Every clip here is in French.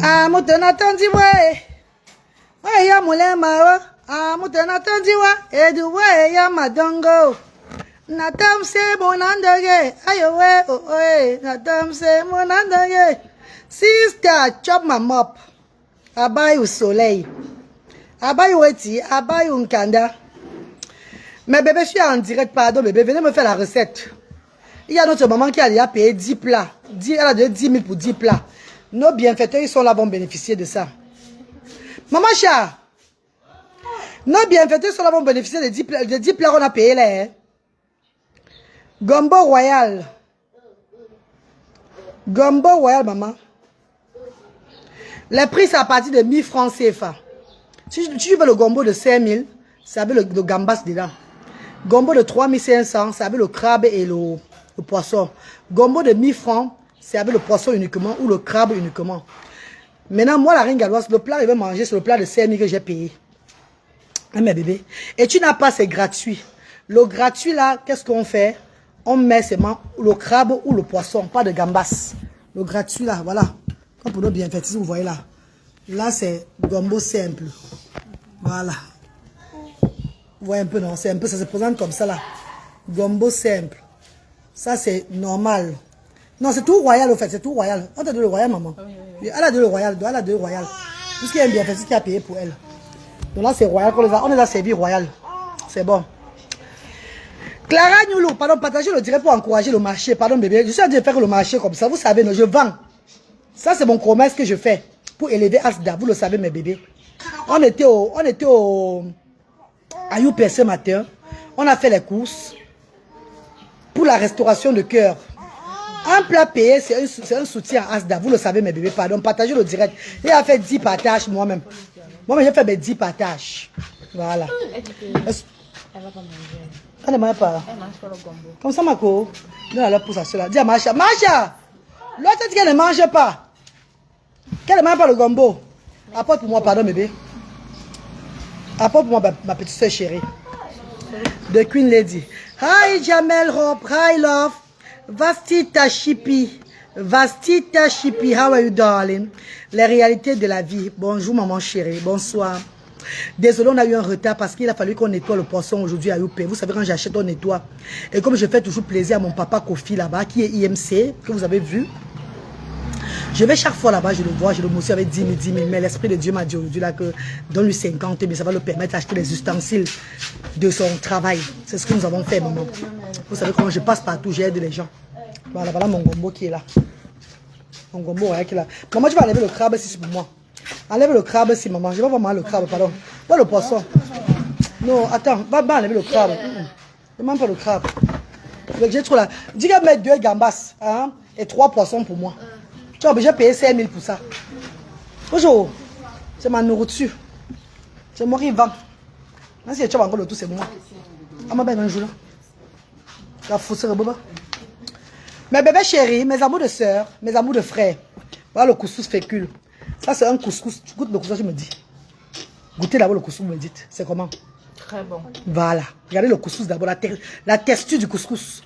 Amutenatanji we. We ya mulema. Amutenatanji we. Edu we ya madongo. Natam se monandage. Ayo we oh. Natam se monandage. Sister, chop my mop. Abaye au soleil. Abaye weti. Abaye unkanda. Mais bébé, je suis en direct, pardon bébé. Venez me faire la recette. Il y a notre maman qui a déjà payé 10 plats. Elle a donné 10 000 pour 10 plats. Nos bienfaiteurs, ils sont là, vont bénéficier de ça. Maman chat. Nos bienfaiteurs sont là, vont bénéficier de 10 plats qu'on a payé là. Hein. Gombo royal. Gombo royal, maman. Les prix, c'est à partir de 1000 francs CFA. Si tu veux le gombo de 5000, ça avait le gambas dedans. Gombo de 3500, ça avait le crabe et le poisson. Gombo de 1000 francs, c'est avec le poisson uniquement ou le crabe uniquement. Maintenant, moi, la reine galloise, le plat, je vais manger, c'est le plat de 5000 que j'ai payé. Hein, mes bébés. Et tu n'as pas, c'est gratuit. Le gratuit, là, qu'est-ce qu'on fait? On met seulement le crabe ou le poisson, pas de gambas. Le gratuit, là, voilà. Comme pour nos bienfaiteurs, vous voyez là. Là, c'est gombo simple. Voilà. Vous voyez un peu, non? C'est un peu, ça se présente comme ça, là. Gombo simple. Ça, c'est normal. Non, c'est tout royal, au fait. C'est tout royal. On t'a donné le royal, maman. Oui. Elle a donné le royal. Elle a donné le royal. Tout ce qui est un bienfaiteur qui a payé pour elle. Donc là, c'est royal. On les a servi royal. C'est bon. Clara Nyoulou, pardon, partagez le direct pour encourager le marché. Pardon, bébé. Je suis en train de faire le marché comme ça. Vous savez, non, je vends. Ça, c'est mon commerce que je fais pour élever Asda. Vous le savez, mes bébés. On était à Youper ce matin. On a fait les courses pour la restauration de cœur. Un plat payé, c'est un soutien à Asda. Vous le savez, mes bébés. Pardon, partagez le direct. Il a fait 10 partages moi-même. Moi-même, j'ai fait mes 10 partages. Voilà. Elle va pas manger. Elle ne mange pas. Elle mange pas le gombo. Comme ça, ma co. Non, elle pousse à cela. Dis à Macha. Macha! L'autre dit qu'elle ne mange pas. Qu'elle ne mange pas le gombo. Apporte pour moi, pardon, bébé. Apporte pour moi, ma petite soeur chérie. The Queen Lady. Hi, Jamel Rob. Hi, love. Vastita Chipi. Vastita Chipi. How are you, darling? Les réalités de la vie. Bonjour, maman chérie. Bonsoir. Désolé, on a eu un retard parce qu'il a fallu qu'on nettoie le poisson aujourd'hui à Youper. Vous savez, quand j'achète, on nettoie. Et comme je fais toujours plaisir à mon papa Kofi là-bas, qui est IMC, que vous avez vu, je vais chaque fois là-bas, je le vois, je le motive avec 10 000. Mais l'Esprit de Dieu m'a dit aujourd'hui là que donne-lui 50 000, mais ça va le permettre d'acheter les ustensiles de son travail. C'est ce que nous avons fait, maman. Vous savez comment je passe partout, j'aide les gens. Voilà, voilà mon gombo qui est là. Mon gombo qui est là. Maman, tu vas enlever le crabe si c'est pour moi. Enlève le crabe si maman. Je vais vraiment le crabe, pardon. Pas le poisson. Non, attends, va enlever le crabe. Demande pas le crabe. J'ai trop là. Dis qu'elle met 2 gambas hein, et 3 poissons pour moi. Tu es obligé de payer 5 000 pour ça. Bonjour. C'est ma nourriture. C'est moi qui vends. Même si tu as encore le tout, c'est moi. Ah, ma belle, un jour là. La fausse boba. Mes bébés chéris, mes amours de soeur, mes amours de frères. Voilà le couscous fécule. Ça, c'est un couscous. Tu goûtes le couscous, tu me dis. Goûtez d'abord le couscous, vous me dites. C'est comment? Très bon. Voilà. Regardez le couscous d'abord, la texture du couscous.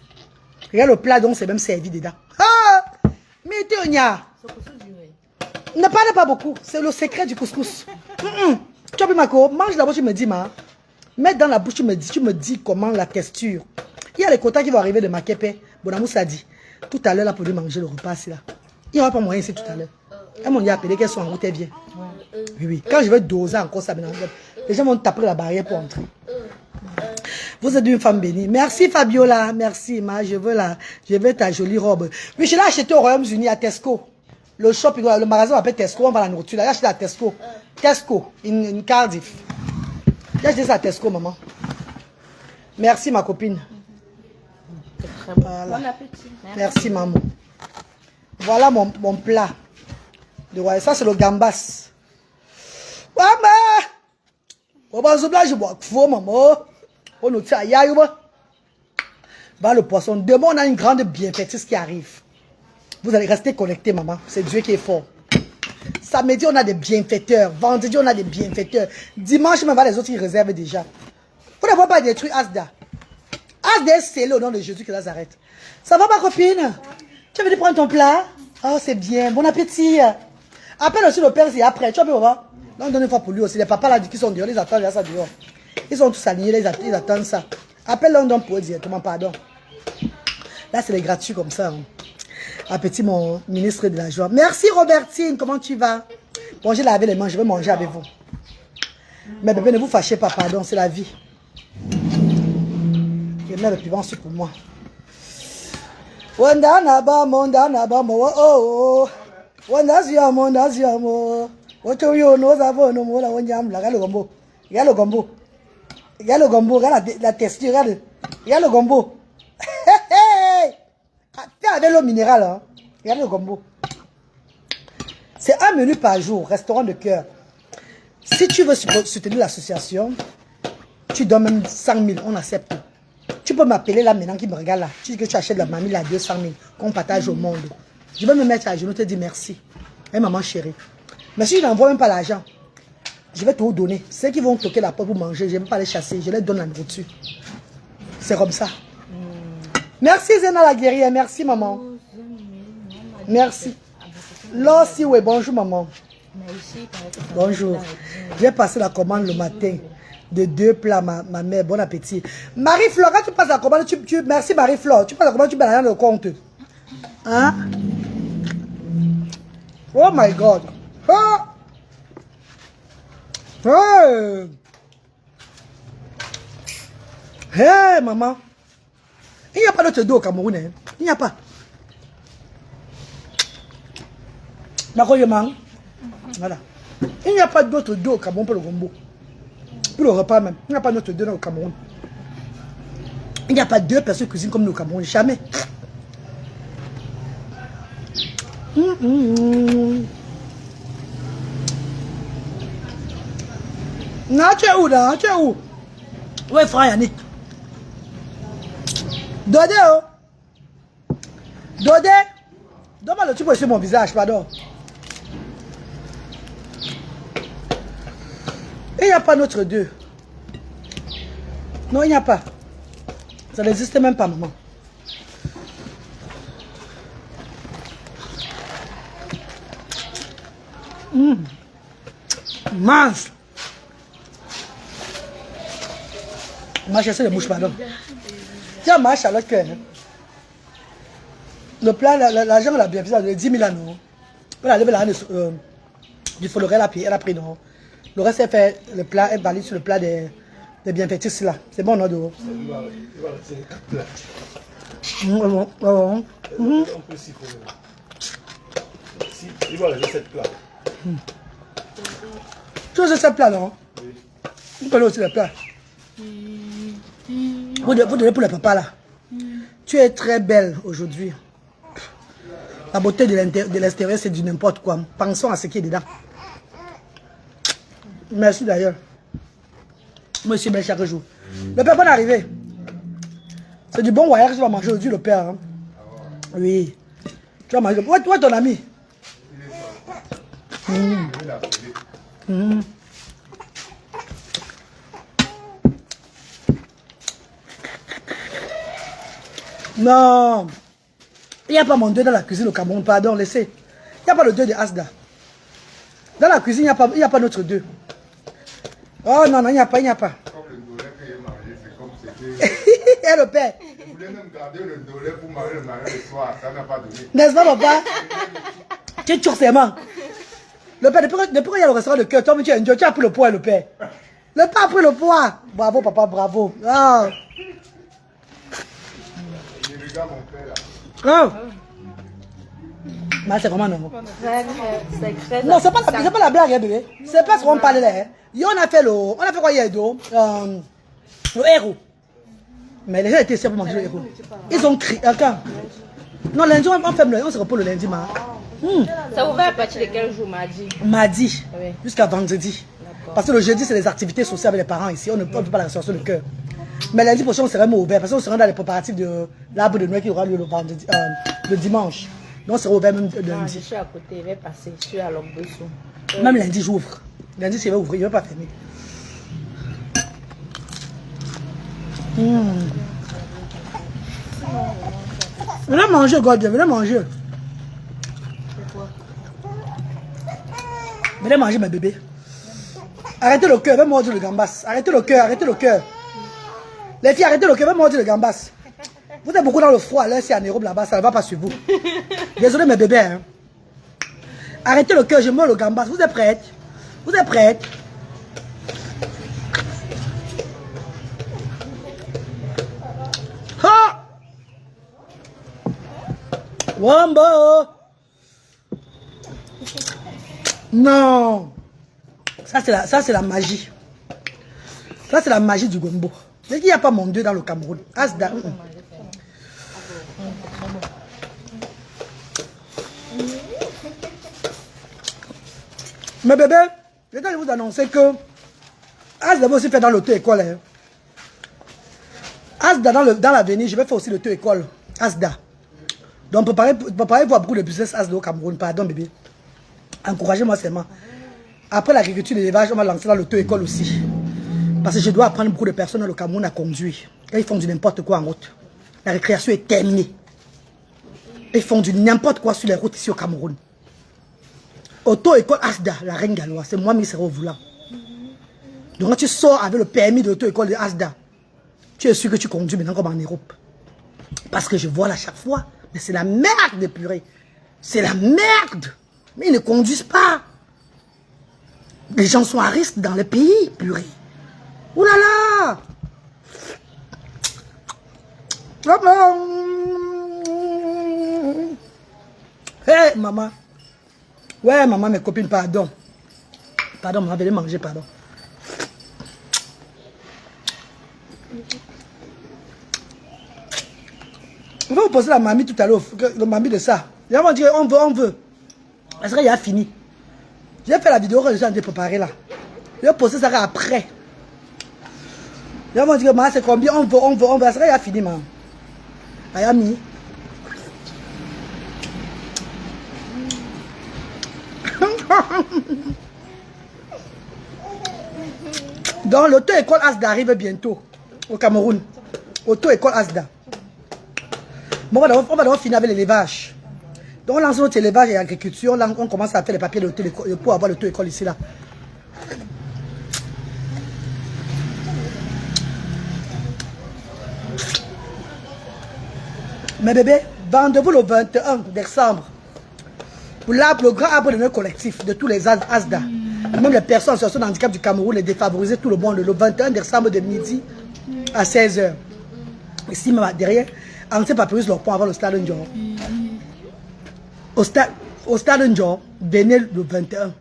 Regarde le plat dont c'est même servi dedans. Ah! Mais Tonya! Ne parle pas beaucoup. C'est le secret du couscous. Tu as vu ma co? Mange d'abord, tu me dis, ma. Mets dans la bouche, tu me dis comment la texture. Il y a les quotas qui vont arriver de ma kepe. Bonamou ça dit. Tout à l'heure, là, pour lui manger le repas, c'est là. Il n'y aura pas moyen ici tout à l'heure. Elles m'ont dit appelé qu'elles sont en route, elles viennent. Oui, oui. Quand je vais doser encore ça, les gens vont taper la barrière pour entrer. Vous êtes une femme bénie. Merci Fabiola. Merci, ma. Je veux ta jolie robe. Oui, je l'ai acheté au Royaume-Uni à Tesco. Le shop, le magasin s'appelle Tesco. On va la nourriture. J'ai acheté à Tesco. Tesco, in Cardiff. J'ai acheté ça à Tesco, maman. Merci, ma copine. Voilà. Bon appétit. Merci, maman. Voilà mon plat. Ça, c'est le gambas. Maman! Bah, le poisson. Demain, on a une grande bienfaitrice qui arrive. Vous allez rester connectés, maman. C'est Dieu qui est fort. Samedi, on a des bienfaiteurs. Vendredi, on a des bienfaiteurs. Dimanche, même, les autres qui réservent déjà. Vous n'avez pas détruit Asda. Asda, c'est le nom de Jésus qui Nazareth. Ça va, ma copine? Tu es venue prendre ton plat? Oh, c'est bien. Bon appétit. Appelle aussi le père, c'est après. Tu vas voir. On donne une fois pour lui aussi. Les papas là qui sont dehors, ils attendent ça dehors. Ils sont tous alignés, ils attendent ça. Appelle l'homme pour eux directement, pardon. Là, c'est les gratuits comme ça. Hein. Appétit, mon ministre de la joie. Merci Robertine, comment tu vas? Bon, j'ai lavé les mains, je vais manger avec vous. Mais bébé, ne vous fâchez pas, pardon, c'est la vie. Je mets le piment aussi pour moi. Wanda naba, monda naba, mo oh oh. Wanda ziamo, wanda ziamo. Ocho yo no zavo no mo la wanyam la galo gombo. Galo gombo. Galo gombo, regarde la texture, regarde. Galo gombo. Fais avec l'eau minérale, hein. Regarde le gombo. C'est un menu par jour, restaurant de cœur. Si tu veux soutenir l'association, tu donnes même 100 000, on accepte. Tu peux m'appeler là maintenant qui me regarde là. Tu dis que tu achètes la mamie là 200 000, qu'on partage au monde. Je vais me mettre à genoux, te dire merci. Et maman chérie. Mais si je n'envoie même pas l'argent, je vais te vous donner. Ceux qui vont toquer la porte pour manger, je ne vais pas les chasser, je les donne la nourriture. C'est comme ça. Merci Zéna la guerrière, merci maman. Merci. Là aussi, oui, bonjour maman. Bonjour. J'ai passé la commande le matin de 2 plats, ma mère, bon appétit. Marie-Flore, quand tu passes la commande, merci Marie-Flore, tu passes la commande, tu mets l'argent dans le compte. Hein? Oh my God. Oh. Hey. Hey, maman. Il n'y a pas d'autre dos au Cameroun. Hein? Il n'y a pas. Voilà. Il n'y a pas d'autre dos au Cameroun pour le gombo. Pour le repas même. Il n'y a pas d'autre dos au Cameroun. Il n'y a pas 2 personnes qui cuisinent comme nous au Cameroun. Jamais. Non, tu es où là? Tu es où? Ouais, frère Yannick. Dodé, oh. Dodé. Donne-moi le truc pour mon visage, pardon. Il n'y a pas notre 2. Non, il n'y a pas. Ça n'existe même pas, maman. Mince. Moi, j'essaie de mouche, pardon. Tiens, ma Charlotte cœur. Le plan, l'argent, elle a bien pris, 10 000 ans. Elle a levé l'argent du Foloré, elle a pris, non. Le reste, elle fait le plat, elle valide sur le plat des bienfaitistes là. C'est bon, non, de haut. Il va retirer 4 plats. On peut siphonner. Il va retirer 7 plats. Tu veux 7 plats, non? Oui. Vous prenez aussi les plats. Vous donnez pour le papa là. Tu es très belle aujourd'hui. La beauté de l'extérieur, c'est du n'importe quoi. Pensons à ce qui est dedans. Merci d'ailleurs. Moi aussi, belle chaque jour. Le père, bonne arrivée. C'est du bon voyage que tu vas manger aujourd'hui, le père. Hein? Oui. Tu vas manger. Où est ton ami? Non. Il n'y a pas mon 2 dans la cuisine au Cameroun. Pardon, laissez. Il n'y a pas le 2 de Asda. Dans la cuisine, il n'y a pas notre 2. Oh non, non, il n'y a pas, il n'y a pas. Comme le dolé que j'ai mangé, c'est comme c'était... Et le père. Je voulais même garder le dolé pour manger le matin le soir. Ça n'a pas donné. N'est-ce pas, papa? Tu es turcement. Le père, depuis qu'il y a le restaurant de cœur, toi, tu as pris le poids, le père. Le père a pris le poids. Bravo, papa, bravo. Oh. Je regarde mon père là. Oh. Mais c'est vraiment non. Non, c'est pas la blague, hein, bébé. C'est pas ce qu'on parle là. Hein. On a fait quoi hier, le héros. Mais les gens étaient ici pour manger le héros. Ils ont crié. Attends. Non, lundi, on se repose le lundi, ma. Ça ouvert à partir de quel jour, mardi? Mardi, Oui. jusqu'à vendredi. Parce que le jeudi, c'est les activités sociales avec les parents ici. On ne peut pas la restauration de cœur. Mais lundi prochain, on serait même ouvert. Parce qu'on serait dans les préparatifs de l'arbre de Noël qui aura lieu le dimanche. Donc, on sera ouvert même Non, lundi. je suis à côté, je vais passer, je suis à l'Ombrissou. Même lundi, j'ouvre. Lundi, je vais ouvrir, je ne vais pas fermer. Venez manger, God, venez manger. Venez manger mes bébés. Arrêtez le cœur, venez mordre le gambas. Arrêtez le cœur, arrêtez le cœur. Les filles, arrêtez le cœur, venez mordre le gambas. Vous êtes beaucoup dans le froid, là, c'est en Europe là-bas, ça ne va pas sur vous. Désolé mes bébés. Hein. Arrêtez le cœur, je mords le gambas. Vous êtes prêtes? Vous êtes prêtes? Ha! Wambo! Non! Ça c'est la magie. Ça c'est la magie du gombo. Il n'y a pas mon Dieu dans le Cameroun. Asda. Mais bébé, je vais vous annoncer que Asda va aussi faire dans l'auto-école. Hein. Asda dans l'avenir, je vais faire aussi l'auto-école. Asda. Donc préparez-vous à beaucoup de business Asda au Cameroun. Pardon bébé. Encouragez-moi seulement. Après l'agriculture et l'élevage, on va lancer dans l'auto-école aussi. Parce que je dois apprendre beaucoup de personnes dans le Cameroun à conduire. Et ils font du n'importe quoi en route. La récréation est terminée. Ils font du n'importe quoi sur les routes ici au Cameroun. Auto-école Asda, la reine galloise, c'est moi qui serai au volant. Donc quand tu sors avec le permis de l'auto-école de Asda, tu es sûr que tu conduis maintenant comme en Europe. Parce que je vois là chaque fois, mais c'est la merde de purée. C'est la merde. Mais ils ne conduisent pas. Les gens sont à risque dans le pays, purée. Ouh là là! Hé, hey, maman. Ouais, maman, mes copines, pardon. Pardon, maman, venez manger, pardon. On va vous poser la mamie tout à l'heure, le mamie de ça. Ils vont dire, on veut. Parce qu'il y a fini. J'ai fait la vidéo que les gens ont préparé là. Je vais poster ça après. Ils vont dire, maman, c'est combien? On veut. Parce qu'il y a fini, maman. Ayami. Donc l'auto-école Asda arrive bientôt au Cameroun. Auto-école Asda. Bon, on va d'abord finir avec l'élevage. Donc on lance notre élevage et l'agriculture. Là, on commence à faire les papiers de pour avoir l'auto-école ici là. Mes bébés, vendez-vous le 21 décembre. Pour le grand arbre de notre collectif, de tous les Asda. Même les personnes en situation de handicap du Cameroun, les défavorisés, tout le monde, le 21 décembre de midi à 16h. Ici, derrière, Ancien Papyrus, leur pont avant le stade Ndior. Au stade Ndior, venez le 21.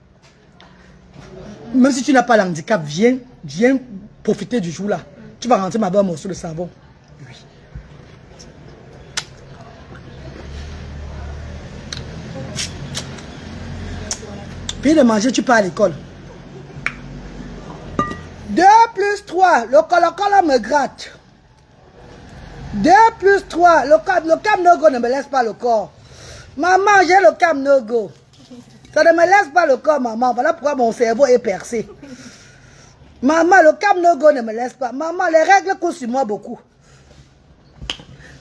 Même si tu n'as pas l'handicap, viens profiter du jour là. Tu vas rentrer ma bonne morceau de savon. Oui. Puis de manger, tu pars à l'école. 2 plus 3, le col me gratte. 2 plus 3, le cam no go ne me laisse pas le corps. Maman, j'ai le cam no go. Ça ne me laisse pas le corps, maman. Voilà pourquoi mon cerveau est percé. Maman, le cam no go ne me laisse pas. Maman, les règles coûtent sur moi beaucoup.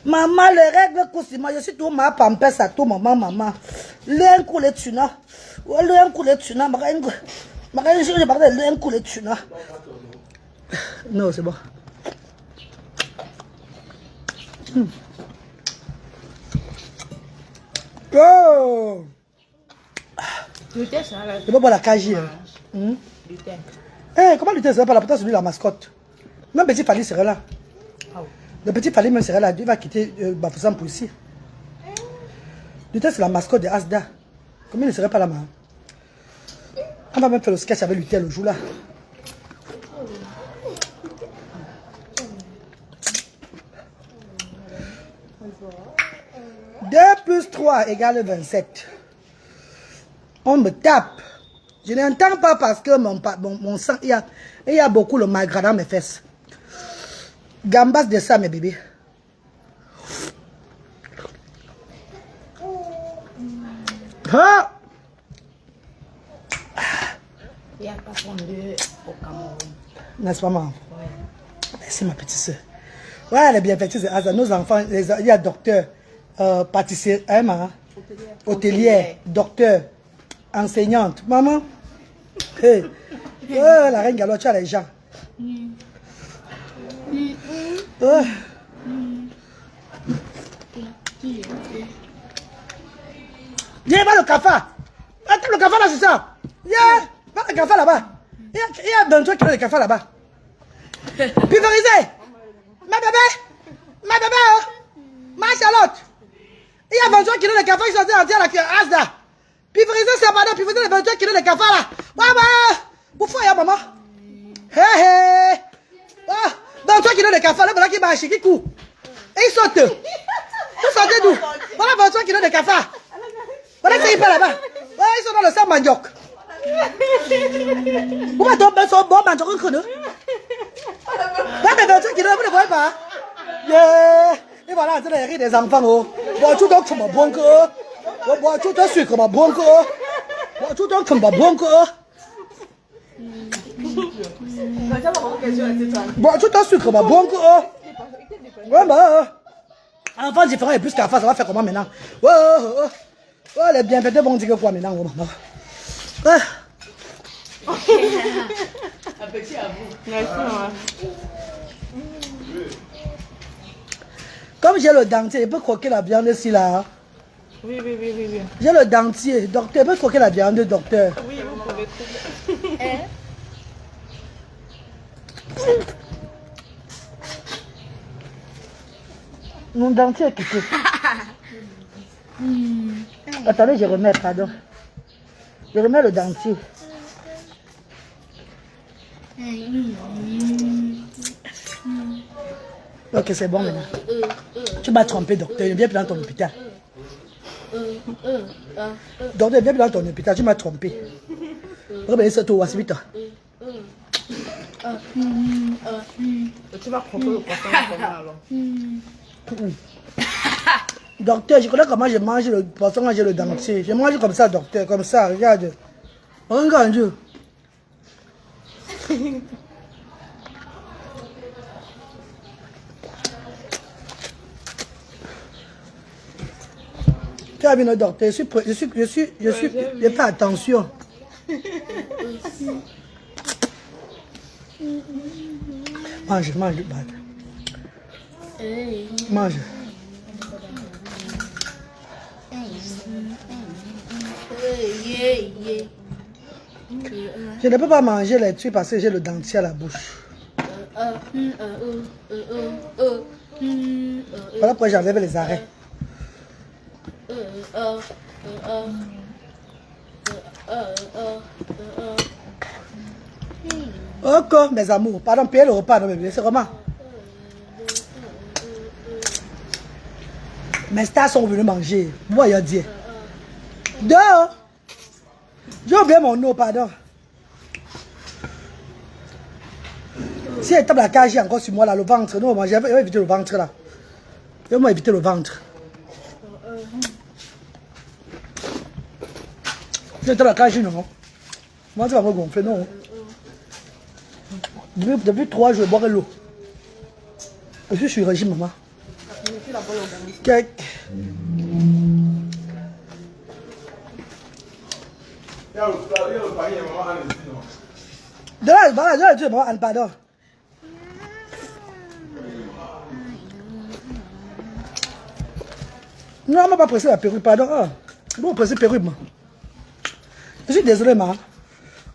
Maman, les règles coûtent sur moi. Je suis tout ma pampesse à tout moment, maman. L'un coup les tuna. L'un coup les tuna. Je parle de l'un coup les tuna. Non, c'est bon. Oh! C'est pas pour la cage. Eh, comment lutter serait pas là? Pourtant, c'est lui la mascotte. Même petit Fali serait là. Le petit Fali même serait là. Il va quitter Bafoussam pour ici. Lutter, c'est la mascotte de Asda. Comment il ne serait pas là, maman? On va même faire le sketch avec Lutter le jour là. « 2 plus 3 égale 27. » On me tape. Je n'entends pas parce que mon sang, il y a beaucoup le malgrat dans mes fesses. Gambas de ça, mes bébés. Ah! Il n'y a pas fondu au Cameroun. N'est-ce pas, maman? Merci, ma petite soeur. Ouais, elle est bien faite. Nos enfants, il y a docteur, pâtissier, hein, maman? Hôtelière, docteur, enseignante. Maman, Hey. La reine Gallo, tu as les gens. Viens, va le cafard. Attends, le cafard là, c'est ça. Viens, va le cafard là-bas. Il y a 23 kilos de cafard là-bas. Pulvérisé. Ma bébé, oh. Ma Charlotte. Il y a 23 kilos de cafard qui sont en train de la Asda. Pulvérisé, c'est pas pulvérisé les 23 kilos de cafard là. Maman, vous faites, maman. Hé, hé. 23 kilos de cafard là, voilà qui marche, qui court. Et ils sautent. Vous sortez d'où? Voilà 23 kilos de cafard. Voilà qui est là-bas. Ouais, ils sont dans le sang manioc. Vous m'avez tombé sur un bon manioc. Là, mais 23 kilos, vous ne voyez pas. Et voilà, c'est les rires des enfants. Bon, tout donc, comme un bon corps. Bon, tout un sucre, comme un bon corps. Bon, tout donc, comme un bon corps. Bon, tout un sucre, comme un bon corps. Ouais, bah. Enfant différent et plus qu'à face, ça va faire comment maintenant? Oh, les bienfaiteurs vont dire quoi maintenant, maman? Appétit à vous. Merci, Comme j'ai le dentier, je peux croquer la viande ici là. Oui. J'ai le dentier, docteur, je peux croquer la viande, docteur. Oui, vous pouvez trouver. Mon dentier est quitté. Attendez, je remets, pardon. Je remets le dentier. Ok, c'est bon maintenant. Tu m'as trompé, docteur. Viens plus dans ton hôpital. Docteur, viens plus dans ton hôpital. Tu m'as trompé. Revenez sur toi, c'est vite. Tu vas croquer le poisson comme ça alors. Docteur, je connais comment je mange le poisson quand j'ai le dentier. Je mange comme ça, docteur, comme ça, regarde. Regarde. Tu as vu le docteur, je fais attention. Mange. Mange. Je ne peux pas manger les trucs parce que j'ai le dentier à la bouche. Voilà pourquoi j'enlève les arrêts. Ok, mes amours. Pardon, payer le repas, non, bébé, c'est comment? Mes stars sont venus manger. Vous voyez dire. Dehors. J'ai oublié mon eau, pardon. Si elle tape la cage, j'ai encore sur moi là, le ventre. Non, moi, je vais éviter le ventre là. Je vais éviter le ventre. Si elle tape la cage, non. Moi, ça va me gonfler, non. Depuis 3 jours, je boirai l'eau. Je suis sur le régime, maman. Voilà, pardon. Non, on m'a pas pressé la perruque, pardon. Bon, pressé la perruque, moi. Je suis désolé, maman.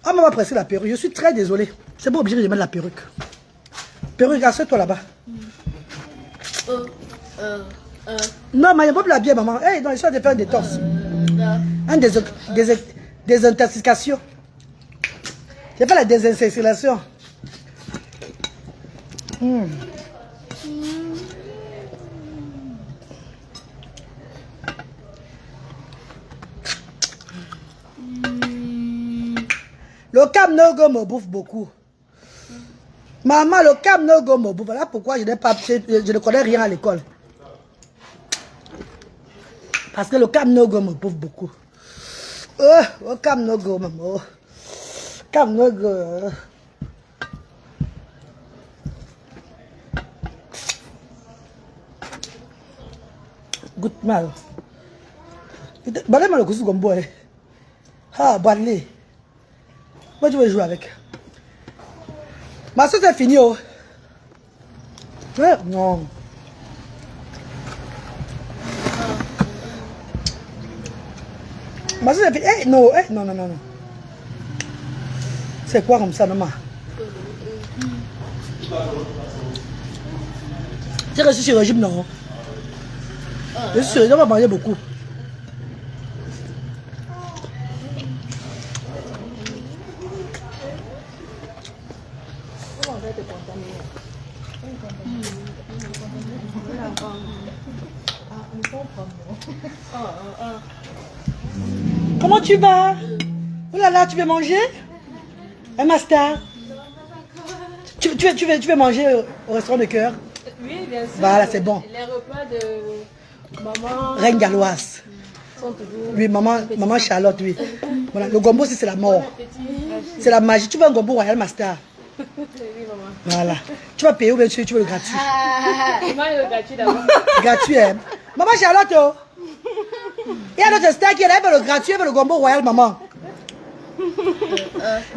On m'a pas pressé la perruque. Je suis très désolé. C'est pas obligé de mettre la perruque. Perruque, assieds-toi là-bas. Non, mais il n'y a pas de la bière, maman. Hey, non, ils sont en train de faire un détox. Désintoxication. J'ai fait la désintoxication. Le Cam No-Go me bouffe beaucoup. Maman, le Cam No-Go me bouffe. Voilà pourquoi je ne connais rien à l'école. Parce que le Cam No-Go me bouffe beaucoup. Le Cam No-Go, maman. Cam No-Go. Goûte mal. Balai mal le cousu comme boy. Ah, balai. Moi, tu veux jouer avec. Ma soeur, c'est fini, oh. Ouais, non. Ma soeur, c'est fini. Eh, non, non, non, non, non. C'est quoi comme ça, maman? C'est que je suis sur le régime, non? Je suis sûr, je dois manger beaucoup. Comment tu vas? Oh là là, tu veux manger? Un master? Tu veux manger au restaurant de cœur? Oui, bien sûr. Voilà, c'est bon. Les repas de maman Reine galloise. sont toujours... Oui, maman Charlotte, oui. Voilà, le gombo, c'est la mort. C'est la magie. Tu veux un gombo Royal Master? Oui, maman. Voilà. Tu vas payer ou bien tu veux le gratuit? Moi, le gratuit d'abord. Gratuit, hein? Maman Charlotte, oh. Il y a notre star qui est là, elle veut le gratuit, elle veut le gombo Royal, maman.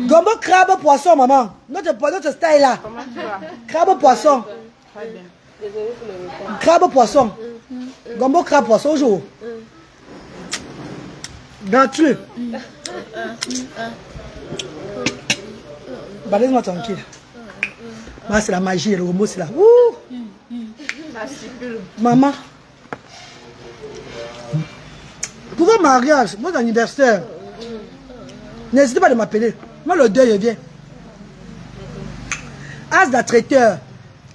Gombo crabe poisson, maman. Notre star est là. Comment tu vas? Crabe poisson. Très bien. Désolée pour le repas. Crabe poisson. Gombo crabe poisson au jour. Gratuit. Bah, laisse-moi tranquille. Bah, c'est la magie, le gombo, c'est là. Ouh. Maman. Pour vos mariages, vos anniversaires, n'hésitez pas de m'appeler. Moi, le deuil vient. Asda traiteur,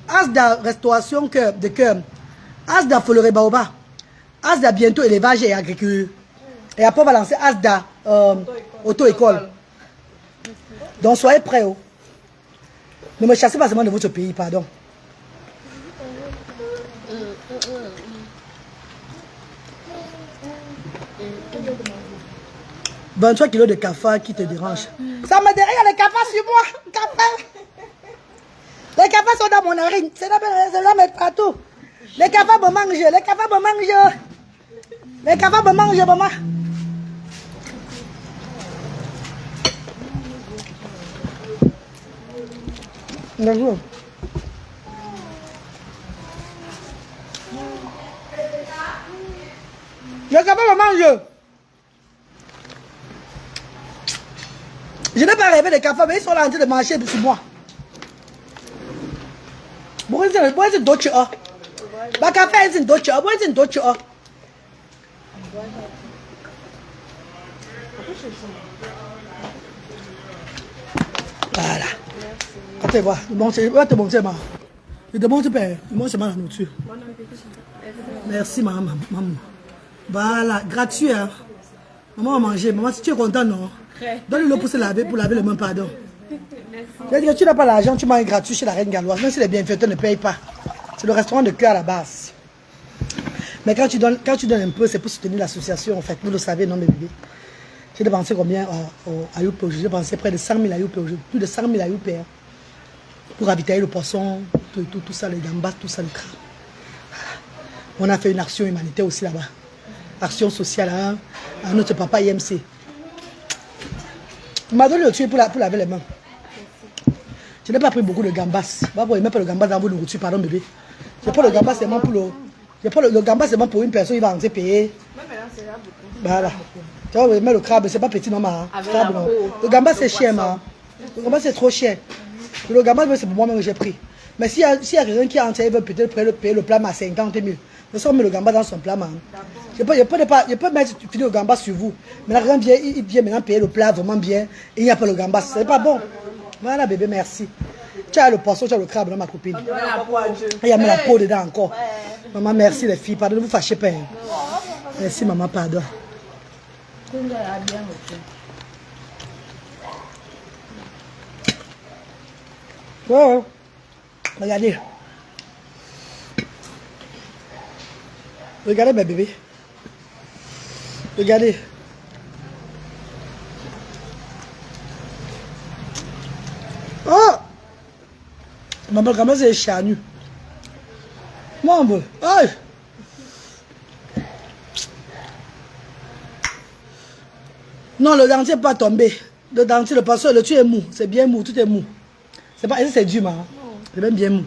Asda restauration de cœur, Asda Foloré Baoba, Asda bientôt élevage et agriculture. Et après, on va lancer Asda auto-école. Donc, soyez prêts. Oh. Ne me chassez pas seulement de votre pays, pardon. « 23 kilos de cafard qui te dérange. » Ça me dérange, il y a des cafards sur moi. Cafards. Les cafards sont dans mon narine. C'est là, mettre partout. Les cafards me mangent. Les cafards me mangent. Les cafards me mangent, maman. Bonjour. Les cafards me mangent. Je n'ai pas rêvé des cafards, mais ils sont là en train de marcher sur moi. Pourquoi est-ce d'autres? Ma café est d'autres. Pourquoi est-ce d'autres? Voilà. Attends, voir. Je vais te montrer, maman. Je te montre, père. Moi, c'est ma nourriture. Merci, maman. Voilà, gratuit, hein. Maman va manger. Maman, si tu es content, non? Donne-le pour se laver, pour laver les mains, pardon. Merci. Tu n'as pas l'argent, tu manges gratuit chez la Reine Galloise. Même si les bienfaiteurs ne payent pas. C'est le restaurant de cœur à la base. Mais quand tu donnes un peu, c'est pour soutenir l'association, en fait. Vous le savez, non, mes bébés. J'ai dépensé combien à Youp aujourd'hui? J'ai dépensé près de 100 000 à Youp aujourd'hui. Plus de 100 000 à Youp. Pour ravitailler le poisson, tout ça, les gambas, tout ça, le crabe. On a fait une action humanitaire aussi là-bas. Action sociale à notre papa IMC. Il m'a donné le tuyau pour laver les mains. Je n'ai pas pris beaucoup de gambas. Vous ne même pas le gambas dans vos nourritures, pardon bébé. Je prends le gambas seulement pour le gambas seulement pour une personne, il va en payer. Voilà. Tu vois, mais le crabe, c'est pas petit, non, crabe, non. Le gambas, c'est cher, ma. Le gambas, c'est trop cher. Le gambas, c'est pour moi-même que j'ai pris. Mais s'il y a quelqu'un qui en veut peut-être payer le plat à 50 000, je sors le gambas dans son plat, man. Je peux mettre le gambas sur vous. Mais là, il vient maintenant payer le plat vraiment bien. Et il n'y a pas le gambas. C'est pas bon. Voilà, bébé, merci. Tu as le poisson, tu as le crabe, ma copine. Il y a mis la peau dedans encore. Maman, merci les filles. Pardon, ne vous fâchez pas. Merci, maman, pardon. Ouais. Regardez. Regardez mes bébés. Regardez. Oh! Maman, comment c'est charnu? Moi, on veut. Aïe! Non, le dentier n'est pas tombé. Le dentier, le passeur, le tu est mou. C'est bien mou, tout est mou. C'est pas, c'est dur, hein? C'est même bien mou.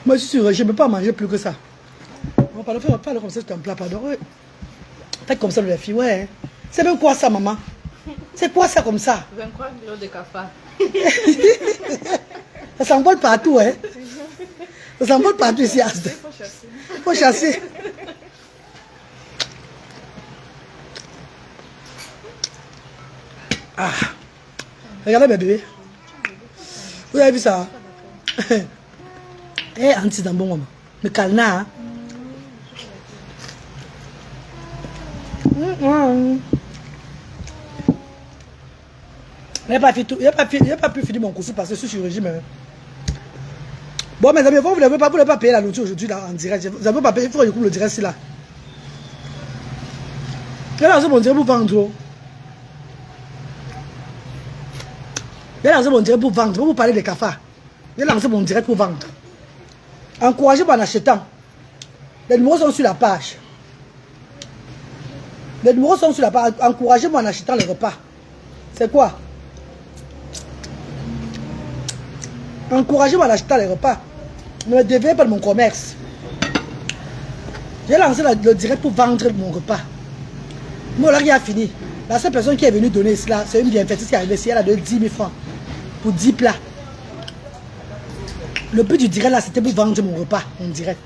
Moi, je suis sûr, je ne peux pas manger plus que ça. On va pas comme ça, c'est un plat, pardon. Ouais. Faites comme ça, les filles, ouais. C'est même quoi ça, maman? C'est quoi ça comme ça? 23 kilos de cafard. Ça s'envole partout, hein? Ça s'envole partout ici, Asda. Il faut chasser. Ah. Regardez mes bébés. Vous avez vu ça? Eh, anti dans bon moment. Mais calna, hein? Il n'a pas pu finir mon course parce que je suis sur le régime. Hein. Bon, mes amis, vous ne voulez pas payer la nourriture aujourd'hui en direct. Vous n'avez pas payé, il faut que je coupe le direct là. Il y a mon direct pour vendre. Il y a mon direct pour vendre. Vous parlez des cafards. Il y a mon direct pour vendre. Encouragez-moi en achetant. Les numéros sont sur la page. Les numéros sont sur la page. Encouragez-moi en achetant les repas. C'est quoi? Encouragez-moi en achetant les repas. Ne me déviez pas de mon commerce. J'ai lancé le direct pour vendre mon repas. Moi, là, il a fini. La seule personne qui est venue donner cela, c'est une bienfaitrice qui est arrivée ici. Elle a donné 10 000 francs pour 10 plats. Le but du direct là, c'était pour vendre mon repas en direct.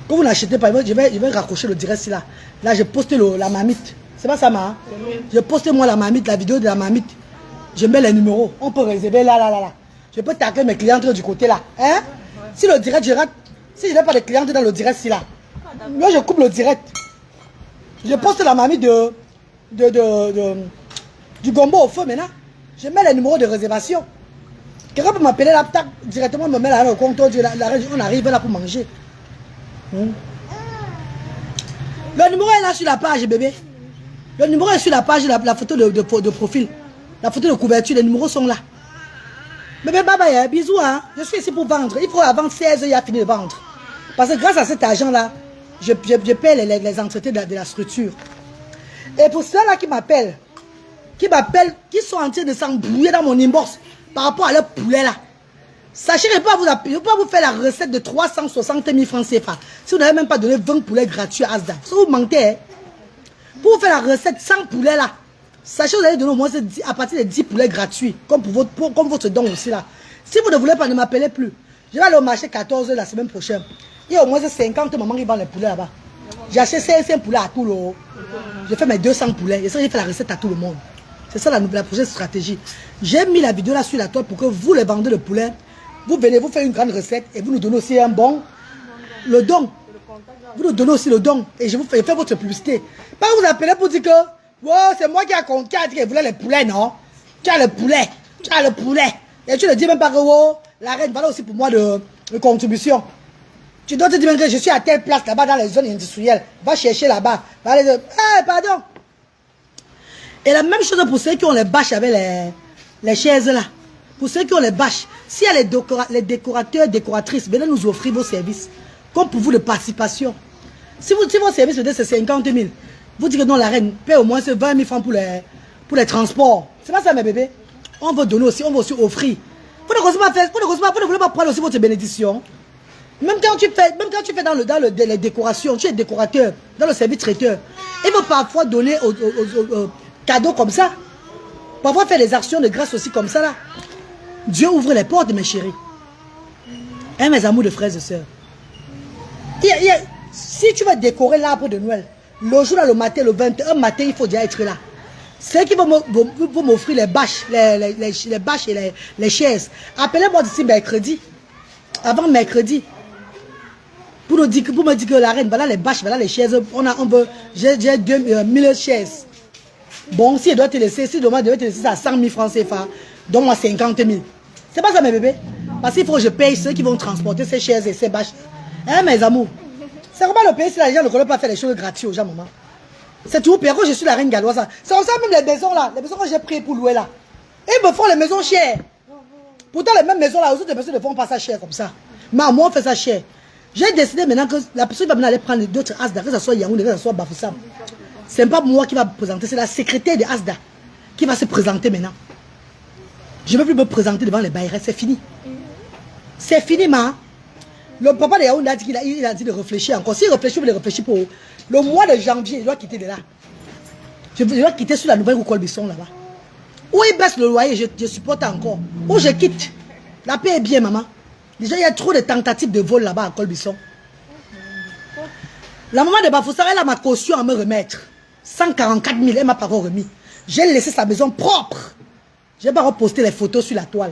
Quand vous n'achetez pas, je vais raccrocher le direct là. Là, j'ai posté la marmite. C'est pas ça, ma? Je poste moi la marmite, la vidéo de la marmite. Je mets les numéros. On peut réserver là. Je peux tacler mes clientes du côté là. Hein? Si le direct, je rate. Si je n'ai pas de clientes dans le direct, si là. Moi, je coupe le direct. Je poste la marmite du gombo au feu maintenant. Je mets les numéros de réservation. Quelqu'un peut m'appeler là, directement me met là au comptoir, on arrive là pour manger. Le numéro est là sur la page, bébé. Le numéro est sur la page, la photo de profil. La photo de couverture, les numéros sont là. Bébé, bye bye, bisous. Hein. Je suis ici pour vendre. Il faut avant 16 heures, il a fini de vendre. Parce que grâce à cet argent-là, je paie les entretiens de la structure. Et pour ceux-là qui m'appellent, qui sont en train de s'embrouiller dans mon inbox par rapport à leur poulet là. Sachez que je ne peux pas vous faire la recette de 360 000 francs CFA. Si vous n'avez même pas donné 20 poulets gratuits à Asda. Si vous mentez, hein. Pour vous faire la recette sans poulet là. Sachez que vous allez donner au moins à partir de 10 poulets gratuits. Comme votre don aussi là. Si vous ne voulez pas, ne m'appelez plus. Je vais aller au marché 14 h la semaine prochaine. Il y a au moins 50 mamans qui vendent les poulets là-bas. J'ai acheté 500 poulets à tout le monde. Je fais mes 200 poulets. Et ça, j'ai fait la recette à tout le monde. C'est ça la prochaine stratégie. J'ai mis la vidéo là sur la toile pour que vous les vendez le poulet. Vous venez, vous faites une grande recette et vous nous donnez aussi le don. Vous nous donnez aussi le don et je fais votre publicité. Pas vous appelez pour dire que wow, c'est moi qui a dit qu'il voulait les poulets, non? Tu as le poulet. Et tu ne dis même pas que wow, la reine, voilà aussi pour moi de contribution. Tu dois te dire même que je suis à telle place là-bas dans les zones industrielles. Va chercher là-bas. Pardon. Et la même chose pour ceux qui ont les bâches avec les chaises là. Pour ceux qui ont les bâches. S'il y a les décorateurs, décoratrices, venez nous offrir vos services. Comme pour vous de participation. Si vos services, c'est 50 000. Vous dites que non, la reine paie au moins 20 000 francs pour les transports. C'est pas ça mes bébés. On va donner aussi, on va aussi offrir. Vous ne voulez pas prendre aussi votre bénédiction. Même quand tu fais dans les décorations, tu es décorateur, dans le service traiteur. Il faut parfois donner aux cadeaux comme ça. Parfois faire des actions de grâce aussi comme ça là. Dieu ouvre les portes, mes chéris. Hein, mes amours de frères et sœurs. Si tu veux décorer l'arbre de Noël, le jour là, le matin, le 21 matin, il faut déjà être là. Ceux qui vont m'offrir les bâches, les bâches et les chaises, appelez-moi d'ici mercredi. Avant mercredi. Pour me dire que la reine, voilà les bâches, voilà les chaises. J'ai 2000 chaises. Bon, si elle doit te laisser, si demain devait te laisser à 100 000 francs CFA, donne-moi 50 000. C'est pas ça mes bébés. Parce qu'il faut que je paye ceux qui vont transporter ces chaises et ces bâches. Hein mes amours. C'est comment le pays si les gens ne connaissent pas faire les choses gratuites aux gens, maman. C'est tout pire que je suis la reine galloise. C'est comme ça même les maisons là, les maisons que j'ai priées pour louer là. Ils me font les maisons chères. Pourtant les mêmes maisons là, aux autres personnes ne font pas ça cher comme ça. Mais moi on fait ça cher. J'ai décidé maintenant que la personne qui va maintenant aller prendre d'autres Asda, que ce soit Yaoundé, que ce soit Bafoussam. Ce n'est pas moi qui va me présenter, c'est la secrétaire de Asda qui va se présenter maintenant. Je ne veux plus me présenter devant les bailleurs, c'est fini. C'est fini, ma. Le papa de Yaoundé a dit qu'il a dit de réfléchir encore. S'il réfléchit, il réfléchir pour le mois de janvier, il doit quitter de là. Je dois quitter sur la nouvelle rue Colbisson là-bas. Où il baisse le loyer, je supporte encore. Où je quitte. La paix est bien, maman. Déjà, il y a trop de tentatives de vol là-bas à Colbisson. La maman de Bafoussam, elle a ma caution à me remettre. 144 000, elle m'a pas remis. J'ai laissé sa maison propre. Je vais pas reposter les photos sur la toile.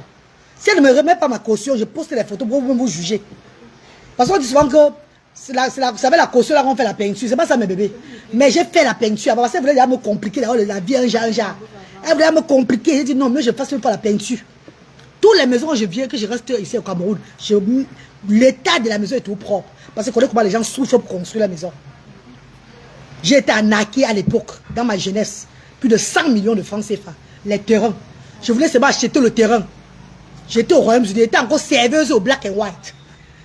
Si elle ne me remet pas ma caution, je poste les photos pour vous juger. Parce qu'on dit souvent que vous savez, la caution là, on fait la peinture. C'est pas ça, mes bébés. Mais j'ai fait la peinture. Parce qu'elle voulait me compliquer la vie un genre. Elle voulait me compliquer. J'ai dit non, mais je fasse même pas la peinture. Toutes les maisons où je viens, que je reste ici au Cameroun, l'état de la maison est tout propre. Parce que je connais comment les gens souffrent pour construire la maison. J'ai été arnaqué à l'époque, dans ma jeunesse. Plus de 100 millions de francs CFA. Les terrains. Je voulais seulement acheter le terrain. J'étais au Royaume-Uni. J'étais encore serveuse au Black and White.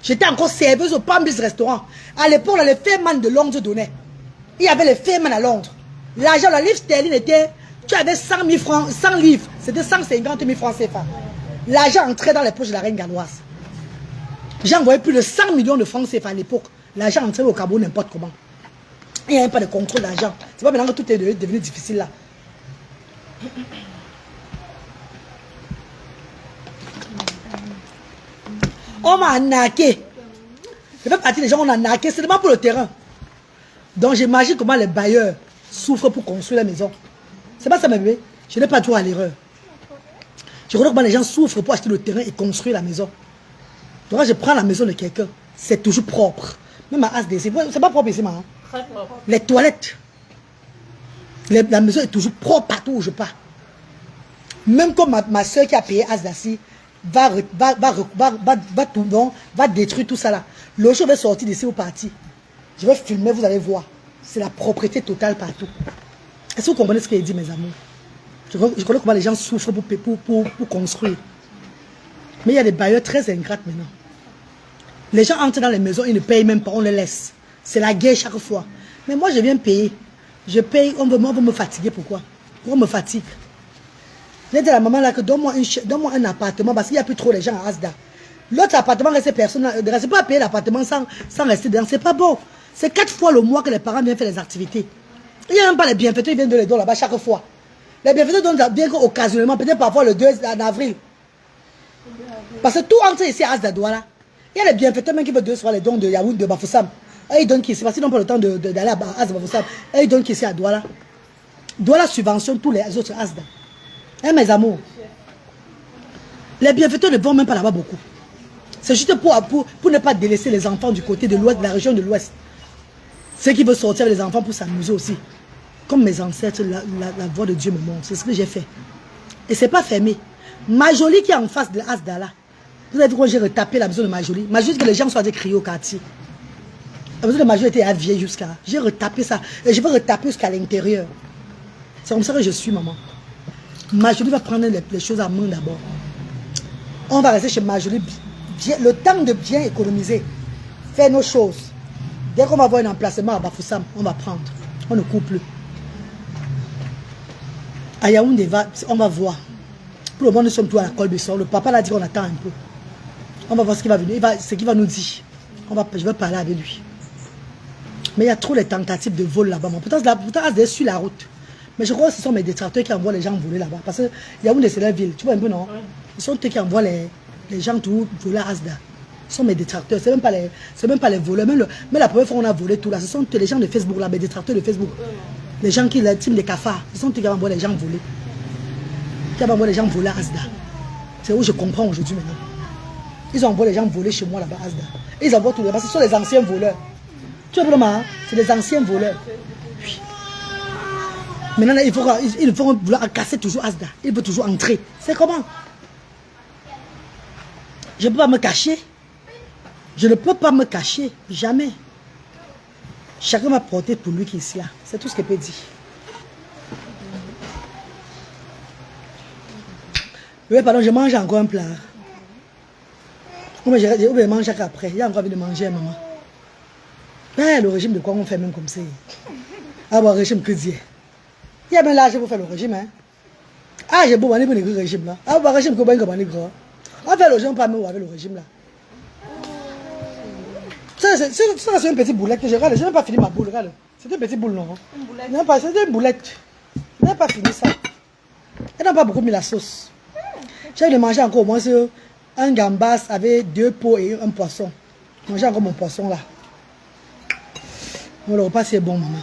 J'étais encore serveuse au Palm Beach Restaurant. À l'époque, les Fairman de Londres donnaient. Il y avait les Fairman à Londres. L'argent, la livre sterling était... Tu avais 100 000 francs, 100 livres. C'était 150 000 francs CFA. L'argent entrait dans les poches de la reine galloise. J'ai envoyé plus de 100 millions de francs CFA à l'époque. L'argent entrait au Cameroun n'importe comment. Il n'y avait pas de contrôle d'argent. C'est pas maintenant que tout est devenu difficile là. On m'a arnaqué. Je fais partie des gens, on a arnaqué seulement pour le terrain. Donc j'imagine comment les bailleurs souffrent pour construire la maison. C'est pas ça, mes bébés. Je n'ai pas droit à l'erreur. Je connais comment les gens souffrent pour acheter le terrain et construire la maison. Donc quand je prends la maison de quelqu'un, c'est toujours propre. Même à ASDC, c'est pas propre ici, maman. Très propre. Les toilettes. La maison est toujours propre partout où je pars. Même comme ma soeur qui a payé ASDC va détruire tout ça là. Le jour où je vais sortir d'ici au parti, je vais filmer, vous allez voir. C'est la propriété totale partout. Est-ce que vous comprenez ce qu'il dit, mes amours? Je connais comment les gens souffrent pour construire. Mais il y a des bailleurs très ingrates maintenant. Les gens entrent dans les maisons, ils ne payent même pas, on les laisse. C'est la guerre chaque fois. Mais moi, je viens payer. Je paye, on veut me fatiguer. Pourquoi? Pourquoi on me fatigue? J'ai dit à la maman là que donne-moi un appartement parce qu'il n'y a plus trop de gens à Asda. L'autre appartement, personne ne reste pas à payer l'appartement sans rester dedans. C'est pas bon. C'est 4 fois le mois que les parents viennent faire les activités. Il n'y a même pas les bienfaiteurs, ils viennent de les dons là-bas chaque fois. Les bienfaiteurs donnent bien occasionnellement, peut-être parfois le 2 en avril. Parce que tout entre ici à Asda Douala. Il y a les bienfaiteurs même qui veulent recevoir les dons de Yaoundé, de Bafoussam. Et ils donnent qui ici, parce qu'ils n'ont pas le temps d'aller à Asda Bafoussam. Et ils donnent qui ici à Douala. Douala subventionne tous les autres Asda. Hein, mes amours? Les bienfaiteurs ne vont même pas là-bas beaucoup. C'est juste pour ne pas délaisser les enfants du côté de l'ouest, de la région de l'ouest. Ceux qui veulent sortir avec les enfants pour s'amuser aussi. Comme mes ancêtres, la voix de Dieu me montre. C'est ce que j'ai fait. Et c'est pas fermé. Majoli qui est en face de Asda là. Vous avez vu quand j'ai retapé la maison de Majoli. Majoli, que les gens sont allés crier au quartier. La maison de Majoli était vieille jusqu'à. J'ai retapé ça. Et je vais retaper jusqu'à l'intérieur. C'est comme ça que je suis, maman. Majoli va prendre les choses à main d'abord. On va rester chez Majoli. Le temps de bien économiser. Faire nos choses. Dès qu'on va avoir un emplacement à Bafoussam, on va prendre. On ne coupe plus. À Yaoundé, on va voir. Pour le moment, nous sommes tous à la Colbisson. Le papa l'a dit qu'on attend un peu. On va voir ce qu'il va venir. Ce qu'il va nous dire. Je vais parler avec lui. Mais il y a trop de tentatives de vol là-bas. Pourtant, c'est sur la route. Mais je crois que ce sont mes détracteurs qui envoient les gens voler là-bas. Parce que Yaoundé, c'est la ville. Tu vois un peu, non? Ce sont eux qui envoient les gens tout voler à Asda. Ce sont mes détracteurs. Ce n'est même pas les voleurs. Mais la première fois, on a volé tout là. Ce sont les gens de Facebook là, mes détracteurs de Facebook. Les gens qui, la team des cafards. Ce sont eux qui envoient les gens voler. Qui envoient les gens voler à Asda. C'est où je comprends aujourd'hui maintenant. Ils envoient les gens voler chez moi là-bas à Asda. Ils envoient tout. Parce que ce sont les anciens voleurs. Tu vois vraiment, c'est les anciens voleurs. Oui. Maintenant, ils vont vouloir casser toujours Asda. Ils veulent toujours entrer. C'est comment? Je ne peux pas me cacher. Je ne peux pas me cacher. Jamais. Chacun m'a porté pour lui qui est ici là. C'est tout ce que je peux dire. Oui, pardon, je mange encore un plat. Ou je mange après. Il y a encore envie de manger, maman. Ben, le régime de quoi on fait même comme ça? Ah bon, régime que Dieu. Il y a même l'âge pour faire le régime. Hein? Ah, j'ai beau manier pour le régime là. Ah, bon, régime que bon, comme on est gros. On fait le régime pas même avec le régime là. Ça, c'est une petite boulette que je regarde. Je n'ai pas fini ma boule, regarde. C'est une petite boule, non? Une boulette. Non, pas, c'est une boulette. Je n'ai pas fini ça. Elle n'a pas beaucoup mis la sauce. J'ai de manger encore au moins un gambas avec 2 pots et un poisson. Manger encore mon poisson là. Bon, le repas c'est bon, maman.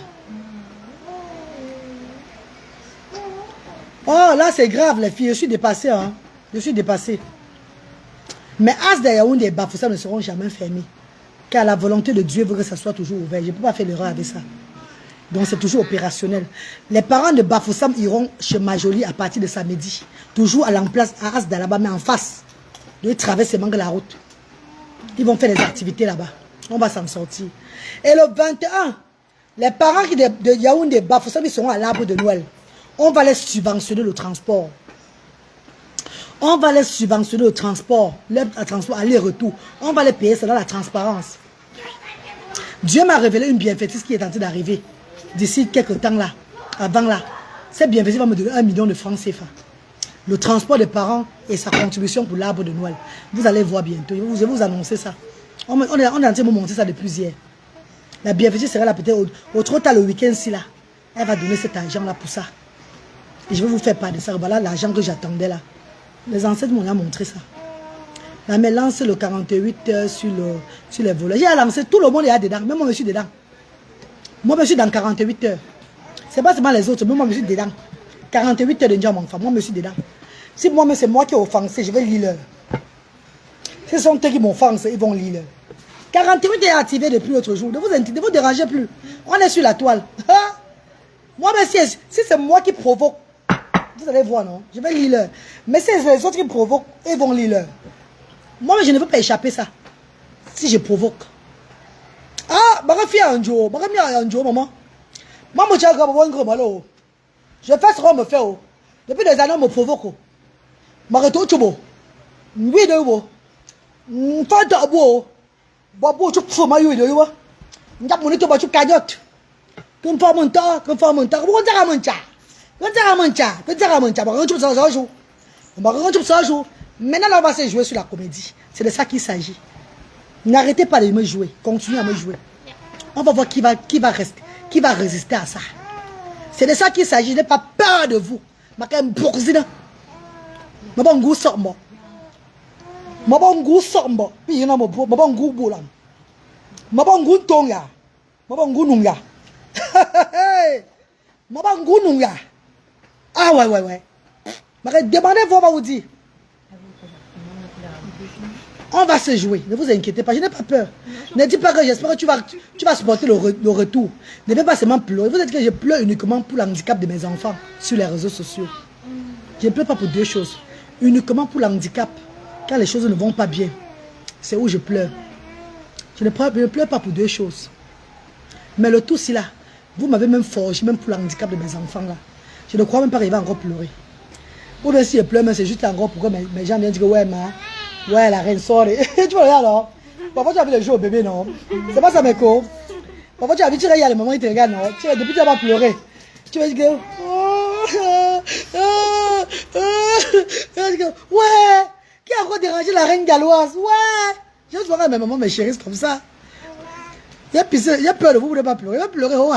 Oh, là c'est grave, les filles. Je suis dépassée, hein. Je suis dépassée. Mais Asda Yaoundé et Bafoussam ne seront jamais fermés. Car la volonté de Dieu veut que ça soit toujours ouvert. Je ne peux pas faire l'erreur avec ça. Donc c'est toujours opérationnel. Les parents de Bafoussam iront chez Majoli à partir de samedi. Toujours à l'emplace à Asda là-bas, mais en face. Ils traversent seulement la route. Ils vont faire des activités là-bas. On va s'en sortir. Et le 21, les parents de Yaoundé et Bafoussam, ils seront à l'arbre de Noël. On va les subventionner le transport. On va les subventionner le transport. Le transport aller-retour. On va les payer, c'est dans la transparence. Dieu m'a révélé une bienfaitrice qui est en train d'arriver. D'ici quelques temps là. Avant là. Cette bienfaitrice va me donner 1 million de francs CFA. Le transport des parents et sa contribution pour l'arbre de Noël. Vous allez voir bientôt. Je vais vous annoncer ça. On est en train de monter ça depuis hier. La bienfaitrice sera là peut-être au trop tard le week-end-ci là. Elle va donner cet argent là pour ça. Et je vais vous faire part de ça. Voilà l'argent que j'attendais là. Les ancêtres m'ont montré ça. La mère lance le 48 heures sur les volets. J'ai lancé, tout le monde est là dedans. Même moi, je suis dedans. Moi, je suis dans 48 heures. Ce n'est pas seulement les autres, mais moi, je suis dedans. 48 heures de Ndiaye, mon enfant. Moi, je suis dedans. Si moi, c'est moi qui ai offensé, je vais lire l'heure. Si ce sont eux qui m'offensent, ils vont lire l'heure. 48 heures activé depuis l'autre jour. Ne vous dérangez plus. On est sur la toile. Moi, mais si c'est moi qui provoque, vous allez voir, non? Je vais lire l'heure. Mais si c'est les autres qui provoquent, ils vont lire l'heure. Moi, je ne veux pas échapper ça. Si je provoque. Ah, je vais faire un jour. Je vais faire un jour, maman. Moi, je fais ce qu'on me fait. Depuis des années, on me provoque. Je retourne au bout. Oui, de vous. Je fais un bout. Je fais un bout. Je fais un bout. Je fais un bout. Je fais un bout. Je fais un bout. Je fais un bout. Maintenant, on va se jouer sur la comédie. C'est de ça qu'il s'agit. N'arrêtez pas de me jouer. Continuez à me jouer. On va voir qui va résister à ça. C'est de ça qu'il s'agit. Je n'ai pas peur de vous. Je suis un boursin. Je suis un goût sormo. Je suis un goût sormo. Puis il y a un goût boulam. Je suis un goût tonga. Je suis un goût nunga. Je suis un goût nunga. Ah ouais. Demandez-vous, on va vous dire. On va se jouer, ne vous inquiétez pas, je n'ai pas peur. Ne dis pas que j'espère que tu vas supporter le retour. Ne vais pas seulement pleurer. Vous dites que je pleure uniquement pour l'handicap de mes enfants sur les réseaux sociaux. Je ne pleure pas pour 2 choses. Uniquement pour l'handicap, quand les choses ne vont pas bien. C'est où je pleure. Je ne pleure pas pour 2 choses. Mais le tout, c'est là. Vous m'avez même forgé, même pour l'handicap de mes enfants là. Je ne crois même pas qu'il va encore pleurer. Ou bien si je pleure, c'est juste encore pour que mes gens viennent dire que ouais, ouais, la reine sort. Tu vois, regarde, non? Parfois, tu as vu le jeu au bébé, non? C'est pas ça, mes co. Parfois, tu as vu, tu regardes les moments où il te regarde, non? Depuis, tu vas pleurer. Tu vas dire que. Ouais! Qui a encore dérangé la reine galloise? Ouais! Je vois que mes mamans me chérissent comme ça. Il y a peur de vous, vous ne pas pleurer. Il va pleurer, oh!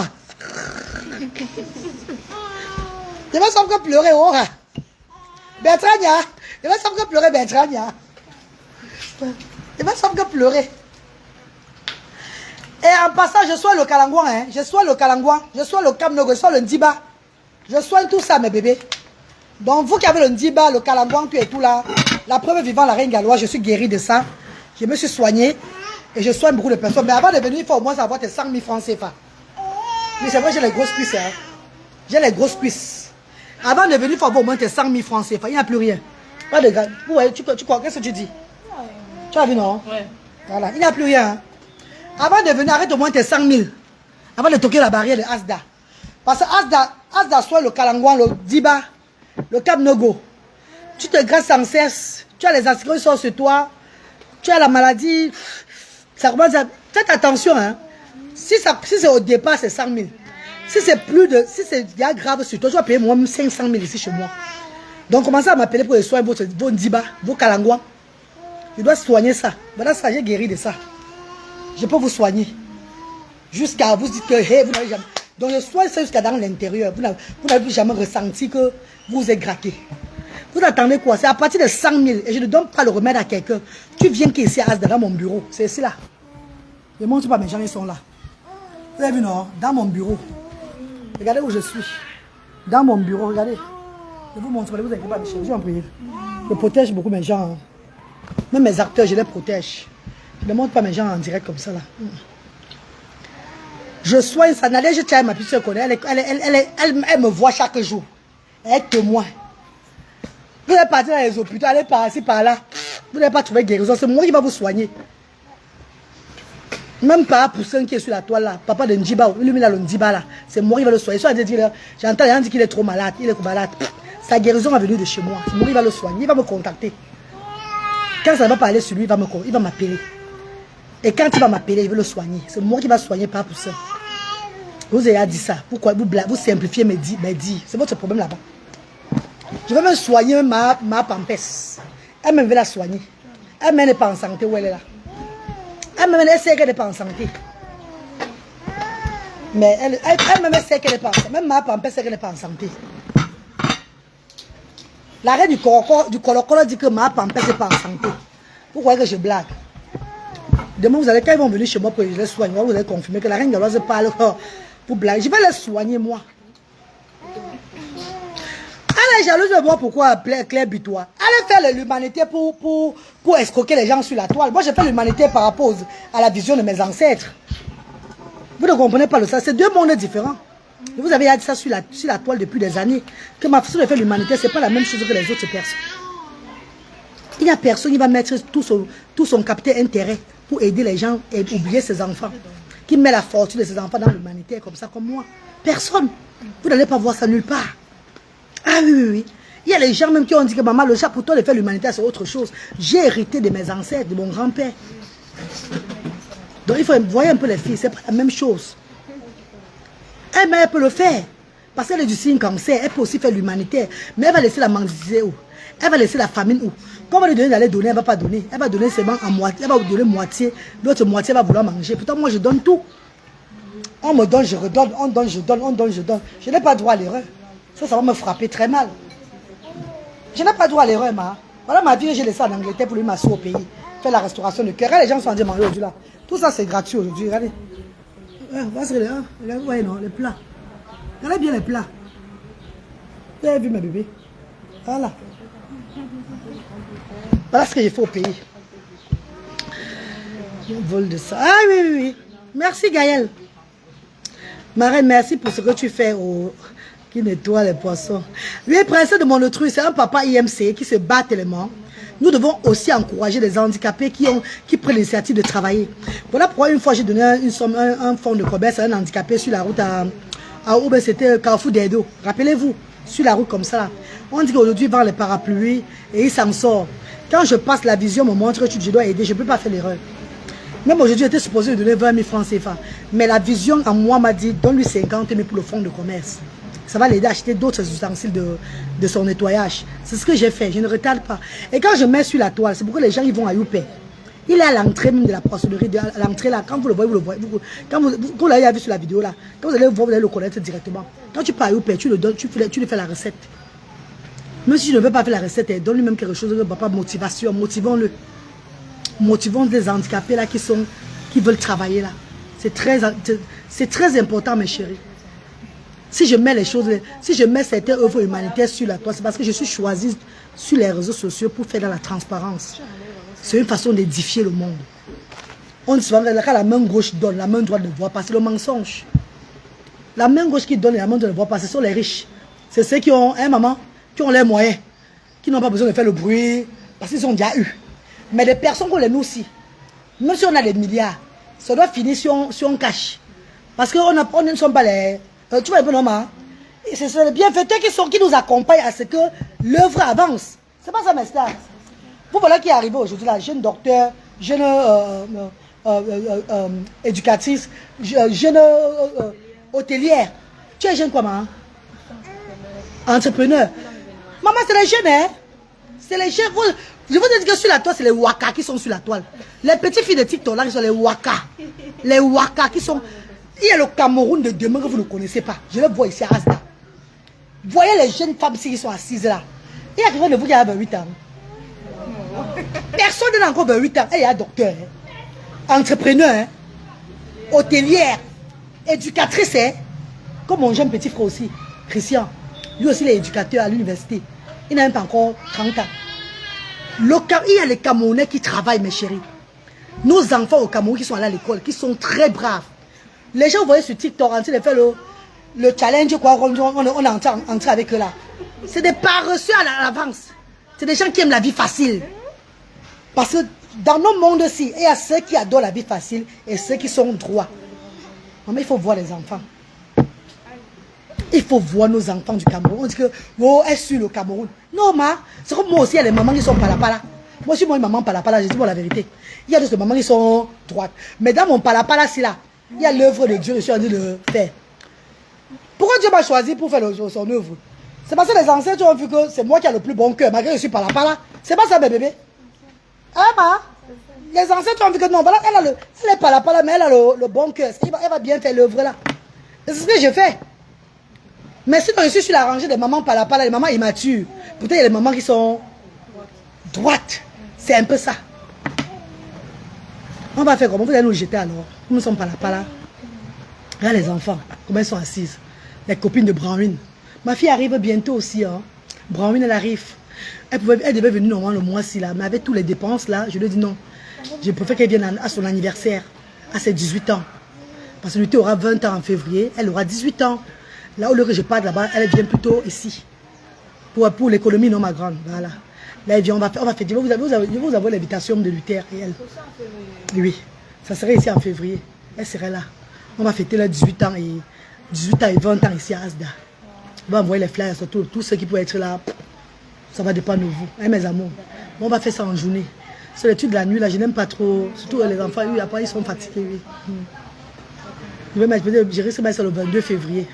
Il va encore pleurer, oh! Bertrania! Il va encore pleurer, Bertrania! Il va encore pleurer. Et en passant, je sois le Kalangouan, hein. Je sois le Kalangouan, je sois le Kamnogo, je sois le Ndiba. Je soigne tout ça, mes bébés. Donc, vous qui avez le Ndiba, le Kalangouan, tout et tout là, la preuve vivant, la reine galloise, je suis guérie de ça. Je me suis soignée et je soigne beaucoup de personnes. Mais avant de venir, il faut au moins avoir tes 100 000 francs CFA. Oui, c'est vrai, j'ai les grosses cuisses, hein. J'ai les grosses cuisses. Avant de venir, il faut avoir au moins tes 100 000 francs CFA. Il n'y a plus rien. Pas de gars. Ouais, tu crois, qu'est-ce que tu dis? Tu as vu, non? Ouais. Voilà, il n'y a plus rien. Hein. Avant de venir, arrête au moins tes 100 000. Avant de toquer la barrière de Asda. Parce que Asda soit le Kalangouan, le Diba, le Kamnogo. Tu te graisses sans cesse. Tu as les assurances sur toi. Tu as la maladie. Ça commence à... Faites attention, hein. Si c'est au départ, c'est 100 000. Si c'est plus de... Si c'est grave sur toi, tu vas payer moi 500 000 ici chez moi. Donc, commencez à m'appeler pour les soins, vos ndiba, vos kalangwa. Je dois soigner ça. Voilà ça, j'ai guéri de ça. Je peux vous soigner. Jusqu'à vous dire que, hey, vous n'avez jamais... Donc, je soigne ça jusqu'à dans l'intérieur. Vous n'avez jamais ressenti que vous êtes gratté. Vous attendez quoi? C'est à partir de 100 000. Et je ne donne pas le remède à quelqu'un. Tu viens ici à Asda, dans mon bureau. C'est ici là. Je ne montre pas, mes gens, ils sont là. Vous avez vu, non? Dans mon bureau. Regardez où je suis. Dans mon bureau, regardez. Je vous montre, vous inquiétez pas, Michel. Je vais en prier. Je protège beaucoup mes gens. Même mes acteurs, je les protège. Je ne montre pas mes gens en direct comme ça là. Je soigne ça. Nadège, je tiens ma petite connaît. Elle me voit chaque jour. Elle est témoin. Vous allez partir dans les hôpitaux, allez par ici, par là. Vous n'avez pas trouvé guérison. C'est moi qui va vous soigner. Même pas Poussin qui est sur la toile là. Papa de Njiba, lui, il a le Njiba là. C'est moi qui va le soigner. J'entends les gens dire qu'il est trop malade. Il est malade. Sa guérison est venue de chez moi. C'est moi qui va le soigner. Il va me contacter. Quand ça ne va pas aller sur lui, il va m'appeler. Et quand il va m'appeler, il veut le soigner. C'est moi qui va soigner Papa Poussin. Vous avez dit ça. Pourquoi vous simplifiez mes dits? C'est votre problème là-bas. Je vais même soigner ma pampesse. Elle-même veut la soigner. Elle-même n'est pas en santé où elle est là. Elle-même elle sait qu'elle n'est pas en santé. Mais elle-même sait qu'elle n'est pas en santé. Même ma pampesse sait qu'elle n'est pas en santé. L'arrêt du colocolo dit que ma pampesse n'est pas en santé. Vous croyez que je blague? Demain, quand ils vont venir chez moi pour que je les soigne, vous allez confirmer que la reine Galoise parle pour blague. Je vais les soigner moi. Elle est jalouse de moi, pourquoi Claire Butois? Elle fait l'humanité pour escroquer les gens sur la toile. Moi, je fais l'humanité par rapport à la vision de mes ancêtres. Vous ne comprenez pas le ça. C'est deux mondes différents. Vous avez dit ça sur la toile depuis des années. Que ma façon de faire l'humanité, ce n'est pas la même chose que les autres personnes. Il n'y a personne qui va mettre tout son capital intérêt pour aider les gens et oublier ses enfants. Qui met la fortune de ses enfants dans l'humanité comme ça, comme moi. Personne. Vous n'allez pas voir ça nulle part. Ah oui. Il y a les gens même qui ont dit que maman, le chat pour toi de faire l'humanité, c'est autre chose. J'ai hérité de mes ancêtres, de mon grand-père. Donc il faut voir un peu les filles, c'est pas la même chose. Elle peut le faire. Parce qu'elle est du signe cancer, elle peut aussi faire l'humanité. Mais elle va laisser la mendicité où? Elle va laisser la famine où? Quand on va lui donner d'aller donner, elle ne va pas donner. Elle va donner seulement à moitié. Elle va vous donner moitié. L'autre moitié va vouloir manger. Pourtant, moi, je donne tout. On me donne, je redonne. On donne, je donne. On donne, je donne. Je n'ai pas droit à l'erreur. Ça va me frapper très mal. Je n'ai pas droit à l'erreur, ma. Voilà ma vie, j'ai laissé en Angleterre pour lui m'asseoir au pays. Faire la restauration de cœur. Les gens sont en train de manger aujourd'hui là. Tout ça, c'est gratuit aujourd'hui. Regardez. Ouais, non, les plats. Regardez bien les plats. Vous avez vu mes bébés? Voilà. Voilà ce que j'ai fait au pays. Je vole de ça. Ah oui. Merci Gaël. Marraine, merci pour ce que tu fais qui nettoie les poissons. Lui, princesse de Monotru, c'est un papa IMC qui se bat tellement. Nous devons aussi encourager les handicapés qui prennent l'initiative de travailler. Voilà pourquoi une fois j'ai donné un fonds de commerce à un handicapé sur la route à c'était Carrefour d'Edo. Rappelez-vous, sur la route comme ça. On dit qu'aujourd'hui il vend les parapluies et il s'en sort. Quand je passe, la vision me montre que je dois aider, je ne peux pas faire l'erreur. Même aujourd'hui, j'étais supposé lui donner 20 000 francs CFA. Mais la vision en moi m'a dit, donne-lui 50 000 pour le fonds de commerce. Ça va l'aider à acheter d'autres ustensiles de son nettoyage. C'est ce que j'ai fait, je ne retarde pas. Et quand je mets sur la toile, c'est pourquoi les gens ils vont à Youpé. Il est à l'entrée même de la poissonnerie, à l'entrée là. Quand vous le voyez, vous le voyez. Quand vous l'avez vu sur la vidéo là, quand vous allez voir, vous allez le connaître directement. Quand tu pars à Youpé, tu lui fais la recette. Même si je ne veux pas faire la recette, donne-lui même quelque chose de papa, motivation, motivons-le. Motivons les handicapés là qui veulent travailler là. C'est très important, mes chéris. Si je mets les choses, si je mets certaines œuvres humanitaires sur la toile, c'est parce que je suis choisie sur les réseaux sociaux pour faire dans la transparence. C'est une façon d'édifier le monde. On dit souvent que quand la main gauche donne, la main droite ne voit pas, c'est le mensonge. La main gauche qui donne et la main droite ne voit pas, ce sont les riches. C'est ceux qui ont qui ont les moyens, qui n'ont pas besoin de faire le bruit, parce qu'ils ont déjà eu. Mais des personnes comme les nous aussi, même si on a des milliards, ça doit finir si on cache. Parce qu'on ne sommes pas les... tu vois un peu normal. C'est les bienfaiteurs qui nous accompagnent à ce que l'œuvre avance. C'est pas ça mes stars. Vous voilà qui est arrivé aujourd'hui là, jeune docteur, jeune éducatrice, jeune hôtelière. Tu es jeune comment? Entrepreneur. Maman, c'est les jeunes, hein? C'est les jeunes. Je vous dis que sur la toile, c'est les waka qui sont sur la toile. Les petites filles de TikTok là, qui sont les waka. Les waka qui sont... Il y a le Cameroun de demain que vous ne connaissez pas. Je le vois ici à Asda. Voyez les jeunes femmes ici qui sont assises là. Il y a quelqu'un de vous qui a 28 ans. Personne n'a encore 28 ans. Et il y a un docteur, hein? Entrepreneur, hein? Hôtelière, éducatrice, hein? Comme mon jeune petit frère aussi, Christian. Lui aussi, il est éducateur à l'université. Il n'a même pas encore 30 ans. Il y a les Camerounais qui travaillent, mes chéris. Nos enfants au Cameroun qui sont allés à l'école, qui sont très braves. Les gens, vous voyez sur TikTok, en train de faire le challenge, quoi, on est entré avec eux là. C'est des paresseux à l'avance. C'est des gens qui aiment la vie facile. Parce que dans nos mondes-ci, il y a ceux qui adorent la vie facile et ceux qui sont droits. Mais il faut voir les enfants. Il faut voir nos enfants du Cameroun. On dit que, oh, elle suit le Cameroun. Non, c'est comme moi aussi, il y a les mamans qui sont palapala. Moi aussi, moi, une maman palapala, je dis moi la vérité. Il y a des mamans qui sont droites. Mais dans mon palapala, c'est là. Il y a l'œuvre de Dieu, je suis en train de faire. Pourquoi Dieu m'a choisi pour faire son œuvre? C'est parce que les ancêtres ont vu que c'est moi qui ai le plus bon cœur, malgré que je suis palapala. C'est pas ça, mes bébés. Hein, les ancêtres ont vu que non, voilà, elle est palapala, mais elle a le bon cœur. Elle va bien faire l'œuvre là. C'est ce que je fais. Mais sinon, je suis sur la rangée des mamans palapala, les mamans immatures. Peut-être il y a les mamans qui sont droites. C'est un peu ça. On va faire comment? Vous allez nous jeter alors. Nous sommes palapala. Regarde les enfants, comment elles sont assises. Les copines de Browine. Ma fille arrive bientôt aussi. Hein. Browine, elle arrive. Elle devait venir normalement le mois-ci là. Mais avec toutes les dépenses là, je lui ai dit non. Je préfère qu'elle vienne à son anniversaire, à ses 18 ans. Parce que Luté aura 20 ans en février. Elle aura 18 ans. Là, au lieu que je parte là-bas, elle vient plutôt ici. Pour l'économie, non, ma grande. Voilà. Là, elle vient, on va faire. Vous avez l'invitation de Luther et elle. Oui. Ça serait ici en février. Elle serait là. On va fêter là 18 ans et 20 ans ici à Asda. On va envoyer les flyers sur tous ceux qui peuvent être là. Ça va dépendre de vous. Hein, mes amours. On va faire ça en journée. C'est l'étude de la nuit, là, je n'aime pas trop. Surtout les enfants, oui, après, ils sont fatigués. Oui. Je risque de mettre ça le 22 février.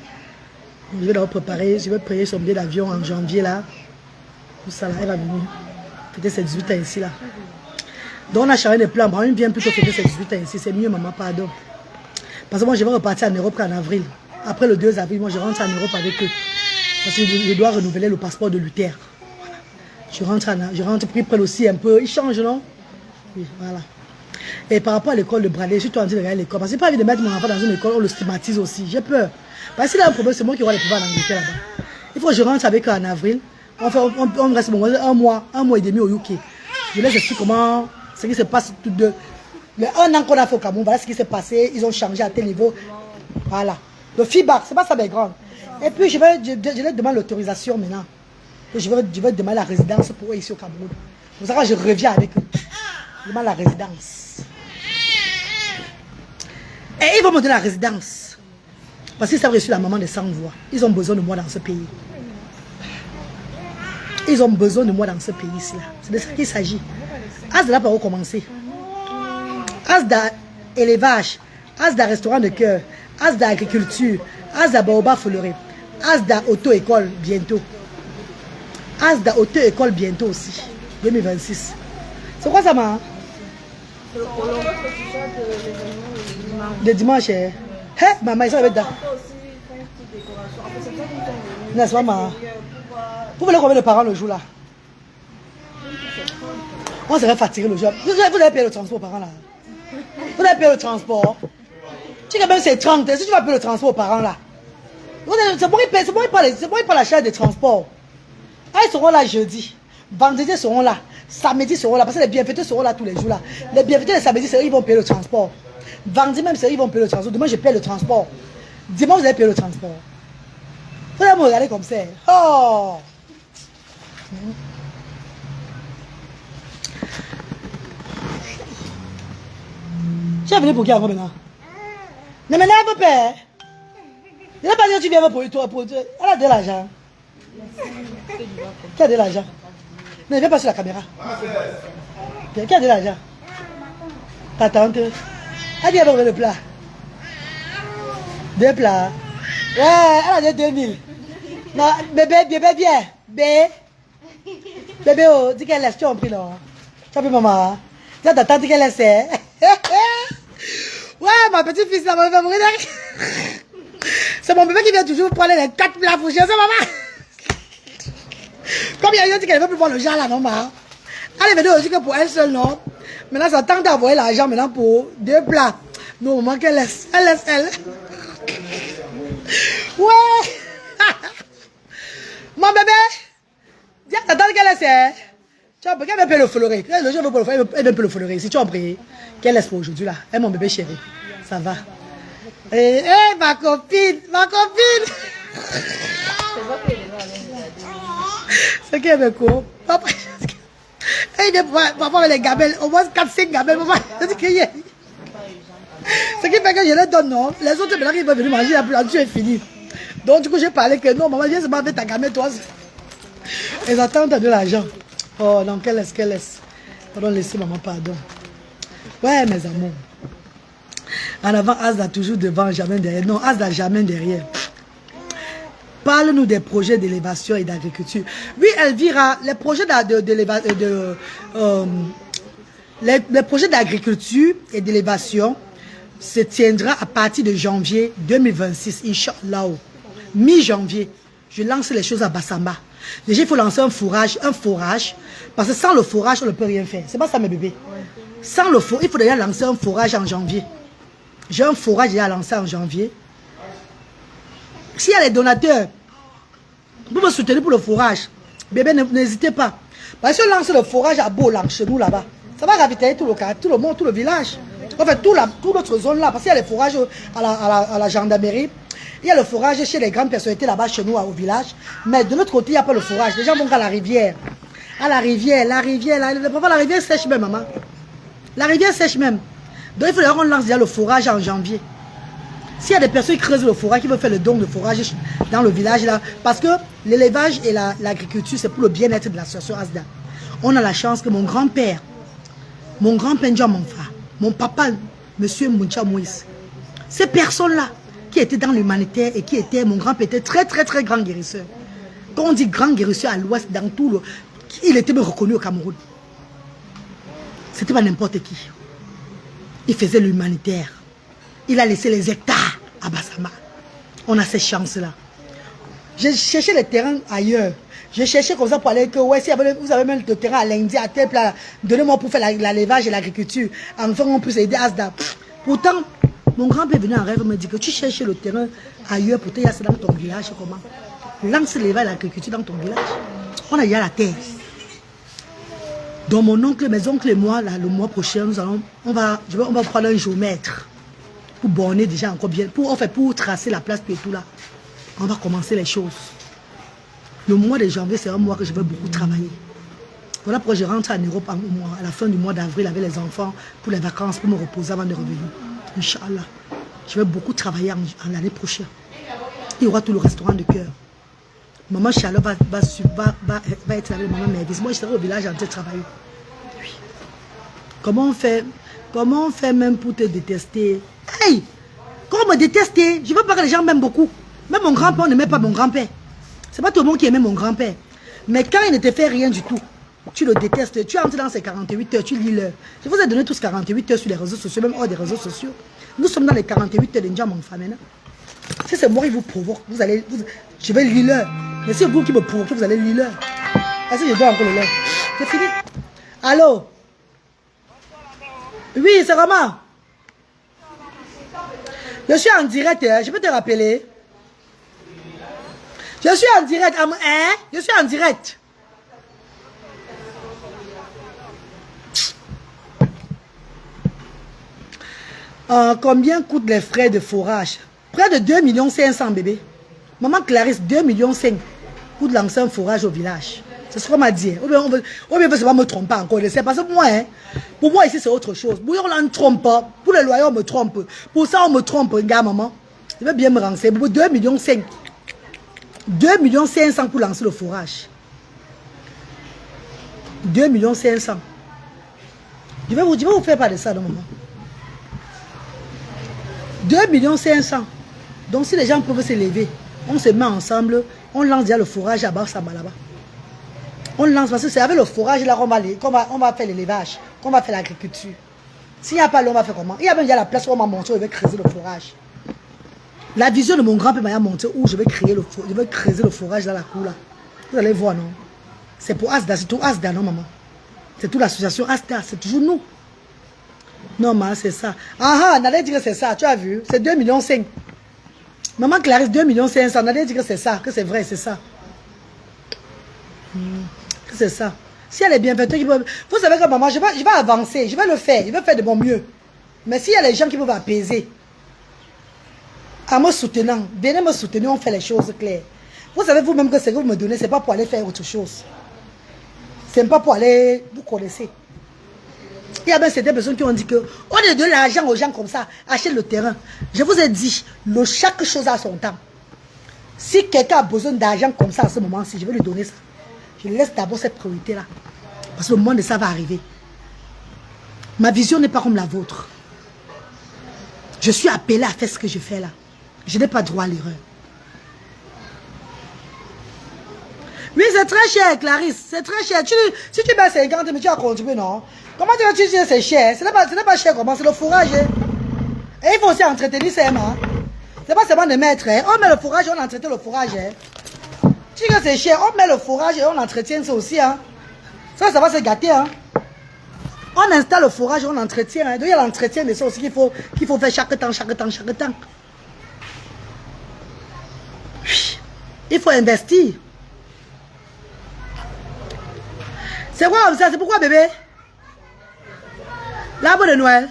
Je vais d'abord préparer, je vais payer son billet d'avion en janvier là. Tout ça là, elle va venir. Peut-être c'est 18 ans ici là. Donc on a chargé des plans. Brahim vient plutôt fêter ses 18 ans ici. C'est mieux, maman, pardon. Parce que moi je vais repartir en Europe en avril. Après le 2 avril, moi je rentre en Europe avec eux. Parce que je dois renouveler le passeport de Luther. Voilà. Je rentre, puis ils prennent aussi un peu. Ils changent, non? Oui, voilà. Et par rapport à l'école de Bradley, je suis tout en train de regarder l'école. Parce que j'ai pas envie de mettre mon enfant dans une école, on le stigmatise aussi. J'ai peur. Parce que s'il a un problème, c'est moi qui aurai les pouvoirs en Angleterre là-bas. Il faut que je rentre avec eux en avril. On reste bon, un mois et demi au UK. Je laisse expliquer comment, ce qui se passe tout de. Mais un an qu'on a fait au Cameroun, voilà ce qui s'est passé. Ils ont changé à tel niveau. Voilà. Le feedback, c'est pas ça, mes grands. Et puis, je leur demande l'autorisation maintenant. Et je vais demander la résidence pour eux ici au Cameroun. Pour ça que je reviens avec eux. Je demande la résidence. Et ils vont me donner la résidence. Parce qu'ils savent que je suis la maman de 100 voix. Ils ont besoin de moi dans ce pays. Ils ont besoin de moi dans ce pays-là. C'est de ça qu'il s'agit. Asda par où commencer. Asda élevage. Asda restaurant de cœur. Asda agriculture. Asda baobab fleuré. Asda auto-école bientôt. Asda auto-école bientôt aussi. 2026. C'est quoi ça, ma? Le dimanche. Hé, maman, ils sont avec toi. N'est-ce pas, maman? Vous voulez combien de parents le jour là? On serait fatigué le jour. Vous allez payer le transport aux parents là. Vous allez payer le transport. Tu sais que même c'est 30, si tu vas payer le transport aux parents là. C'est bon, ils pas la charge de transport. Ah, ils seront là jeudi. Vendredi, ils seront là. Samedi, ils seront là. Parce que les bienfaiteurs seront là tous les jours là. Les bienfaiteurs, les samedis, c'est eux, ils vont payer le transport. Vendredi même, c'est eux, ils vont payer le transport. Demain, je paye le transport. Dimanche, vous allez payer le transport. Vous allez me regarder comme ça. Oh! Tu es venu pour qui avant maintenant? Ne m'énerve pas. Je n'ai pas dit que tu viens pour toi. Elle a de l'argent. Qui a de l'argent? Ne viens pas sur la caméra. Qui a de l'argent? Ta tante. Elle dit, elle va ouvrir le plat. 2 plats. Ouais, elle a dit 2000. Non, bébé, viens. Bébé, oh, dis qu'elle laisse, tu as compris, non? Tu as pris maman? Tu as ta tante qu'elle laisse. Ouais, ma petite fille, ça m'a fait mourir. C'est mon bébé qui vient toujours prendre les 4 plats pour chez sa maman. Comme il y a dit qu'elle ne veut plus voir le genre là, non, maman. Elle est venue aussi que pour elle seule, non? Maintenant, ça tente d'envoyer l'argent maintenant pour 2 plats. Non, maman, qu'elle laisse. Elle. Ouais. Mon bébé. Dis à ta tante qu'elle laisse. Tu vois, qu'elle veut pas le fleurer. Le jour elle veut pas le fleurer. Si tu en pries, qu'elle laisse pour aujourd'hui là. Eh, mon bébé chéri. Ça va. Eh, ma copine. C'est qui est avec quoi? Papa. Papa avec les gamelles. Au moins 4-5 gamelles. Papa. C'est qui est. Ce qui fait que je les donne, non. Les autres, maintenant, ils veulent venir manger, la tu est fini. Donc, du coup, j'ai parlé que non, maman, viens seulement avec ta gamelle, toi. Ils attendent de l'argent. Oh, non, qu'elle laisse. Pardon, laissez maman, pardon. Ouais, mes amours. En avant, Asda toujours devant, jamais derrière. Non, Asda jamais derrière. Parle-nous des projets d'élévation et d'agriculture. Oui, Elvira, les projets les projets d'agriculture et d'élévation se tiendra à partir de janvier 2026, Inch'Allah. Mi-janvier, je lance les choses à Bassamba. Déjà, il faut lancer un forage, parce que sans le forage, on ne peut rien faire. C'est pas ça, mes bébés. Sans le forage, il faut déjà lancer un forage en janvier. J'ai un forage déjà lancé en janvier. S'il y a les donateurs, pour me soutenir pour le forage, bébé, n'hésitez pas. Parce que si on lance le forage à Bolang, chez nous là-bas, ça va ravitailler tout le monde, tout le village. En fait, toute notre zone là, parce qu'il y a les forages à la gendarmerie, il y a le forage chez les grandes personnalités là-bas chez nous au village, mais de l'autre côté, il n'y a pas le forage. Les gens vont à la rivière. À la rivière, la rivière sèche même, maman. La rivière sèche même. Donc il faut qu'on lance déjà le forage en janvier. S'il y a des personnes qui creusent le forage, qui veulent faire le don de forage dans le village là, parce que l'élevage et l'agriculture, c'est pour le bien-être de l'association Asda. On a la chance que mon grand-père, Ndja Monfa, mon papa, monsieur Mouncha Moïse, ces personnes-là qui étaient dans l'humanitaire et qui étaient, mon grand-père était très très très grand guérisseur. Quand on dit grand guérisseur à l'ouest, dans tout le... Il était même reconnu au Cameroun. C'était pas n'importe qui. Il faisait l'humanitaire. Il a laissé les hectares à Bassamba. On a cette chance-là. J'ai cherché les terrains ailleurs. J'ai cherché comme ça pour aller que, ouais, si vous avez même le terrain à l'Indie, à tel plat, donnez-moi pour faire l'élevage et l'agriculture. Enfin, on peut aider Asda. Pourtant, mon grand-père venu en rêve me dit que tu cherches le terrain ailleurs pour te y aller dans ton village. Comment? Lance l'élevage et l'agriculture dans ton village. On a déjà la terre. Donc mon oncle, mes oncles et moi, là, le mois prochain, on va prendre un géomètre pour borner déjà encore bien, pour tracer la place et tout là. On va commencer les choses. Le mois de janvier, c'est un mois que je vais beaucoup travailler. Voilà pourquoi je rentre en Europe à la fin du mois d'avril avec les enfants pour les vacances, pour me reposer avant de revenir. Inch'Allah. Je vais beaucoup travailler en l'année prochaine. Il y aura tout le restaurant de cœur. Maman Charlotte va être avec maman Mervis. Moi, je serai au village en train de travailler. Oui. Comment on fait même pour te détester? Hey! Comment me détester? Je ne veux pas que les gens m'aiment beaucoup. Même mon grand-père, on n'aimait pas mon grand-père. C'est pas tout le monde qui aimait mon grand-père. Mais quand il ne te fait rien du tout, tu le détestes. Tu entres dans ces 48 heures, tu lis l'heure. Je vous ai donné tous 48 heures sur les réseaux sociaux, même hors des réseaux sociaux. Nous sommes dans les 48 heures de Ndja Monfa maintenant. Si c'est moi qui vous provoque, je vais lire l'heure. Mais c'est vous qui me provoquez, vous allez lire l'heure. Ah, si je dois encore le l'heure. C'est fini. Allô? Oui, c'est Romain. Je suis en direct, hein? Je peux te rappeler. Je suis en direct. Hein? Je suis en direct. Combien coûtent les frais de forage? Près de 2,5 millions, bébé. Maman Clarisse, 2,5 millions pour lancer un forage au village. C'est ce qu'on m'a dit. Ou bien ne me trompe pas encore. C'est parce que moi, pour moi ici c'est autre chose. Pour on ne trompe pas. Pour les loyers on me trompe. Pour ça on me trompe, gars, maman. Je vais bien me renseigner. 2,5 millions. 2,5 millions pour lancer le forage. 2,5 millions. Je vais vous faire part de ça, non, maman. 2 500 000. Donc si les gens peuvent se lever, on se met ensemble, on lance déjà le forage à Barsamba là-bas. On lance parce que c'est avec le forage là qu'on va faire l'élevage, qu'on va faire l'agriculture. S'il n'y a pas l'eau, on va faire comment? Il y a même déjà la place où on va monter, on va creuser le forage. La vision de mon grand-père m'a montré où je vais creuser le forage dans la cour là. Vous allez voir, non? C'est pour Asda, c'est tout Asda, non, maman? C'est toute l'association Asda, c'est toujours nous. Non, maman, c'est ça. Ah, on allait dire que c'est ça, tu as vu? C'est 2,5 millions. Maman Clarisse, 2,5 millions, on allait dire que c'est ça, que c'est vrai, c'est ça. Que c'est ça. Si elle est bienfaiteurs qui peuvent... Vous savez que maman, je vais avancer, je vais le faire, je vais faire de mon mieux. Mais s'il y a les gens qui peuvent apaiser, en me soutenant, venez me soutenir, on fait les choses claires. Vous savez vous-même que ce que vous me donnez, ce n'est pas pour aller faire autre chose. Ce n'est pas pour aller... Vous connaissez. Il y a bien certaines personnes qui ont dit que on est de l'argent aux gens comme ça, achète le terrain. Je vous ai dit, chaque chose a son temps. Si quelqu'un a besoin d'argent comme ça à ce moment-ci, je vais lui donner ça. Je laisse d'abord cette priorité-là. Parce que le moment de ça va arriver. Ma vision n'est pas comme la vôtre. Je suis appelée à faire ce que je fais là. Je n'ai pas droit à l'erreur. Oui, c'est très cher, Clarisse. C'est très cher. Si tu mets 50 000, tu as contribué, non? Comment tu vas dire que c'est cher? Ce n'est pas cher comment? C'est le fourrage. Hein? Et il faut aussi entretenir ça. Hein? C'est pas seulement de mettre. Hein? On met le fourrage et on entretient le fourrage. Hein? Tu dis que c'est cher. On met le fourrage et on entretient ça aussi. Hein? Ça va se gâter. Hein? On installe le fourrage et on entretient. Hein? Donc il y a l'entretien de ça aussi qu'il faut faire chaque temps. Il faut investir. C'est quoi ça? C'est pourquoi bébé? L'arbre de Noël.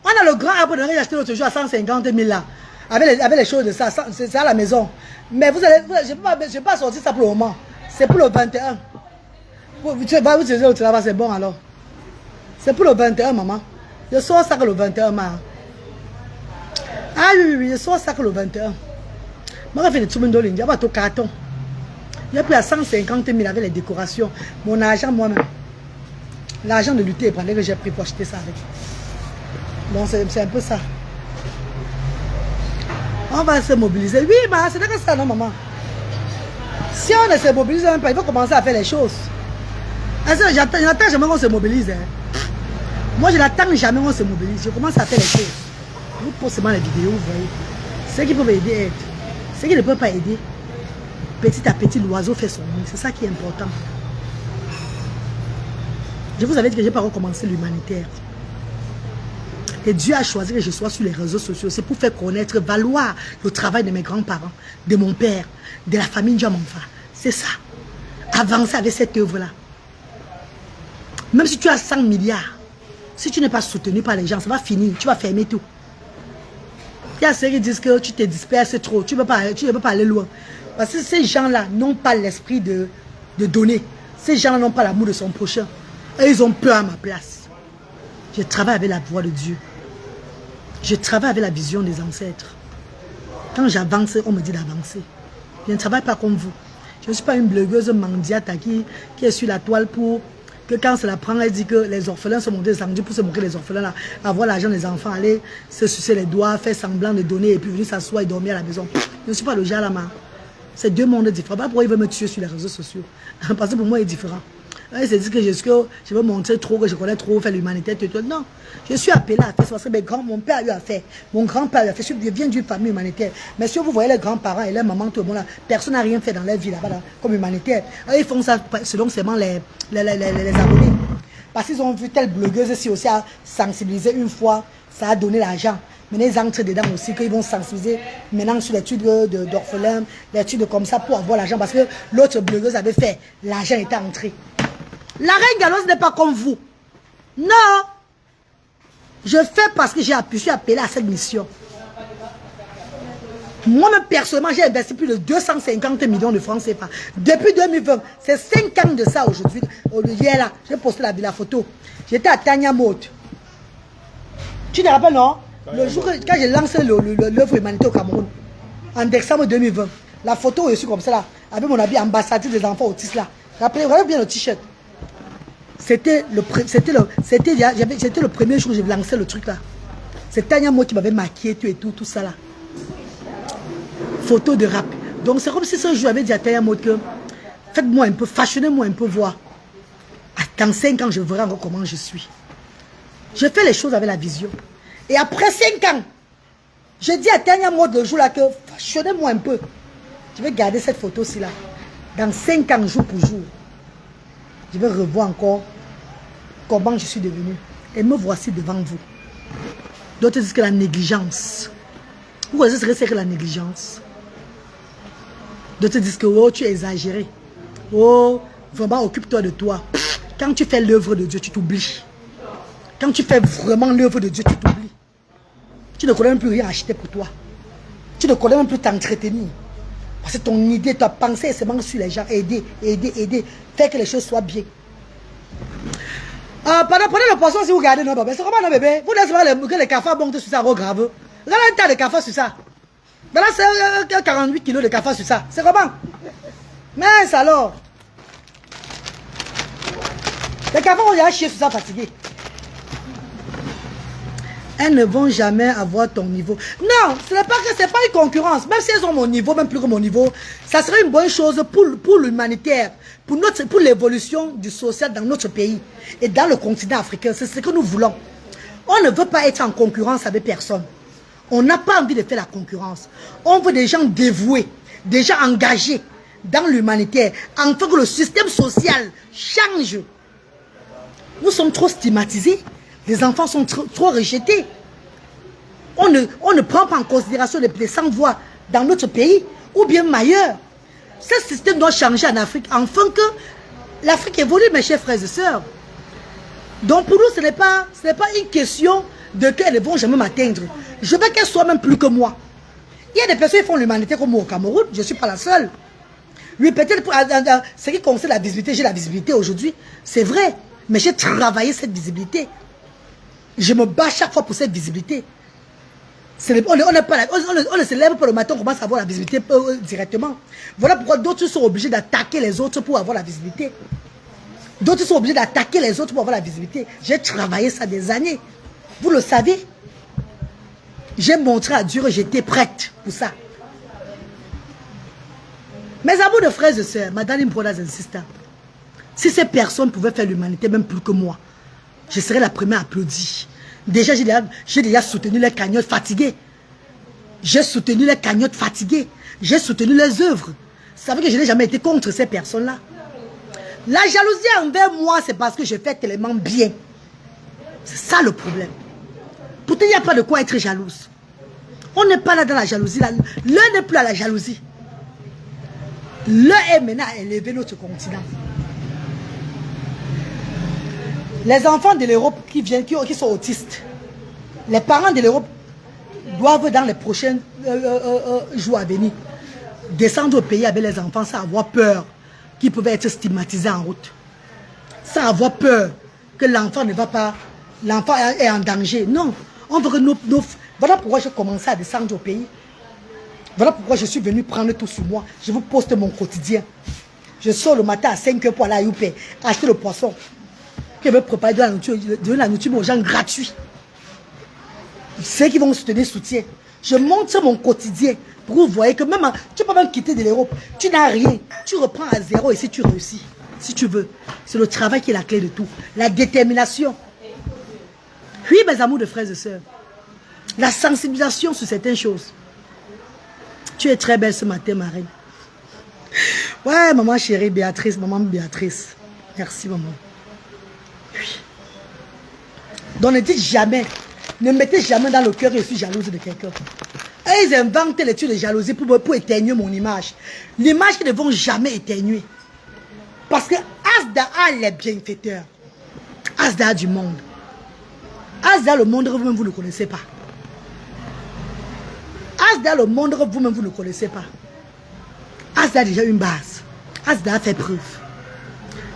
On a le grand arbre de Noël acheté l'autre jour à 150 000 là. Avec les choses de ça. C'est à la maison. Mais je ne vais pas sortir ça pour le moment. C'est pour le 21. Vous utilisez l'autre là-bas, c'est bon alors. C'est pour le 21, maman. Je sors ça que le 21, ma. Ah oui, je sors ça que le 21. Moi, je fais des trucs de ligne. Il y a tout carton. J'ai pris à 150 000 avec les décorations. Mon argent, moi-même. L'argent de lutter, pendant que j'ai pris pour acheter ça avec. Donc, c'est un peu ça. On va se mobiliser. Oui, mais c'est que ça, non, maman. Si on ne se mobilise même pas, il faut commencer à faire les choses. J'attends jamais qu'on se mobilise. Hein. Moi, je n'attends jamais qu'on se mobilise. Je commence à faire les choses. Vous postez les vidéos, vous voyez. Ceux qui peuvent aider, aident. Ceux qui ne peuvent pas aider, petit à petit, l'oiseau fait son nid. C'est ça qui est important. Je vous avais dit que je n'ai pas recommencé l'humanitaire. Et Dieu a choisi que je sois sur les réseaux sociaux. C'est pour faire connaître, valoir le travail de mes grands-parents, de mon père, de la famille Ndiamanfa. C'est ça. Avancer avec cette œuvre-là. Même si tu as 100 milliards, si tu n'es pas soutenu par les gens, ça va finir. Tu vas fermer tout. Il y a ceux qui disent que tu te disperses trop. Tu ne peux pas aller loin. Parce que ces gens-là n'ont pas l'esprit de donner. Ces gens-là n'ont pas l'amour de son prochain. Et ils ont peur à ma place. Je travaille avec la voix de Dieu. Je travaille avec la vision des ancêtres. Quand j'avance, on me dit d'avancer. Je ne travaille pas comme vous. Je ne suis pas une blogueuse mendiate qui est sur la toile pour que quand ça la prend, elle dit que les orphelins sont montés samedi pour se moquer les orphelins là, avoir l'argent des enfants, aller se sucer les doigts, faire semblant de donner et puis venir s'asseoir et dormir à la maison. Je ne suis pas le genre là-bas. C'est deux mondes différents. Pas pourquoi il veut me tuer sur les réseaux sociaux. Parce que pour moi, il est différent. Il s'est dit que je veux montrer trop, que je connais trop, faire l'humanité. Non, je suis appelé à faire ça parce que mon père a eu à faire. Mon grand-père a fait. Je viens d'une famille humanitaire. Mais si vous voyez les grands-parents et les mamans, tout le monde là, personne n'a rien fait dans leur vie là-bas là, comme humanitaire. Ils font ça selon seulement les abonnés. Parce qu'ils ont vu telle blogueuse aussi à sensibiliser une fois, ça a donné l'argent. Maintenant, ils entrent dedans aussi, qu'ils vont sensibiliser maintenant sur les trucs d'orphelins, les trucs comme ça pour avoir l'argent. Parce que l'autre blogueuse avait fait, l'argent était entré. La reine galoise n'est pas comme vous. Non. Je fais parce que je suis appelé à cette mission. Moi-même, personnellement, j'ai investi plus de 250 millions de francs CFA. Depuis 2020, c'est 5 ans de ça aujourd'hui. Hier là, j'ai posté la photo. J'étais à Tanya Mode. Tu te rappelles, non? Le jour quand j'ai lancé l'œuvre humanitaire au Cameroun, en décembre 2020, la photo, je suis comme ça là, avec mon habit ambassadeur des enfants autistes là. Rappelez-vous bien le t-shirt. C'était le premier jour où j'ai lancé le truc là. C'est Tania Mo qui m'avait maquillé tout ça là. Photo de rap. Donc c'est comme si ce jour j'avais dit à Tania Mo que faites-moi un peu, fashionez-moi un peu, voir. Dans 5 ans, je verrai encore comment je suis. Je fais les choses avec la vision. Et après 5 ans, je dis à Tania Mo le jour là que fashionez-moi un peu. Je vais garder cette photo-ci là. Dans 5 ans, jour pour jour, je vais revoir encore comment je suis devenue. Et me voici devant vous. D'autres disent que la négligence. Vous voyez ce que c'est que la négligence? D'autres disent que oh, tu es exagéré. Oh, vraiment, occupe-toi de toi. Quand tu fais l'œuvre de Dieu, tu t'oublies. Quand tu fais vraiment l'œuvre de Dieu, tu t'oublies. Tu ne connais même plus rien acheter pour toi. Tu ne connais même plus t'entretenir. Parce que ton idée, ta pensée, c'est seulement sur les gens. Aider. Faire que les choses soient bien. Prenez le poisson si vous regardez nos bébés. C'est comment nos bébés? Vous laissez voir que les cafards montent sur ça, grave. Regardez un tas de cafards sur ça. Là, c'est 48 kilos de cafards sur ça. C'est comment? Mince alors. Les cafards ont déjà chier sur ça, fatigué. Elles ne vont jamais avoir ton niveau. Non, ce n'est pas que c'est pas une concurrence. Même si elles ont mon niveau, même plus que mon niveau, ça serait une bonne chose pour l'humanitaire, pour l'évolution du social dans notre pays et dans le continent africain. C'est ce que nous voulons. On ne veut pas être en concurrence avec personne. On n'a pas envie de faire la concurrence. On veut des gens dévoués, des gens engagés dans l'humanitaire, afin que le système social change. Nous sommes trop stigmatisés. Les enfants sont trop rejetés. On ne prend pas en considération les sans-voix dans notre pays ou bien ailleurs. Ce système doit changer en Afrique afin que l'Afrique évolue, mes chers frères et sœurs. Donc pour nous, ce n'est pas une question de qu'elles ne vont jamais m'atteindre. Je veux qu'elles soient même plus que moi. Il y a des personnes qui font l'humanité comme moi au Cameroun. Je ne suis pas la seule. Oui, peut-être pour ce qui concerne la visibilité, j'ai la visibilité aujourd'hui. C'est vrai. Mais j'ai travaillé cette visibilité. Je me bats chaque fois pour cette visibilité. On ne se lève pas le matin, on commence à avoir la visibilité directement. Voilà pourquoi d'autres sont obligés d'attaquer les autres pour avoir la visibilité. D'autres sont obligés d'attaquer les autres pour avoir la visibilité. J'ai travaillé ça des années. Vous le savez. J'ai montré à Dieu que j'étais prête pour ça. Mes amours de frères et sœurs, Madame Brothers and Sisters, si ces personnes pouvaient faire l'humanité, même plus que moi, je serais la première à applaudir. Déjà, j'ai déjà soutenu les cagnottes fatiguées. J'ai soutenu les cagnottes fatiguées. J'ai soutenu les œuvres. Ça veut dire que je n'ai jamais été contre ces personnes-là. La jalousie envers moi, c'est parce que je fais tellement bien. C'est ça le problème. Pourtant, il n'y a pas de quoi être jalouse. On n'est pas là dans la jalousie. L'un n'est plus à la jalousie. L'un est maintenant à élever notre continent. Les enfants de l'Europe qui sont autistes, les parents de l'Europe doivent dans les prochains jours à venir descendre au pays avec les enfants sans avoir peur qu'ils peuvent être stigmatisés en route. Sans avoir peur que l'enfant ne va pas, l'enfant est en danger. Non, on veut que voilà pourquoi j'ai commencé à descendre au pays. Voilà pourquoi je suis venu prendre tout sur moi. Je vous poste mon quotidien. Je sors le matin à 5 h pour aller à Youpé, acheter le poisson. Je veux préparer de la nourriture aux gens gratuits. Ceux qui vont soutenir, soutien. Je montre mon quotidien pour que vous voyez que même, tu peux même quitter de l'Europe. Tu n'as rien. Tu reprends à zéro et si tu réussis, si tu veux. C'est le travail qui est la clé de tout. La détermination. Oui, mes amours de frères et sœurs. La sensibilisation sur certaines choses. Tu es très belle ce matin, Marine. Ouais, maman chérie, Béatrice, maman Béatrice. Merci, maman. Oui. Donc ne dites jamais, ne mettez jamais dans le cœur que je suis jalouse de quelqu'un. Et ils inventent les trucs de jalousie pour éteigner mon image. L'image qu'ils ne vont jamais éteigner. Parce que Asda a les bienfaiteurs. Asda a du monde. Asda, le monde, vous-même, vous ne connaissez pas. Asda, le monde, vous-même, vous ne connaissez pas. Asda a déjà une base. Asda a fait preuve.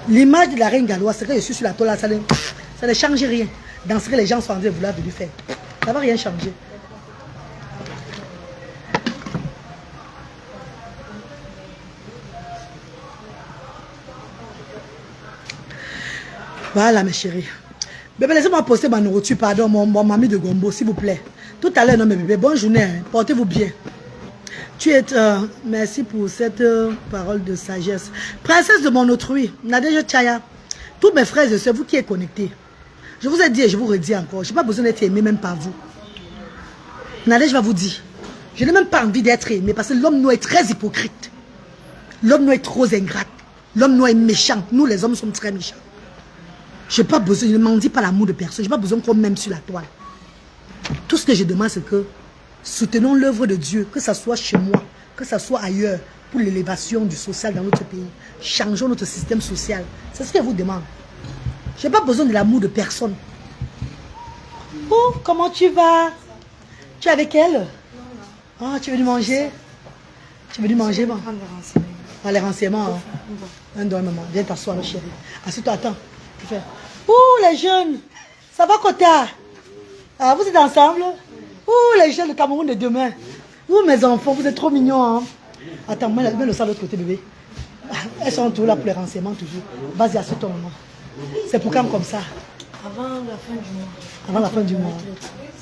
L'image de la reine galloise, c'est que je suis sur la toile, ça ne change rien. Dans ce que les gens sont en train de vouloir venir faire. Ça ne va rien changer. Voilà, mes chéris. Bébé, laissez-moi poster ma nourriture, pardon, mon mamie de gombo, s'il vous plaît. Tout à l'heure, non, mais bébé, bonne journée, hein. Portez-vous bien. Tu es... merci pour cette parole de sagesse. Princesse de mon autrui, Nadège Tchaya, tous mes frères et sœurs, vous qui êtes connectés, je vous ai dit et je vous redis encore, je n'ai pas besoin d'être aimé même par vous. Nadège va vous dire, je n'ai même pas envie d'être aimé parce que l'homme noir est très hypocrite. L'homme noir est trop ingrat. L'homme noir est méchant. Nous, les hommes, sommes très méchants. Je n'ai pas besoin, je ne m'en dis pas l'amour de personne. Je n'ai pas besoin qu'on m'aime sur la toile. Tout ce que je demande, c'est que soutenons l'œuvre de Dieu, que ce soit chez moi, que ce soit ailleurs, pour l'élévation du social dans notre pays. Changeons notre système social. C'est ce que je vous demande. Je n'ai pas besoin de l'amour de personne. Oh, comment tu vas? Tu es avec elle? Oh, tu veux du manger? Tu veux du manger, bon? Ah, les renseignements. Hein? Un doigt, maman. Viens t'asseoir, chérie. Assieds-toi, attends. Ouh, les jeunes. Ça va, Kota? Ah, vous êtes ensemble? Ouh, les jeunes du Cameroun de demain. Ouh, mes enfants, vous êtes trop mignons, hein? Attends, mets le sang de l'autre côté, bébé. Elles sont toujours là pour les renseignements, toujours. Vas-y, assieds-toi, maman. C'est pour quand comme ça? Avant la fin du mois. Avant la fin du mois.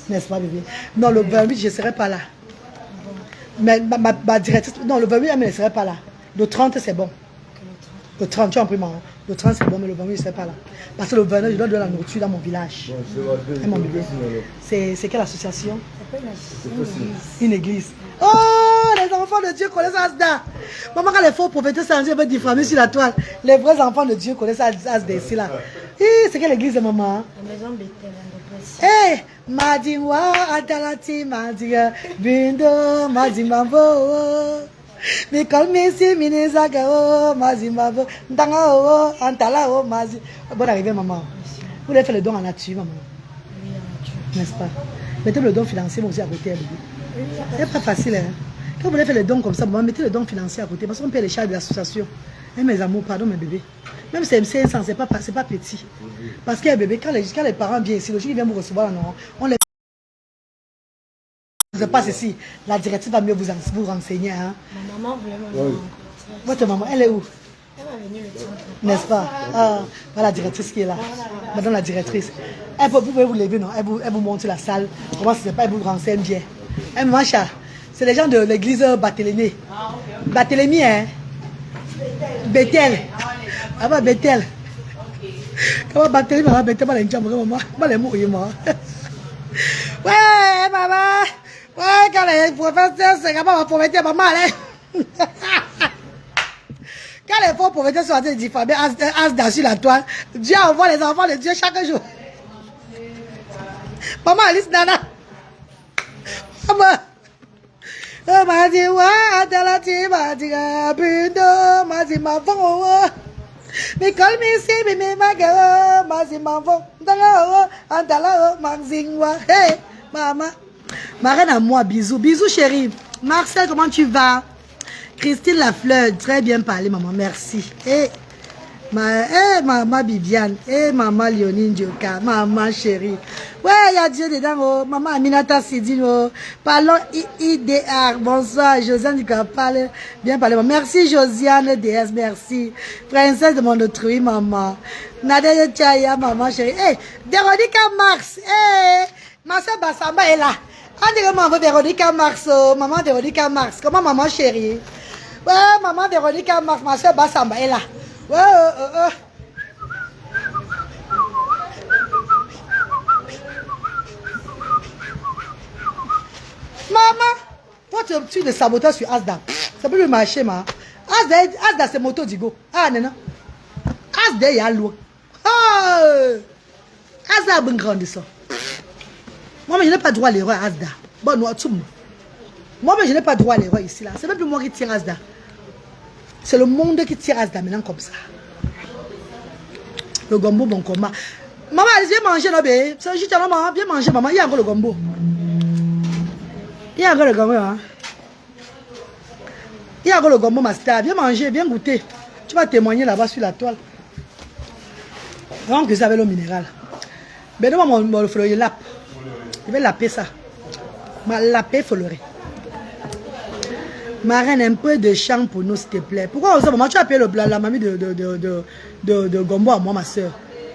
N'est-ce pas, bébé? Non, le 28, je ne serai pas là. Mais ma directrice... Non, le 28, elle ne serait pas là. Le 30, c'est bon. Le 30, tu as compris, maman. Le 30, c'est bon, mais le 28, je ne serai pas là. Parce que le 29, je dois donner la nourriture dans mon village. Et mon bébé. C'est quelle association? Une église. Oh, les enfants de Dieu connaissent Asda. Maman, quand les faux prophètes s'en veulent diffamer sur la toile, les vrais enfants de Dieu connaissent Asda ici, là. C'est quelle église, maman? La maison Bethel. Hey, Madinwa, Atalati, Madiga, Bindo, Madimabo. Mais comme ici, Minezagao, Mazimabo, Ndangao, Antalao, Mazi. Bonne arrivée, maman. Vous voulez faire le don en nature, maman? Oui, en nature. N'est-ce pas? Mettez le don financier, moi aussi, à côté, bébé. C'est pas facile, hein? Quand vous voulez faire le don comme ça, maman, mettez le don financier à côté, parce qu'on paie les charges de l'association. Et mes amours, pardon, mes bébés. Même si c'est MC100, c'est pas petit. Parce qu'il y a un bébé, quand les parents viennent ici, le jour qu'ils viennent vous recevoir, non, on les... Je passe ici, la directrice va mieux vous renseigner. Hein. Ma maman voulait me rencontrer. Votre maman, elle est où? Elle va venir le 30. N'est-ce pas? Ah, voilà la directrice qui est là. Madame la directrice. Vous pouvez vous lever, non? Elle vous montre la salle. Comment c'est pas, elle vous renseigne bien. Eh, Macha, c'est les gens de l'église Barthélemy. Barthélemy, hein? Bethel. Ah bah Bethel. Comment Barthélemy, maman, Bethel, maman, maman. Ouais, maman. Ouais, quand les professeurs, c'est comment on va promettre maman, hein? Quand les faux prophètes sont en train de diffamer Asda sur la toile, Dieu envoie les enfants de Dieu chaque jour. Maman Alice Nana. Maman. Madiwa, Adalati, Madiga, Bindo, Mazima, Vongo. Mikol Misi, Mimi Magao, Mazima, Vongo, Dangao, Andalao, Mazingwa. Hey, maman. Ma reine à moi, bisous. Bisous, chérie. Marcel, comment tu vas? Christine Lafleur, très bien parlé, maman, merci. Et maman Bibiane, et maman Léonine Dioka, maman chérie. Ouais, il y a Dieu dedans, oh. Maman Aminata Sidine, oh. Parlons IDR, bonsoir, Josiane Dioka, parle, bien parlé, maman. Merci Josiane DS, merci. Princesse de mon autrui, maman. Nadia Tchaya, maman chérie. Hey, Véronica Marx, hey, ma soeur Bassamba est là. On dirait maman Véronica Marx, oh. Maman Véronica Marx, comment maman chérie? Ouais, maman Véronica Marx, ma soeur Bassamba est là. Ouais, Maman, toi tu es de sabotage sur Asda. Ça peut lui marcher, ma. Asda c'est moto digo. Ah, non, non. Asda y a l'eau. Asda a bien grandi ça. Moi, mais je n'ai pas droit à l'erreur, Asda. Bon, non, tout le monde. Moi, mais je n'ai pas droit à l'erreur ici, là. C'est même plus moi qui tire Asda. C'est le monde qui tire Asda maintenant comme ça. Le gombo, bon combat. Maman, allez, viens manger, non, bé. C'est juste maman, viens manger, maman. Il y a encore le gombo. Il y a encore le gombo, hein. Il y a encore le gombo, ma star. Viens manger, viens goûter. Tu vas témoigner là-bas sur la toile. Vraiment que ça avait l'eau minérale. Mais non, mon frère, il lappe. Je vais laper ça. Ma laper, il faut le. Ma reine, un peu de chant pour nous, s'il te plaît. Pourquoi on maman, tu as payé la mamie de Gombo à moi, ma soeur.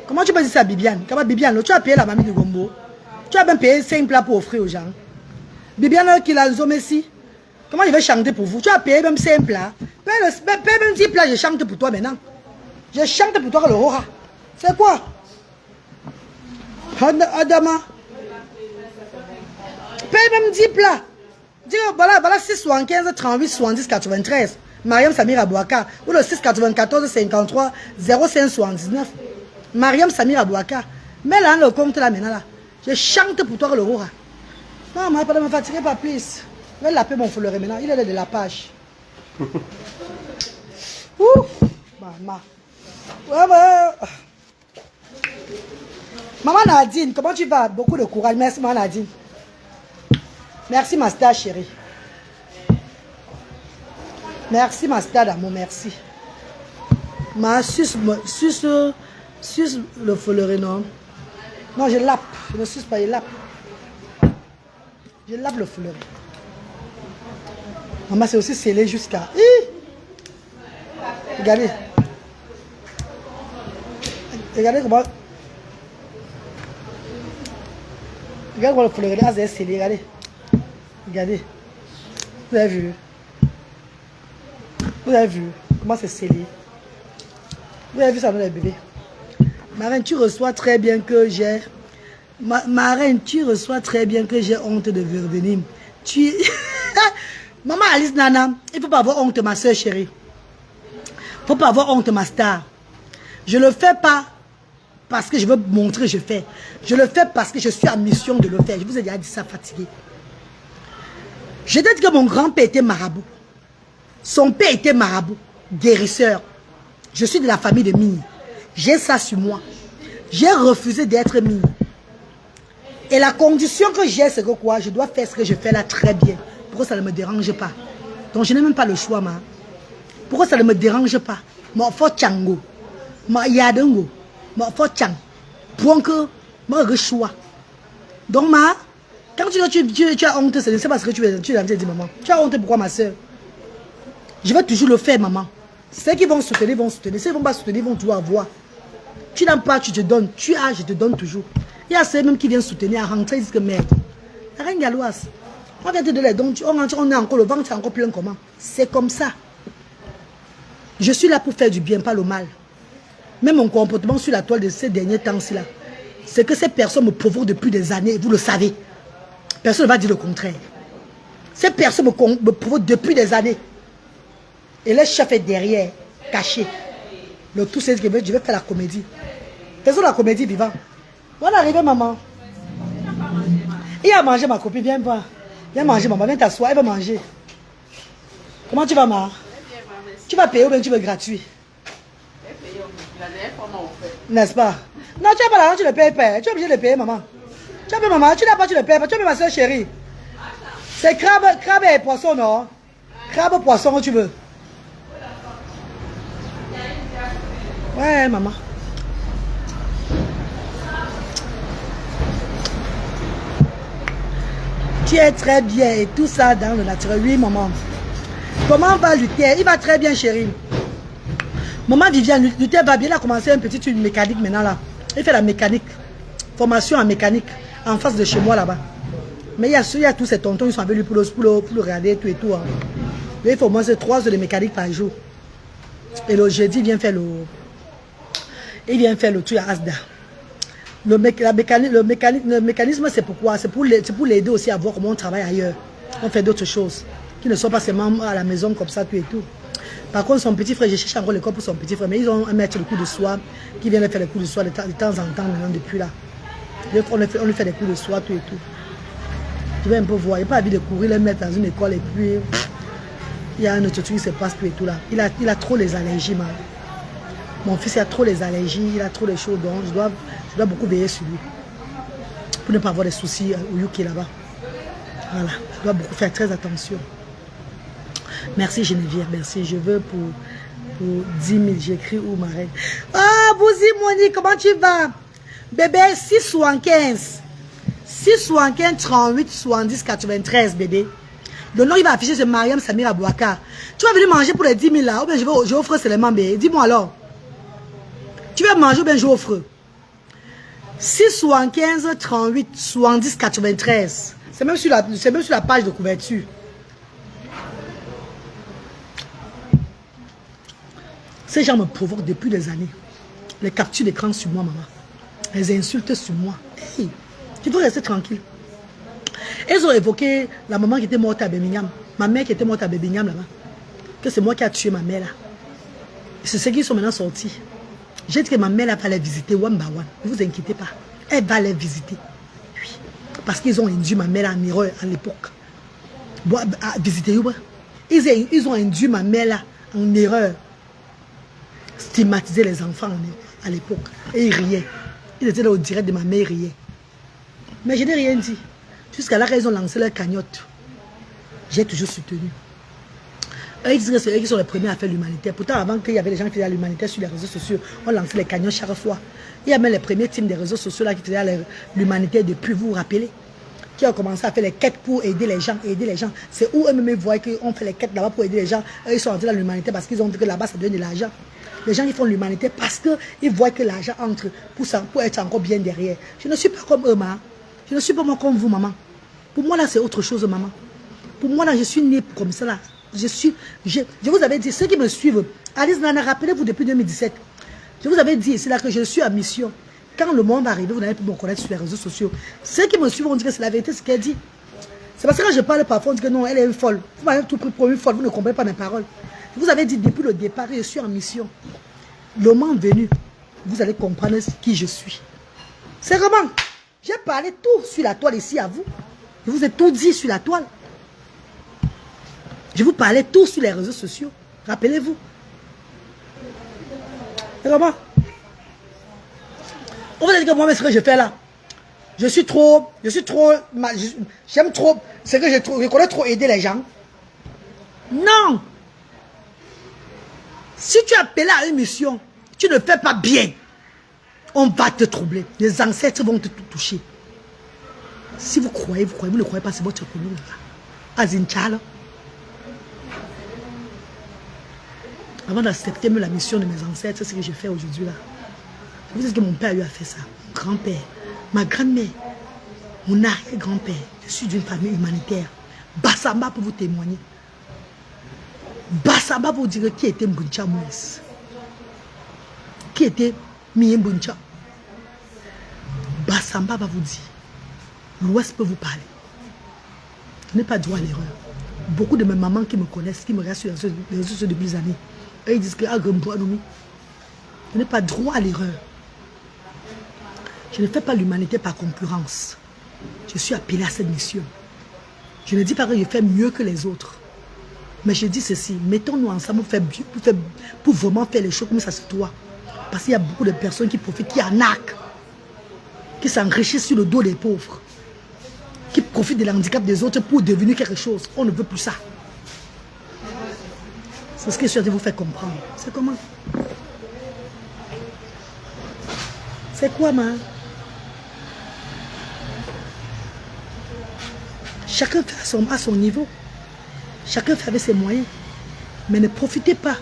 Comment tu peux dire ça à Bibiane? Comment Bibiane, tu as payé la mamie de Gombo. Tu as même payé 5 plats pour offrir aux gens. Bibiane qui l'a zoomé ici. Comment il va chanter pour vous? Tu as payé même 5 plats. Paye même 10 plats, je chante pour toi maintenant. Je chante pour toi le Rora. C'est quoi? Adama. Paye même 10 plats. Dis, voilà 675 38 70 93. Mariam Samir Abouaka. Ou le 694 53 05 79. Mariam Samir Abouaka. Mets là le compte là maintenant là. Je chante pour toi le Rora. Non, mais pas me fatiguer, pas plus. Je vais l'appeler mon fleuret maintenant. Il est de la page. Ouh. Maman. Ouais. Maman Nadine, comment tu vas? Beaucoup de courage. Merci, maman Nadine. Merci, ma star chérie. Merci, ma star d'amour. Merci. Ma suce le fleuret, non? Non, je lappe. Je ne suce pas, je lappe. Je lappe le fleuret. Maman, c'est aussi scellé jusqu'à... Regardez. Regardez comment... Regardez comment le fleuret là, c'est scellé. Regardez. Regardez. Vous avez vu? Vous avez vu comment c'est scellé? Vous avez vu ça dans les bébés? Marraine, tu reçois très bien que j'ai... Marraine, tu reçois très bien que j'ai honte de revenir. Tu... Maman Alice Nana, il ne faut pas avoir honte, ma soeur chérie. Il ne faut pas avoir honte, ma star. Je ne le fais pas parce que je veux montrer que je fais. Je le fais parce que je suis en mission de le faire. Je vous ai déjà dit ça, fatigué. Je t'ai dit que mon grand-père était marabout. Son père était marabout, guérisseur. Je suis de la famille de Mini. J'ai ça sur moi. J'ai refusé d'être Mini. Et la condition que j'ai, c'est que quoi? Je dois faire ce que je fais là très bien. Pourquoi ça ne me dérange pas? Donc je n'ai même pas le choix, ma. Pourquoi ça ne me dérange pas? Ma faut tchango. Ma yadengo. Ma faut tchang. Pour que ma le choix. Donc ma, quand tu as honte, c'est parce que tu es dit maman. Tu as honte pourquoi ma soeur? Je vais toujours le faire, maman. Ceux qui vont soutenir, vont soutenir. Ceux qui ne vont pas soutenir, vont tout avoir. Tu n'as pas, tu te donnes. Tu as, je te donne toujours. Il y a ceux même qui viennent soutenir à rentrer, ils disent que merde. Rien galoise. On vient te donner donc on est encore le ventre, encore plein comment. C'est comme ça. Je suis là pour faire du bien, pas le mal. Même mon comportement sur la toile de ces derniers temps-ci là, c'est que ces personnes me provoquent depuis des années, vous le savez. Personne ne va dire le contraire. Ces personnes me provoquent depuis des années. Et le chef est derrière, caché. Le tout c'est que je vais faire la comédie. Faisons la comédie vivant. On est arrivé, maman. Il a mangé ma copine, viens voir. Viens manger, maman, viens t'asseoir, elle va manger. Comment tu vas, ma? Tu vas payer ou bien tu veux gratuit? N'est-ce pas? Non, tu n'as pas l'argent, tu ne payes pas. Tu es obligé de payer, maman. Tu as payé, maman, tu n'as pas, tu ne payes pas. Tu as payé ma soeur chérie. C'est crabe et poisson, non? Crabe, poisson, que tu veux. Ouais, maman. Tu es très bien et tout ça dans le naturel. Oui, maman. Comment va Luther? Il va très bien, chérie. Maman Viviane, Luther va bien. Il a commencé une mécanique maintenant là. Il fait la mécanique. Formation en mécanique. En face de chez moi là-bas. Mais il y a tous ces tontons, ils sont avec lui pour le regarder tout et tout. Hein. Il faut au moins 3 heures de mécanique par jour. Et le jeudi, il vient faire le truc à Asda. Le mécanisme, c'est pourquoi? C'est pour l'aider aussi à voir comment on travaille ailleurs. On fait d'autres choses qui ne sont pas seulement à la maison comme ça, tout et tout. Par contre, son petit frère, je cherche encore l'école pour son petit frère, mais ils ont un maître de coups de soie qui vient faire les coups de soie de temps en temps maintenant depuis là. On lui fait des coups de soie, tout et tout. Je vais un peu voir. Il n'a pas envie de courir, les mettre dans une école et puis il y a un autre truc qui se passe, tout et tout là. Il a trop les allergies, man. Mon fils il a trop les allergies, il a trop les choses, donc je dois beaucoup veiller sur lui. Pour ne pas avoir des soucis au UK là-bas. Voilà, je dois beaucoup faire très attention. Merci Geneviève, merci. Je veux pour 10 000, j'écris où ma reine. Ah, Bouzi Moni, comment tu vas? Bébé, 675. 675 38 70 93, bébé. Le nom il va afficher, c'est Mariam Samir Abouaka. Tu vas venir manger pour les 10 000 là, ou bien j'offre seulement, bébé. Dis-moi alors. Tu vas manger ou bien j'offre? 675 38 70 93. C'est même sur la page de couverture. Ces gens me provoquent depuis des années. Les captures d'écran sur moi, maman. Les insultes sur moi. Hey, tu veux rester tranquille. Ils ont évoqué la maman qui était morte à Birmingham. Ma mère qui était morte à Birmingham là-bas. Que c'est moi qui a tué ma mère là. C'est ceux qui sont maintenant sortis. J'ai dit que ma mère va les visiter one by one. Ne vous inquiétez pas. Elle va les visiter. Oui. Parce qu'ils ont induit ma mère en erreur à l'époque. Bon, visiter ils ont induit ma mère là en erreur. Stigmatiser les enfants à l'époque. Et ils riaient. Ils étaient là au direct de ma mère, ils riaient. Mais je n'ai rien dit. Jusqu'à là qu'ils ont lancé leur cagnotte. J'ai toujours soutenu. Eux, ils disent que c'est eux qui sont les premiers à faire l'humanitaire. Pourtant, avant qu'il y avait les gens qui faisaient l'humanitaire sur les réseaux sociaux, on lançait les cagnottes chaque fois. Il y a même les premiers teams des réseaux sociaux là qui faisaient l'humanitaire depuis, vous vous rappelez, qui ont commencé à faire les quêtes pour aider les gens. C'est où eux-mêmes voient qu'on fait les quêtes là-bas pour aider les gens. Eux, ils sont entrés dans l'humanitaire parce qu'ils ont vu que là-bas, ça donne de l'argent. Les gens qui font l'humanité parce qu'ils voient que l'argent entre pour être encore bien derrière. Je ne suis pas comme eux, maman. Je ne suis pas comme vous, maman. Pour moi, là, c'est autre chose, maman. Pour moi, là, je suis née comme ça, là. Je vous avais dit, ceux qui me suivent, Alice Nana, rappelez-vous depuis 2017. Je vous avais dit ici, là, que je suis en mission. Quand le monde va arriver, vous n'allez plus me connaître sur les réseaux sociaux. Ceux qui me suivent, on dit que c'est la vérité, ce qu'elle dit. C'est parce que quand je parle parfois, on dit que non, elle est folle. Vous m'avez tout pris pour une folle, vous ne comprenez pas mes paroles. Je vous avais dit depuis le départ, je suis en mission. Le moment venu, vous allez comprendre qui je suis. C'est comment? J'ai parlé tout sur la toile ici à vous. Je vous ai tout dit sur la toile. Je vous parlais tout sur les réseaux sociaux. Rappelez-vous. C'est comment? On va dire que moi, ce que je fais là, j'aime trop, c'est que je connais trop aider les gens. Non! Si tu es appelé à une mission, tu ne fais pas bien, on va te troubler. Les ancêtres vont te toucher. Si vous croyez, vous ne croyez pas, c'est votre commune. Azinchala. Avant d'accepter la mission de mes ancêtres, c'est ce que je fais aujourd'hui là. Je vous dis que mon père lui a fait ça. Mon grand-père, ma grand-mère, mon arrière-grand-père. Je suis d'une famille humanitaire. Bassamba pour vous témoigner. Bassamba pour vous dire qui était Mbuncha Moïse. Qui était Mie Mbuncha. Bassamba va vous dire. L'Ouest peut vous parler. Je n'ai pas droit à l'erreur. Beaucoup de mes mamans qui me connaissent, qui me regardent sur les réseaux sociaux depuis des années, eux, ils disent que je n'ai pas droit à l'erreur. Je ne fais pas l'humanité par concurrence. Je suis appelé à cette mission. Je ne dis pas que je fais mieux que les autres. Mais je dis ceci, mettons-nous ensemble pour vraiment faire les choses comme ça se doit. Parce qu'il y a beaucoup de personnes qui profitent, qui arnaquent, qui s'enrichissent sur le dos des pauvres, qui profitent de l'handicap des autres pour devenir quelque chose. On ne veut plus ça. C'est ce que je suis en train de vous faire comprendre. C'est comment? C'est quoi, ma? Chacun fait à son niveau. Chacun fait avec ses moyens. Mais ne profitez pas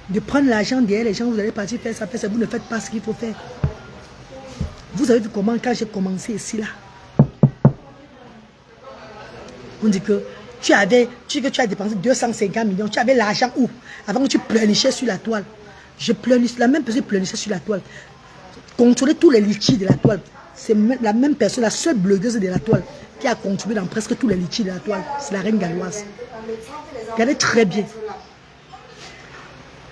de prendre l'argent derrière les gens. Vous allez partir faire ça, vous ne faites pas ce qu'il faut faire. Vous avez vu comment, quand j'ai commencé ici, là, on dit que tu as dépensé 250 millions. Tu avais l'argent où? Avant que tu pleurnichais sur la toile. Je pleurnichais, la même personne pleurnichait sur la toile. Contrôler tous les litiges de la toile. C'est la même personne, la seule blogueuse de la toile qui a contribué dans presque tous les litiges de la toile. C'est la reine galloise. Regardez très bien.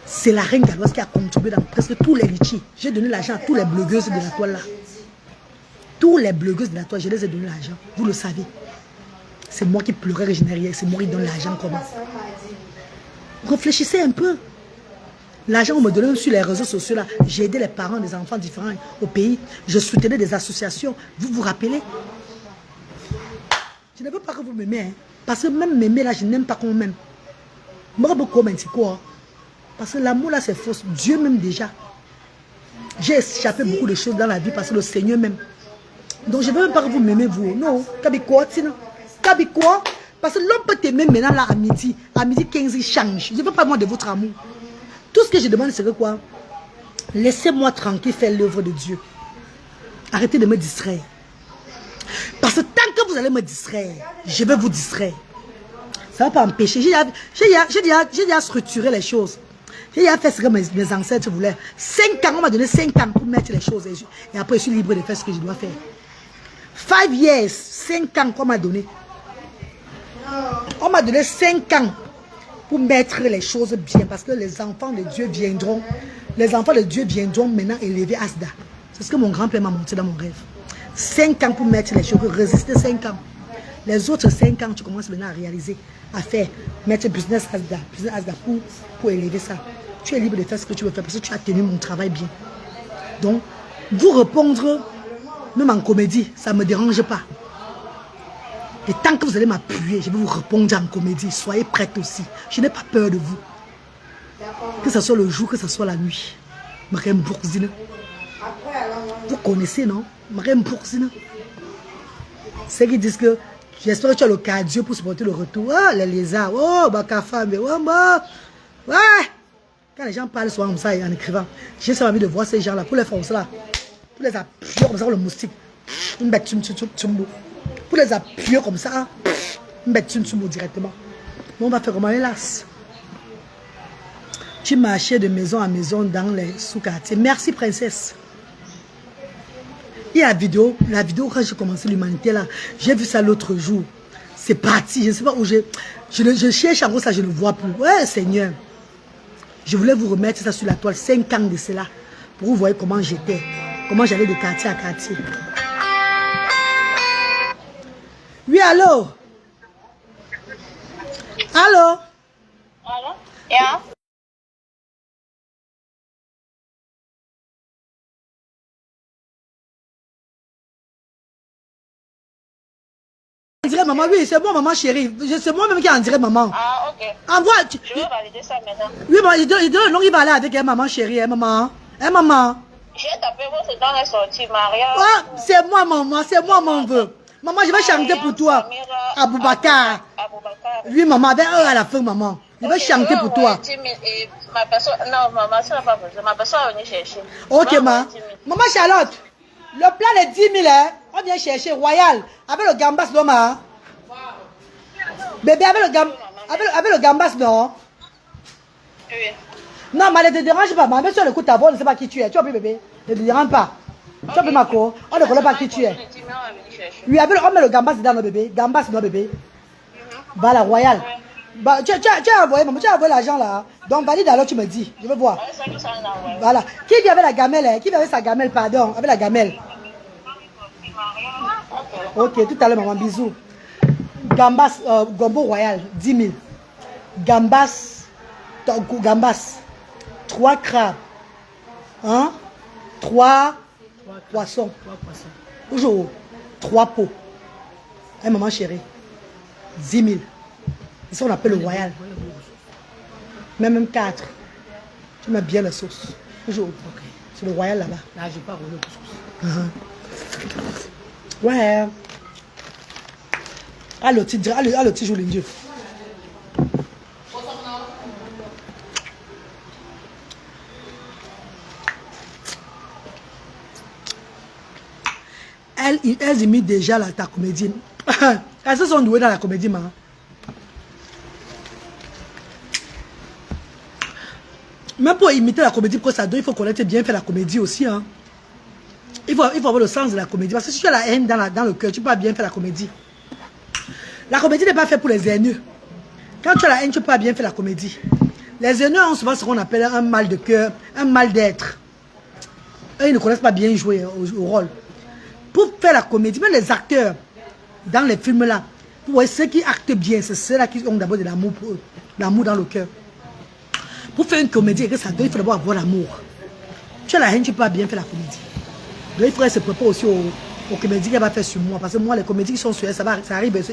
C'est la reine galloise qui a contribué dans presque tous les litiges. J'ai donné l'argent à tous les blogueuses de la toile là. Tous les blogueuses de la toile, je les ai donné l'argent. Vous le savez. C'est moi qui pleurais régénéré. C'est moi qui donne l'argent comment. Réfléchissez un peu. L'argent, on me donnait sur les réseaux sociaux là. J'ai aidé les parents des enfants différents au pays. Je soutenais des associations. Vous vous rappelez? Je ne veux pas que vous m'aimez. Hein. Parce que même m'aimer là, je n'aime pas qu'on m'aime. Moi, beaucoup quoi. Parce que l'amour là, c'est faux. Dieu m'aime déjà. J'ai échappé beaucoup de choses dans la vie parce que le Seigneur m'aime. Donc je ne veux même pas que vous m'aimez vous. Non. Kabiko, sinon. Kabiko. Parce que l'homme peut t'aimer maintenant là à midi. À midi 15, il change. Je ne veux pas moi de votre amour. Tout ce que je demande, c'est que quoi? Laissez-moi tranquille faire l'œuvre de Dieu. Arrêtez de me distraire. Parce que tant que vous allez me distraire, je vais vous distraire. Ça ne va pas empêcher. J'ai déjà structuré les choses. J'ai déjà fait ce que mes ancêtres voulaient. 5 ans, on m'a donné 5 ans pour mettre les choses. Et après, je suis libre de faire ce que je dois faire. 5 years, 5 ans qu'on m'a donné. On m'a donné 5 ans pour mettre les choses bien. Parce que les enfants de Dieu viendront. Les enfants de Dieu viendront maintenant élever Asda. C'est ce que mon grand-père m'a montré dans mon rêve. 5 ans pour mettre les choses, résister 5 ans. Les autres 5 ans, tu commences maintenant à réaliser, à faire, mettre business Asda pour élever ça. Tu es libre de faire ce que tu veux faire parce que tu as tenu mon travail bien. Donc, vous répondre, même en comédie, ça ne me dérange pas. Et tant que vous allez m'appuyer, je vais vous répondre en comédie. Soyez prêts aussi. Je n'ai pas peur de vous. Que ce soit le jour, que ce soit la nuit. Marème Bourzine. Vous connaissez, non? Marème Bourzine. C'est qui disent que j'espère que tu as le cardio pour supporter le retour. Ah, les lézards. Oh, Bakafa, mais ouais, bah. Ouais. Quand les gens parlent souvent comme ça en écrivant, j'ai ça envie de voir ces gens-là pour les forcer là. Pour les appuyer comme ça, le moustique. Pour les appuyer comme ça, directement. Mais on va faire comment? Hélas. Tu marchais de maison en maison dans les sous-quartiers. Merci, princesse. Et la vidéo quand j'ai commencé l'humanité là, j'ai vu ça l'autre jour. C'est parti, je ne sais pas où je cherche en gros ça, je ne vois plus. Ouais, Seigneur. Je voulais vous remettre ça sur la toile, 5 ans de cela, pour vous voir comment j'étais, comment j'allais de quartier à quartier. Oui, allô? Allô? Allô? Yeah. On dirait maman, oui, c'est moi, maman chérie. C'est moi-même qui en dirait maman. Ah, ok. Envoie. Je vais valider ça maintenant. Oui, bon, il donne, non, il va aller avec elle, maman chérie, hein, maman. Hein, maman? J'ai tapé votre temps est sorti, Maria. Ah, c'est moi, maman, c'est moi, mon vœu. Maman, je vais chanter pour toi. Aboubakar. Oui, maman, avec eux à la fin, maman. Je vais chanter pour toi. Ma personne, non, ma soeur n'a pas besoin. Ma personne est venue chercher. Ok, maman. Maman Charlotte, le plat de 10 000, hein, on vient chercher Royal avec le gambas d'homme. Hein? Bébé, avec le gambas, non? Oui. Non, mais ne te dérange pas. Maman, sur le coup, ta voix, on ne sait pas qui tu es. Tu as vu, bébé? Ne te dérange pas. Tu as vu, Mako? On ne connaît pas qui tu es. Oui, on met le gambas dedans, le bébé. Gambas, non, bébé. Voilà, Royal. Bah, tu as envoyé, maman, tu as envoyé l'argent là. Donc, valide alors, tu me dis. Je veux voir. Voilà. Qui vient avec la gamelle? Hein? Qui vient avec sa gamelle, pardon? Avec la gamelle. Ok, tout à l'heure, maman, bisous. Gambas, gombo Royal, 10 000. Gambas, 3 crabes. Hein? 3 poissons. Toujours 3 pots. Hein, maman chérie? 10 000. Ici, on appelle le Royal. Même 4. Tu mets bien la sauce. Toujours. C'est le Royal là-bas. Là, je n'ai pas roulé le sauce. Ouais. Allô, tu joues l'indieux. Elles imitent déjà ta comédie. Elles se sont douées dans la comédie, maman. Même pour imiter la comédie, pour ça, il faut connaître bien faire la comédie aussi. Hein. Il faut avoir le sens de la comédie. Parce que si tu as la haine dans le cœur, tu peux pas bien faire la comédie. La comédie n'est pas faite pour les haineux. Quand tu as la haine, tu peux pas bien faire la comédie. Les haineux ont souvent ce qu'on appelle un mal de cœur, un mal d'être. Eux, ils ne connaissent pas bien jouer au rôle. Pour faire la comédie, même les acteurs, dans les films là, pour voir ceux qui actent bien, c'est ceux-là qui ont d'abord de l'amour pour eux, l'amour dans le cœur. Pour faire une comédie, il faut d'abord avoir l'amour. Tu as la haine, tu peux pas bien faire la comédie. Donc il faudrait se préparer aussi aux comédies qu'elle va faire sur moi. Parce que moi, les comédies qui sont sur elle, ça arrive.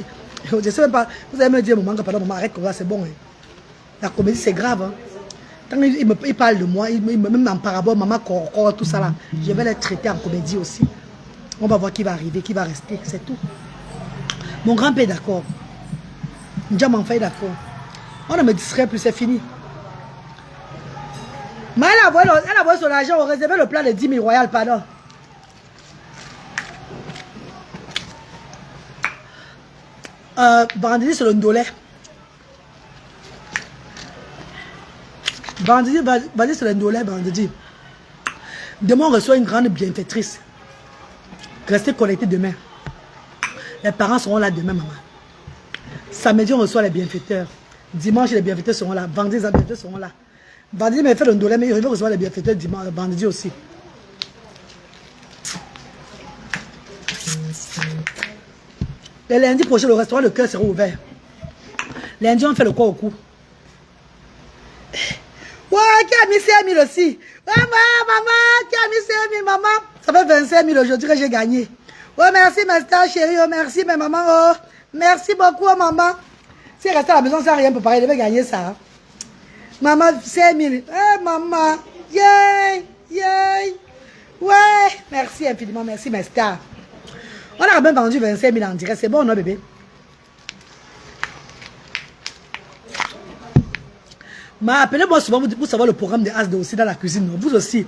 Je ne sais même pas, vous allez me dire, maman, arrête comme ça, c'est bon. Hein. La comédie, c'est grave. Hein. Quand il parle de moi, même en parabole, maman, tout ça là, je vais les traiter en comédie aussi. On va voir qui va arriver, qui va rester, c'est tout. Mon grand-père est d'accord. Déjà, mon frère est d'accord. On ne me distrait plus, c'est fini. Mais elle a envoyé son argent, on réservait le plan de 10 000 royales, pardon. Vendredi, c'est le ndolé. Vendredi, c'est le ndolé, vendredi. Demain, on reçoit une grande bienfaitrice. Restez connectés demain. Les parents seront là demain, maman. Samedi, on reçoit les bienfaiteurs. Dimanche, les bienfaiteurs seront là. Vendredi, les bienfaiteurs seront là. Vendredi, mais fait le ndolé, mais il va recevoir les bienfaiteurs dimanche, vendredi aussi. Et lundi prochain, le restaurant Le Cœur sera ouvert. Lundi, on fait le quoi au cou. Ouais, qui a mis 5 000 aussi? Maman, qui a mis 5 000, maman? Ça fait 25 000 aujourd'hui que j'ai gagné. Oh, merci, ma star chérie. Oh, merci, mes mamans. Oh, merci beaucoup, oh, maman. Si elle reste à la maison sans rien préparer, elle devait gagner ça. Hein. Maman, 5 000. Eh, maman. Yay, yay. Ouais, merci infiniment. Merci, ma star. On a même vendu 25 000 en direct. C'est bon, non, bébé? Appelez-moi souvent pour savoir le programme de Asda aussi dans la cuisine. Non? Vous aussi.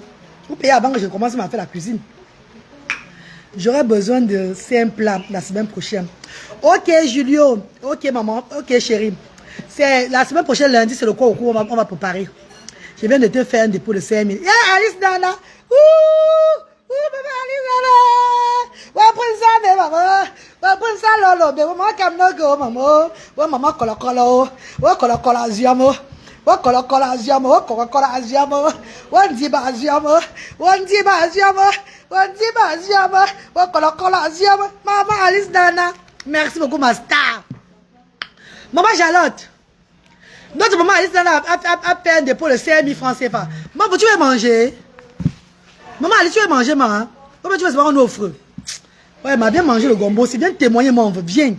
Vous payez avant que je commence à faire la cuisine. J'aurai besoin de 5 plats la semaine prochaine. Ok, Julio. Ok, maman. Ok, chérie. C'est la semaine prochaine, lundi, c'est le quoi au cours. On va préparer. Je viens de te faire un dépôt de 5 000. Yeah, Alice Nana. Bébé Alice Nana. Ouais, prends ça, maman. Ouais, prends ça, lolo. Bébé, maman, kamnogo, maman. Ouais, maman, kolokolo. Ouais, kolokolo, aziamo. Ouais, kolokolo, aziamo. Ouais, kolokolo, aziamo. Ouais, ndiba, aziamo. Ouais, ndiba, aziamo. Ouais, ndiba, aziamo. Ouais, kolokolo, aziamo. Maman, Alice Nana. Merci beaucoup, ma star. Maman Charlotte. Notre maman Alice Nana a fait un dépôt de 5 000 francs CFA. Maman, tu veux manger? Maman Alice, tu veux manger, maman? Comment tu veux savoir on offre? Ouais, m'a bien mangé le gombo. C'est bien témoigner, moi, on veut bien.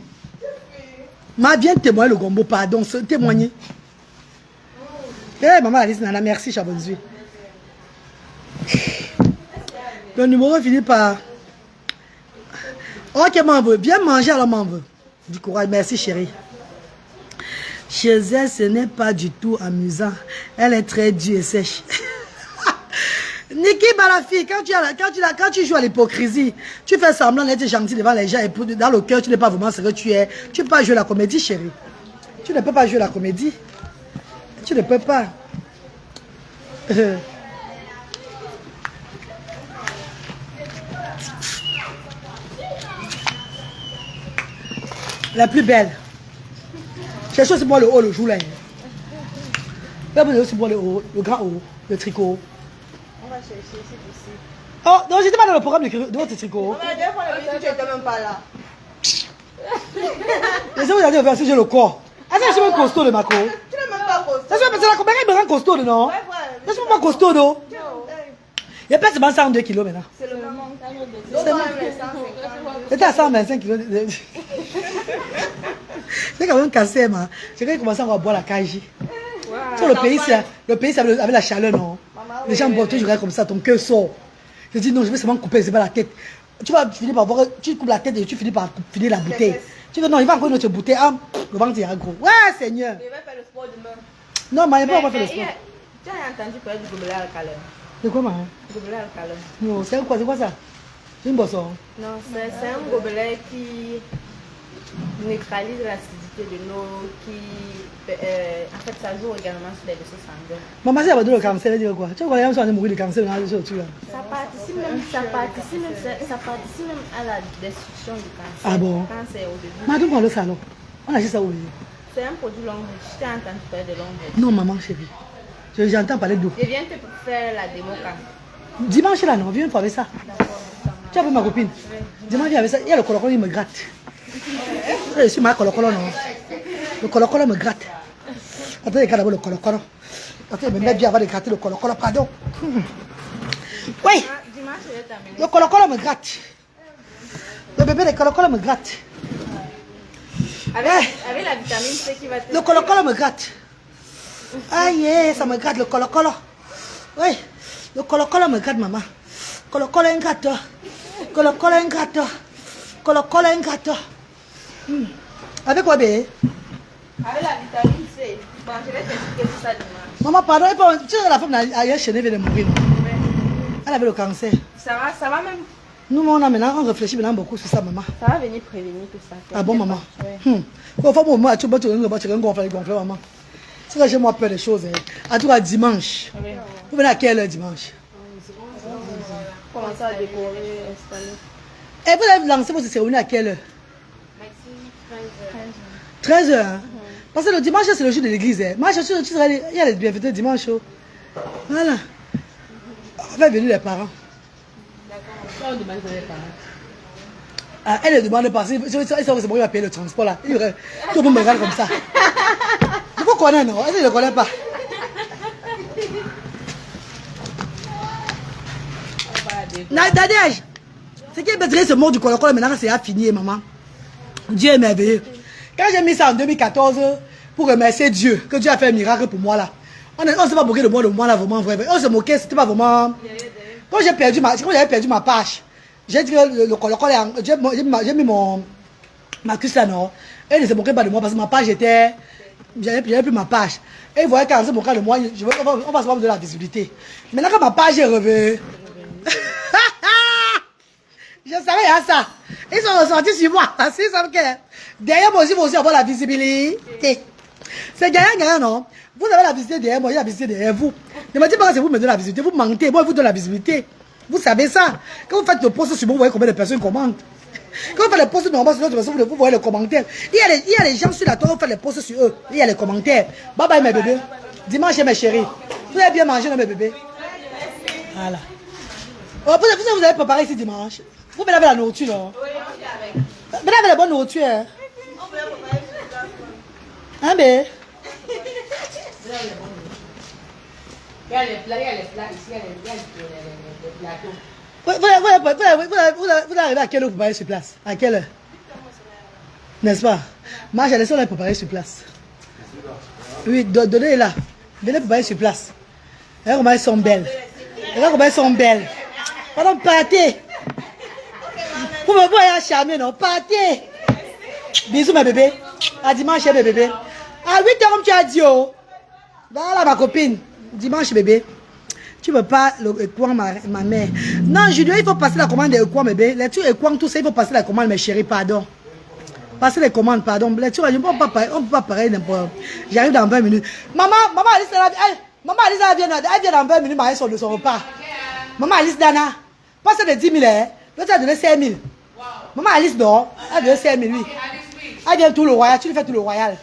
M'a bien témoigné le gombo, pardon, témoigner. Eh, maman Alice Nana, merci, Chabonzui. Le numéro finit par... Ok, m'en veut. Bien manger, alors m'en veut. Du courage, merci, chérie. Chez elle, ce n'est pas du tout amusant. Elle est très dure et sèche. Niki Balafi, quand tu joues à l'hypocrisie, tu fais semblant d'être gentil devant les gens et dans le cœur, tu n'es pas vraiment ce que tu es. Tu ne peux pas jouer la comédie, chérie. Tu ne peux pas jouer la comédie. Tu ne peux pas. La plus belle. Cherchez aussi moi le haut, le jour là. Vous aussi moi le haut, le grand haut, le tricot. On va chercher ici. Oh, non, j'étais pas dans le programme de votre tricot. Mais la dernière fois, tu n'étais même pas là. Laissez-moi regarder vers si j'ai le corps. Est-ce que je suis même costaud de ma cour? Tu n'es même pas costaud. C'est la combien il me rend costaud, non? Je suis pas costaud, non? Il y a peut-être 102 kilos maintenant. C'est le moment. J'étais à 125 kilos. C'est quand même cassé, man. J'ai quand même commencé à boire la kaji. Sur le pays, c'est avec la chaleur, non? Les gens boivent toujours comme ça, ton cœur sort. Je dis non, je vais seulement couper, c'est pas la tête. Tu vas finir par voir, tu coupes la tête et tu finis par finir la bouteille. Tu dis non, il va encore une autre bouteille. Ah, le ventre est gros. Ouais, Seigneur. Il va faire le sport demain. Non, mais il va faire le sport. Tu as entendu parler du gobelet alcalin? C'est quoi, man? Gobelet alcalin. Non, c'est quoi ça? C'est une boisson. Non, c'est un gobelet qui neutralise l'acidité de l'eau, qui en fait ça joue également sur les vaisseaux sanguins. Maman, si elle va donner le cancer, elle dit quoi? Tu vois, il y a un mourir de cancer dans les autres. Ça participe même à la destruction du cancer. Ah bon? Quand c'est au début. Mais d'où on le salon? On a juste ça où? C'est un produit long vie. Je t'ai entendu parler de long vie. Non, maman, chérie. J'entends parler d'eau. Je viens te faire la démo quand. Dimanche là, non, viens pour avec ça. Tu as vu ma copine? Dimanche, viens avec ça. Il y a le colocolo, il me gratte. Je suis ma colocolo, non. Le colocolo me gratte. Attends, regarde d'abord le colocolo. Attends, il me met bien avant de gratter le colocolo, pardon. Oui, Dimanche, je vais t'amener. le colocolo me gratte. Le bébé, le colocolo me gratte. Avec la vitamine C qui va te... Le colocolo me gratte. Aïe, ça me gratte le colocolo. Oui, le colocolo me gratte, maman. Colocolo est un gratte. Colocolo est un gratte. Colocolo est un gratte. Avec quoi, bébé? Avec la vitamine C. Bon, je vais t'expliquer tout ça dimanche. Maman, pardon, tu sais, la femme a chenille vient de mourir. Elle avait le cancer. Ça va même Nous, on réfléchit maintenant beaucoup sur ça, maman. Ça va venir prévenir tout ça. Ah bon, maman? Oui. Faut moi, tu vas gonfler, maman. C'est que j'ai moi peur des choses. À tout cas, dimanche. Oui. Vous venez à quelle heure dimanche? Commencer à décorer, installer. Et vous avez lancé votre cérémonie à quelle heure? 13 heures. Hein? Parce que le dimanche, c'est le jour de l'église. Hein. Moi, je suis il y a les bienfaiteurs dimanche. Voilà. On va venir les parents. On demande les parents. Ah, elle ne demande pas. C'est moi qui va payer le transport là. Tout le monde me regarde comme ça. Il faut connaître, non? Elle ne le connaît pas. Dadej, ce qui est bien ce mot du colocole maintenant, c'est à finir, maman. Dieu est merveilleux. Quand j'ai mis ça en 2014 pour remercier Dieu, que Dieu a fait un miracle pour moi là. On ne s'est pas moqué de moi là, vraiment vrai. On se moquait, c'était pas vraiment. Quand j'avais perdu ma page, j'ai dit que le colocole, j'ai mis ma cuisse là, non. Et il ne se moquait pas de moi parce que ma page était. J'avais plus ma page. Et il voyait qu'en se moquant de moi, on va se voir de la visibilité. Maintenant que ma page est revenue. Je savais à ça. Ils sont ressortis sur moi. Ils savent que derrière moi aussi, vous aussi avoir la visibilité. C'est gagnant, non? Vous avez la visibilité derrière moi, il y a la visibilité derrière vous. Ne me dites pas que c'est vous me donnez la visibilité. Vous mentez. Moi, je vous donne la visibilité. Vous savez ça. Quand vous faites le post sur moi, vous voyez combien de personnes commentent. Quand vous faites le post normal sur l'autre personne, vous voyez les commentaires. Il y a les gens sur la toile, vous faites les posts sur eux. Il y a les commentaires. Bye bye mes bébés. Dimanche mes chéris. Vous avez bien mangé, mes bébés. Voilà. Oh, vous avez préparé ici dimanche. Vous venez avec la nourriture, non? Oui, on vient avec. Venez avec la bonne nourriture. Hein? On peut préparer sur place. Hein, mais? Il y a les plats ici, il y a les plateaux. Vous arrivez à quelle heure pour préparer sur place? À quelle heure? N'est-ce pas? Moi, j'ai laissé on préparer sur place. Oui, donnez là. Venez préparer sur place. Regarde comment elles sont belles. Regarde comment elles sont belles. Pardon, partez. Vous me voyez charmer, non? Partez. Bisous, mes bébés. À dimanche, mes bébés. À 8h, comme tu as dit, oh. Voilà, ma copine. Dimanche, bébé. Tu ne peux pas le écouen, ma mère. Non, Julien, il faut passer la commande de écouen, bébé. Les trucs écouen, tout ça, il faut passer la commande, mes chéris, pardon. Passer les commandes, pardon. Les trucs, on ne peut pas parler n'importe. J'arrive dans 20 minutes. Maman Alice, elle vient dans 20 minutes, marier son repas. Maman Alice Dana, passe de 10 000, hein. L'autre a donné 5 000. Wow. Maman Alice dort, elle a donné 5 000, oui. Elle vient tout le royal, tu lui fais tout le royal.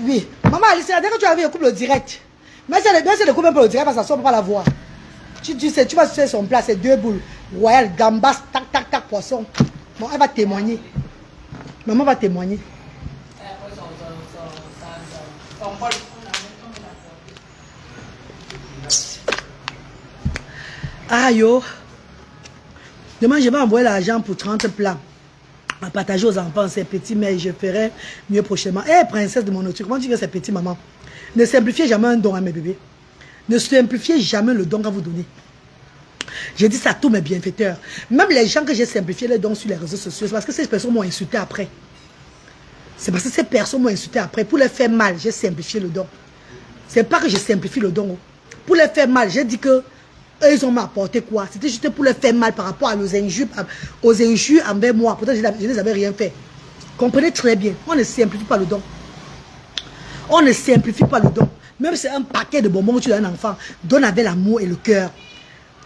Oui. Maman Alice, dès que tu arrives, elle coupe le direct. Mais c'est le coupe un peu le direct parce que ça ne sort pas la voix. Tu sais, tu vas sur son plat, c'est 2 boules. Royal, gambas, tac, tac, tac, poisson. Bon, elle va témoigner. Maman va témoigner. Ah yo, demain je vais envoyer l'argent pour 30 plats à partager aux enfants, c'est petit, mais je ferai mieux prochainement. Eh, princesse de mon autre, comment tu veux ces petits, maman? Ne simplifiez jamais un don à mes bébés. Ne simplifiez jamais le don à vous donner. J'ai dit ça à tous mes bienfaiteurs. Même les gens que j'ai simplifié les dons sur les réseaux sociaux, c'est parce que ces personnes m'ont insulté après. C'est parce que ces personnes m'ont insulté après. Pour les faire mal, j'ai simplifié le don. C'est pas que je simplifie le don. Pour les faire mal, j'ai dit que eux, ils ont m'apporté quoi? C'était juste pour les faire mal par rapport aux injures envers moi. Pourtant, je ne les avais rien fait. Comprenez très bien. On ne simplifie pas le don. On ne simplifie pas le don. Même si c'est un paquet de bonbons que tu donnes à un enfant, donne avec l'amour et le cœur.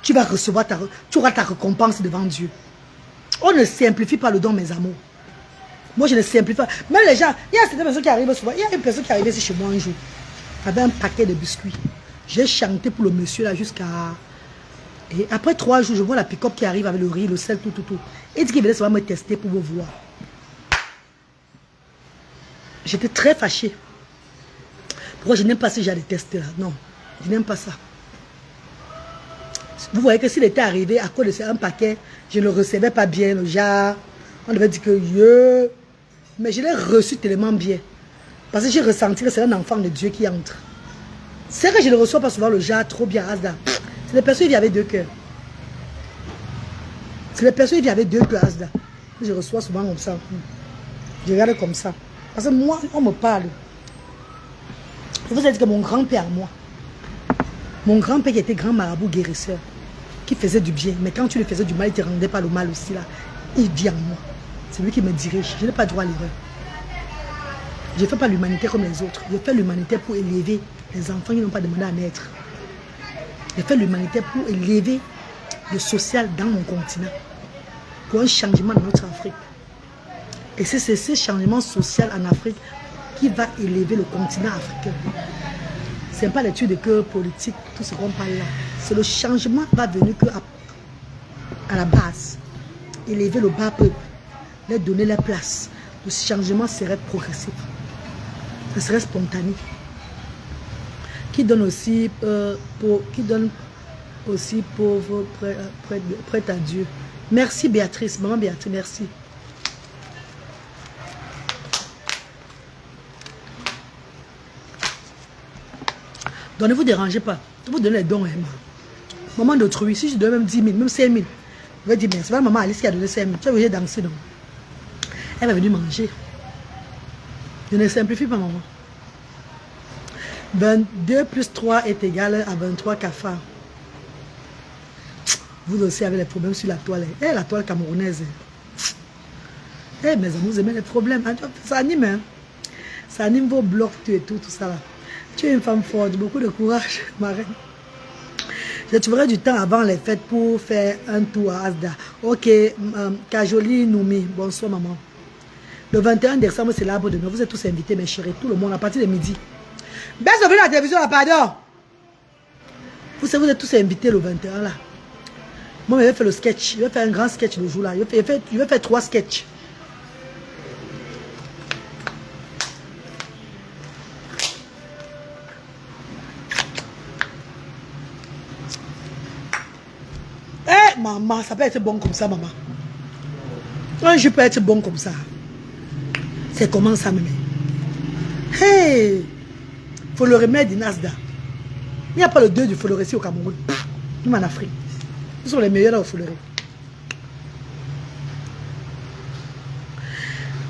Tu vas recevoir tu auras ta récompense devant Dieu. On ne simplifie pas le don, mes amours. Moi, je ne simplifie pas. Même les gens, il y a certaines personnes qui arrivent souvent. Il y a une personne qui est arrivée ici chez moi un jour, avec un paquet de biscuits. J'ai chanté pour le monsieur là jusqu'à... Et après 3 jours, je vois la pick-up qui arrive avec le riz, le sel, tout. Il dit qu'il venait seulement me tester pour vous voir. J'étais très fâchée. Pourquoi je n'aime pas ce genre de test là? Non, je n'aime pas ça. Vous voyez que s'il était arrivé à cause de un paquet, je ne le recevais pas bien, le genre. On devait dire que... Mais je l'ai reçu tellement bien. Parce que j'ai ressenti que c'est un enfant de Dieu qui entre. C'est que je ne reçois pas souvent le genre trop bien, Asda. C'est les personnes qui avaient 2 cœurs. C'est les personnes qui avaient 2 cœurs, Asda. Je reçois souvent comme ça. Je regarde comme ça. Parce que moi, on me parle. Je vous ai dit que mon grand-père, moi, mon grand-père qui était grand marabout guérisseur, qui faisait du bien. Mais quand tu lui faisais du mal, il ne te rendait pas le mal aussi là. Il vit en moi. C'est lui qui me dirige. Je n'ai pas droit à l'erreur. Je ne fais pas l'humanité comme les autres. Je fais l'humanité pour élever les enfants qui n'ont pas demandé à naître. Je fais l'humanité pour élever le social dans mon continent. Pour un changement dans notre Afrique. Et c'est ce changement social en Afrique qui va élever le continent africain. Ce n'est pas l'étude de cœur politique, tout ce qu'on parle là. C'est le changement qui va venir que à la base. Élever le bas peuple. Leur donner la place. Le changement serait progressif. Ce serait spontané. Qui donne aussi pauvre, prête à Dieu. Merci Béatrice, maman Béatrice, merci. Donc ne vous dérangez pas. Vous donnez les dons, maman d'autrui. Si je donne même 10 000, même 5 000, je vais dire bien. C'est pas maman Alice qui a donné 5 000. Tu vas venir danser, non? Elle va venir manger. Je ne simplifie pas, maman. 22 plus 3 est égal à 23 cafards. Vous aussi avez les problèmes sur la toile. Eh, la toile camerounaise. Eh, mes amis, vous aimez les problèmes. Ça anime, hein? Ça anime vos blocs, tout et tout ça là. Tu es une femme forte, beaucoup de courage, ma reine. Je trouverai du temps avant les fêtes pour faire un tour à Asda. Ok, Kajoli Noumi, bonsoir maman. Le 21 décembre, c'est l'arbre de Noël. Vous êtes tous invités, mes chéris, tout le monde, à partir de midi. Baisse de la télévision, là, pardon. Vous savez, vous êtes tous invités le 21 là. Moi, je vais faire le sketch. Je vais faire un grand sketch le jour là. Je vais faire 3 sketchs. Eh, maman, ça peut être bon comme ça, maman. Un jeu peut être bon comme ça. C'est comment ça, même? Hey! Faut le remettre d'Inasda. Il n'y a pas le 2 du Foloré ici au Cameroun. Nous en Afrique. Ils sont les meilleurs là au Foloré.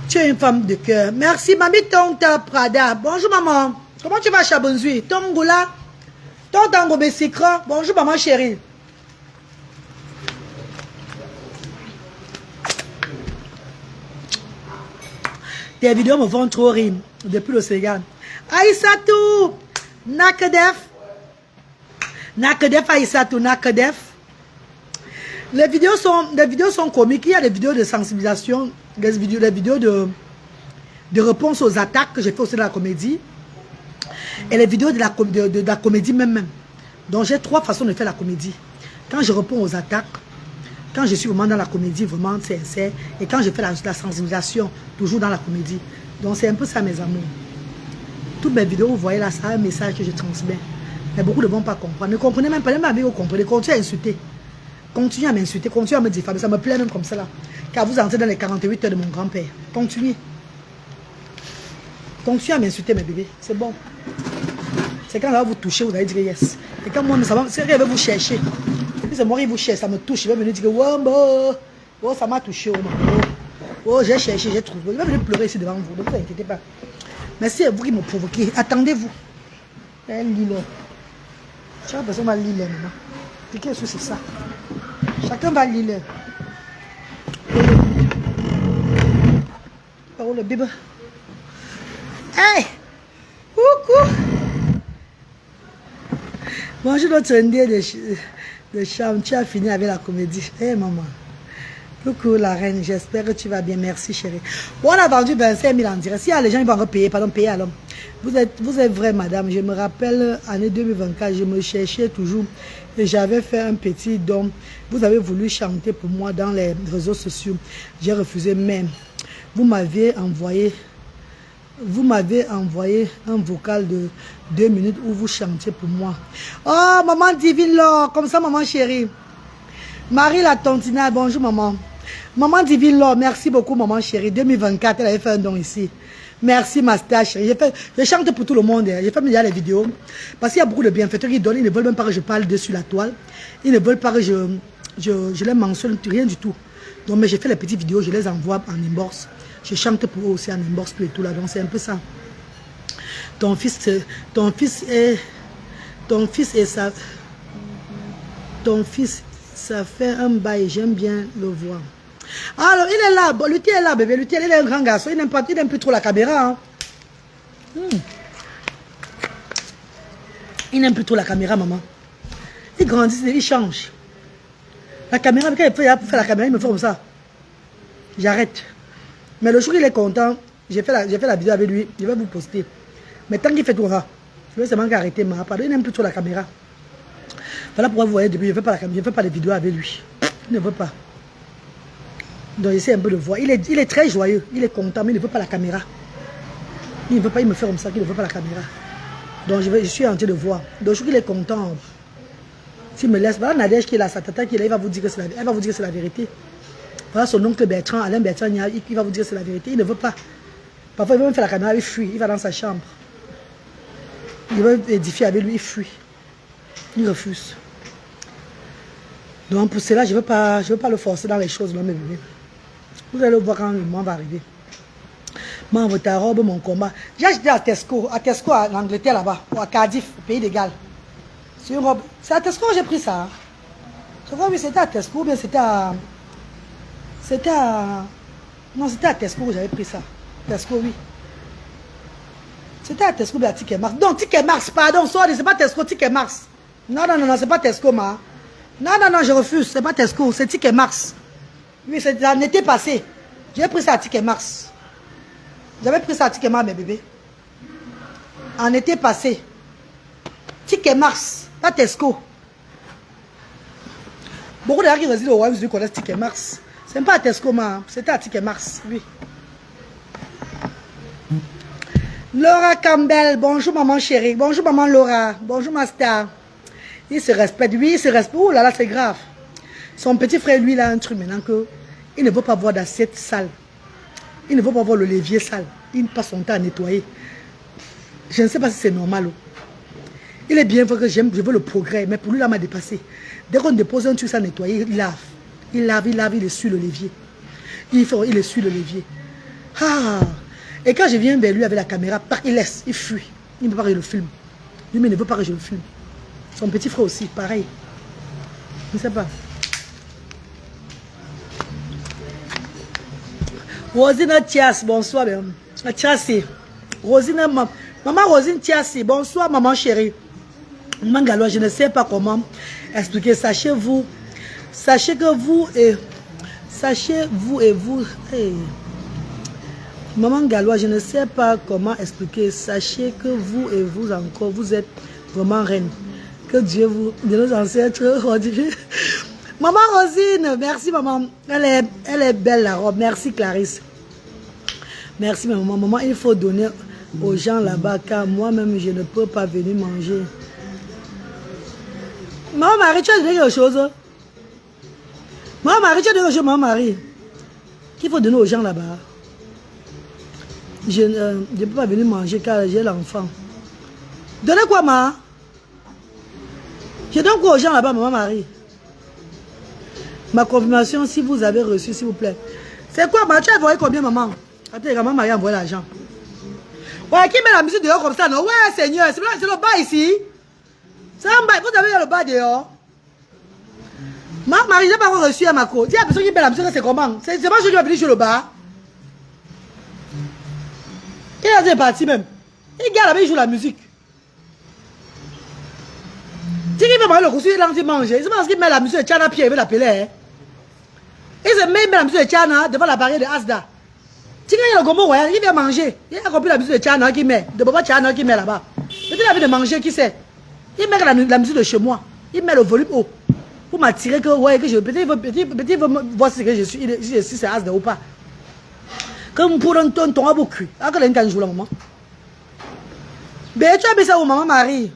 Tu es une femme de cœur. Merci, Mamie Tonta Prada. Bonjour, maman. Comment tu vas, Chabonzui? Tongola? Tontango Bessikra? Bonjour, maman chérie. Tes vidéos me font trop rire depuis le Sénégal. Aïssatou, Nakadef. Nakadef, Aïssatou, Nakadef. Les vidéos sont comiques. Il y a des vidéos de sensibilisation, des vidéos de réponse aux attaques que j'ai fait aussi dans la comédie. Et les vidéos de la comédie même. Donc j'ai 3 façons de faire la comédie. Quand je réponds aux attaques, quand je suis vraiment dans la comédie, vraiment sincère, et quand je fais la sensibilisation, toujours dans la comédie. Donc c'est un peu ça, mes amours. Toutes mes vidéos, vous voyez là, ça a un message que je transmets. Mais beaucoup ne vont pas comprendre. Ne comprenez même pas, même avec vous comprenez. Continuez à insulter. Continuez à m'insulter, continuez à me diffamer. Ça me plaît même comme ça là. Car vous entrez dans les 48 heures de mon grand-père. Continuez. Continuez à m'insulter, mes bébés. C'est bon. C'est quand on va vous toucher, vous allez dire yes. Et quand moi, c'est qu'il va vous chercher. C'est moi qui vous cherche, ça me touche. Il va venir dire oh, ça m'a touché. Oh, j'ai cherché, j'ai trouvé. Il va venir pleurer ici devant vous. Ne vous inquiétez pas. Mais c'est vous qui me provoquez. Attendez-vous. Un lit-là. Chaque personne va lire maintenant. Cliquez sur ça. Chacun va lire. Oh, le bébé. Hey! Coucou! Bonjour notre indien de chambre. Tu as fini avec la comédie. Hey maman. Coucou la reine, j'espère que tu vas bien. Merci chérie. Bon, on a vendu 25 000 en direct. Si les gens ils vont encore payer, pardon, payer alors. Vous êtes vraie madame. Je me rappelle, année 2024, je me cherchais toujours et j'avais fait un petit don. Vous avez voulu chanter pour moi dans les réseaux sociaux. J'ai refusé même. Vous m'avez envoyé un vocal de 2 minutes où vous chantez pour moi. Oh, maman divine Laure, comme ça, maman chérie. Marie la Tontina, bonjour maman. Maman divine Laure, merci beaucoup maman chérie. 2024, elle avait fait un don ici. Merci ma star chérie. Je chante pour tout le monde. J'ai fait déjà les vidéos. Parce qu'il y a beaucoup de bienfaiteurs qui donnent. Ils ne veulent même pas que je parle dessus la toile. Ils ne veulent pas que je les mentionne, rien du tout. Donc, mais j'ai fait les petites vidéos, je les envoie en inbox. Je chante pour eux aussi en inbox, tout et tout là. Donc, c'est un peu ça. Ton fils Ça fait un bail, j'aime bien le voir. Alors, il est là, Luthier est là, bébé. Luthier, il est un grand garçon, il n'aime plus trop la caméra. Hein. Il n'aime plus trop la caméra, maman. Il grandit, il change. La caméra, quand il fait la caméra, il me fait comme ça. J'arrête. Mais le jour où il est content, j'ai fait la vidéo avec lui, je vais vous poster. Mais tant qu'il fait tout ça, je vais seulement arrêter, pardon, il n'aime plus trop la caméra. Voilà pourquoi vous voyez depuis, je ne fais pas la caméra, je ne fais pas les vidéos avec lui. Il ne veut pas. Donc j'essaie un peu de voir. Il est très joyeux, il est content, mais il ne veut pas la caméra. Il ne veut pas, il me fait comme ça, qu'il ne veut pas la caméra. Donc je suis en train de voir. Donc je trouve qu'il est content. S'il me laisse, voilà Nadège qui est là, sa tata qui est là, elle va vous dire que c'est la vérité. Voilà son oncle Bertrand, Alain Bertrand, il va vous dire que c'est la vérité. Il ne veut pas. Parfois il veut même faire la caméra, il fuit, il va dans sa chambre. Il veut édifier avec lui, il fuit. Il refuse. Donc pour cela, je ne veux pas le forcer dans les choses, mes bébés. Vous allez le voir quand le moment va arriver. M'envoie ta robe, mon combat. J'ai acheté à Tesco en Angleterre là-bas, ou à Cardiff, au pays d'égal. C'est une robe. C'est à Tesco que j'ai pris ça. Je crois que c'était à Tesco, ou bien c'était à... Non, c'était à Tesco que j'avais pris ça. Tesco, oui. C'était à Tesco, mais à Ticket Max. Donc, Ticket Max, pardon, sorry, c'est pas Tesco, Ticket Max. Non, c'est pas Tesco, ma. Non, je refuse, c'est pas Tesco, c'est Ticket Max. Oui, c'est en été passé. J'ai pris ça à Ticket Max. J'avais pris ça à Ticket Max, mes bébés. En été passé. Ticket Max, pas Tesco. Beaucoup de gens qui résident au Royaume-Uni connaissent Ticket Max. C'est pas à Tesco, ma. C'était à Ticket Max, oui. Laura Campbell, bonjour maman chérie. Bonjour maman Laura. Bonjour ma star. Il se respecte, oui, il se respecte. Oh là là, c'est grave. Son petit frère, lui, il a un truc maintenant que il ne veut pas voir d'assiette sale. Il ne veut pas voir le levier sale. Il passe son temps à nettoyer. Je ne sais pas si c'est normal. Il est bien vrai que je veux le progrès, mais pour lui, là, m'a dépassé. Dès qu'on dépose un truc sans nettoyer, il lave. Il essuie le levier. Il essuie le levier. Ah! Et quand je viens vers lui avec la caméra, il laisse, il fuit. Il ne veut pas que je le filme. Lui-même ne veut pas que je le filme. Son petit frère aussi, pareil. Je ne sais pas. Rosina Thias, bonsoir. Thiassi. Rosina, maman Rosine Thiassi, bonsoir maman chérie. Maman Galois, je ne sais pas comment expliquer. Sachez que vous et vous. Hey. Maman Galois, je ne sais pas comment expliquer. Sachez que vous et vous encore, vous êtes vraiment reine. Que Dieu vous, de nos ancêtres, Maman Rosine, merci maman. Elle est belle la robe. Merci Clarisse. Merci maman. Maman, il faut donner aux gens là-bas car moi-même je ne peux pas venir manger. Maman Marie, tu as donné quelque chose? Maman Marie, tu as donné quelque chose, maman Marie? Qu'il faut donner aux gens là-bas? Je ne peux pas venir manger car j'ai l'enfant. Donnez quoi, ma? Je donne quoi aux gens là-bas, maman Marie? Ma confirmation, si vous avez reçu, s'il vous plaît. C'est quoi, ma? Tu as envoyé combien, maman? Attends, maman Marie a envoyé l'argent. Ouais, qui met la musique dehors comme ça, non? Ouais, Seigneur, c'est le bas ici. C'est un bas, vous avez le bas dehors. Maman Marie, je n'ai pas encore reçu à ma cour. Dis à la personne qui met la musique, c'est comment? C'est pas je qui va venir sur le bas. Il est parti même. Il garde là-bas, il joue la musique. Si il veut manger le coussi, il lance manger. C'est parce qu'il met la musique de Tchana, Pierre, il veut l'appeler. Hein? Il se met la musique de Tchana devant la barrière de Asda. Si il y a le gombo, il vient manger. Il a compris la musique de Tchana qui met. De Baba Tchana qui met là-bas. Peut-être qu'il a envie de manger, qui sait. Il met la musique de chez moi. Il met le volume haut. Pour m'attirer que, ouais, que je. Peut-être il veut voir si je suis c'est Asda ou pas. Comme pour un ton à beaucoup. Ah, que l'un joue là, maman. Ben, tu as mis ça où, maman Marie?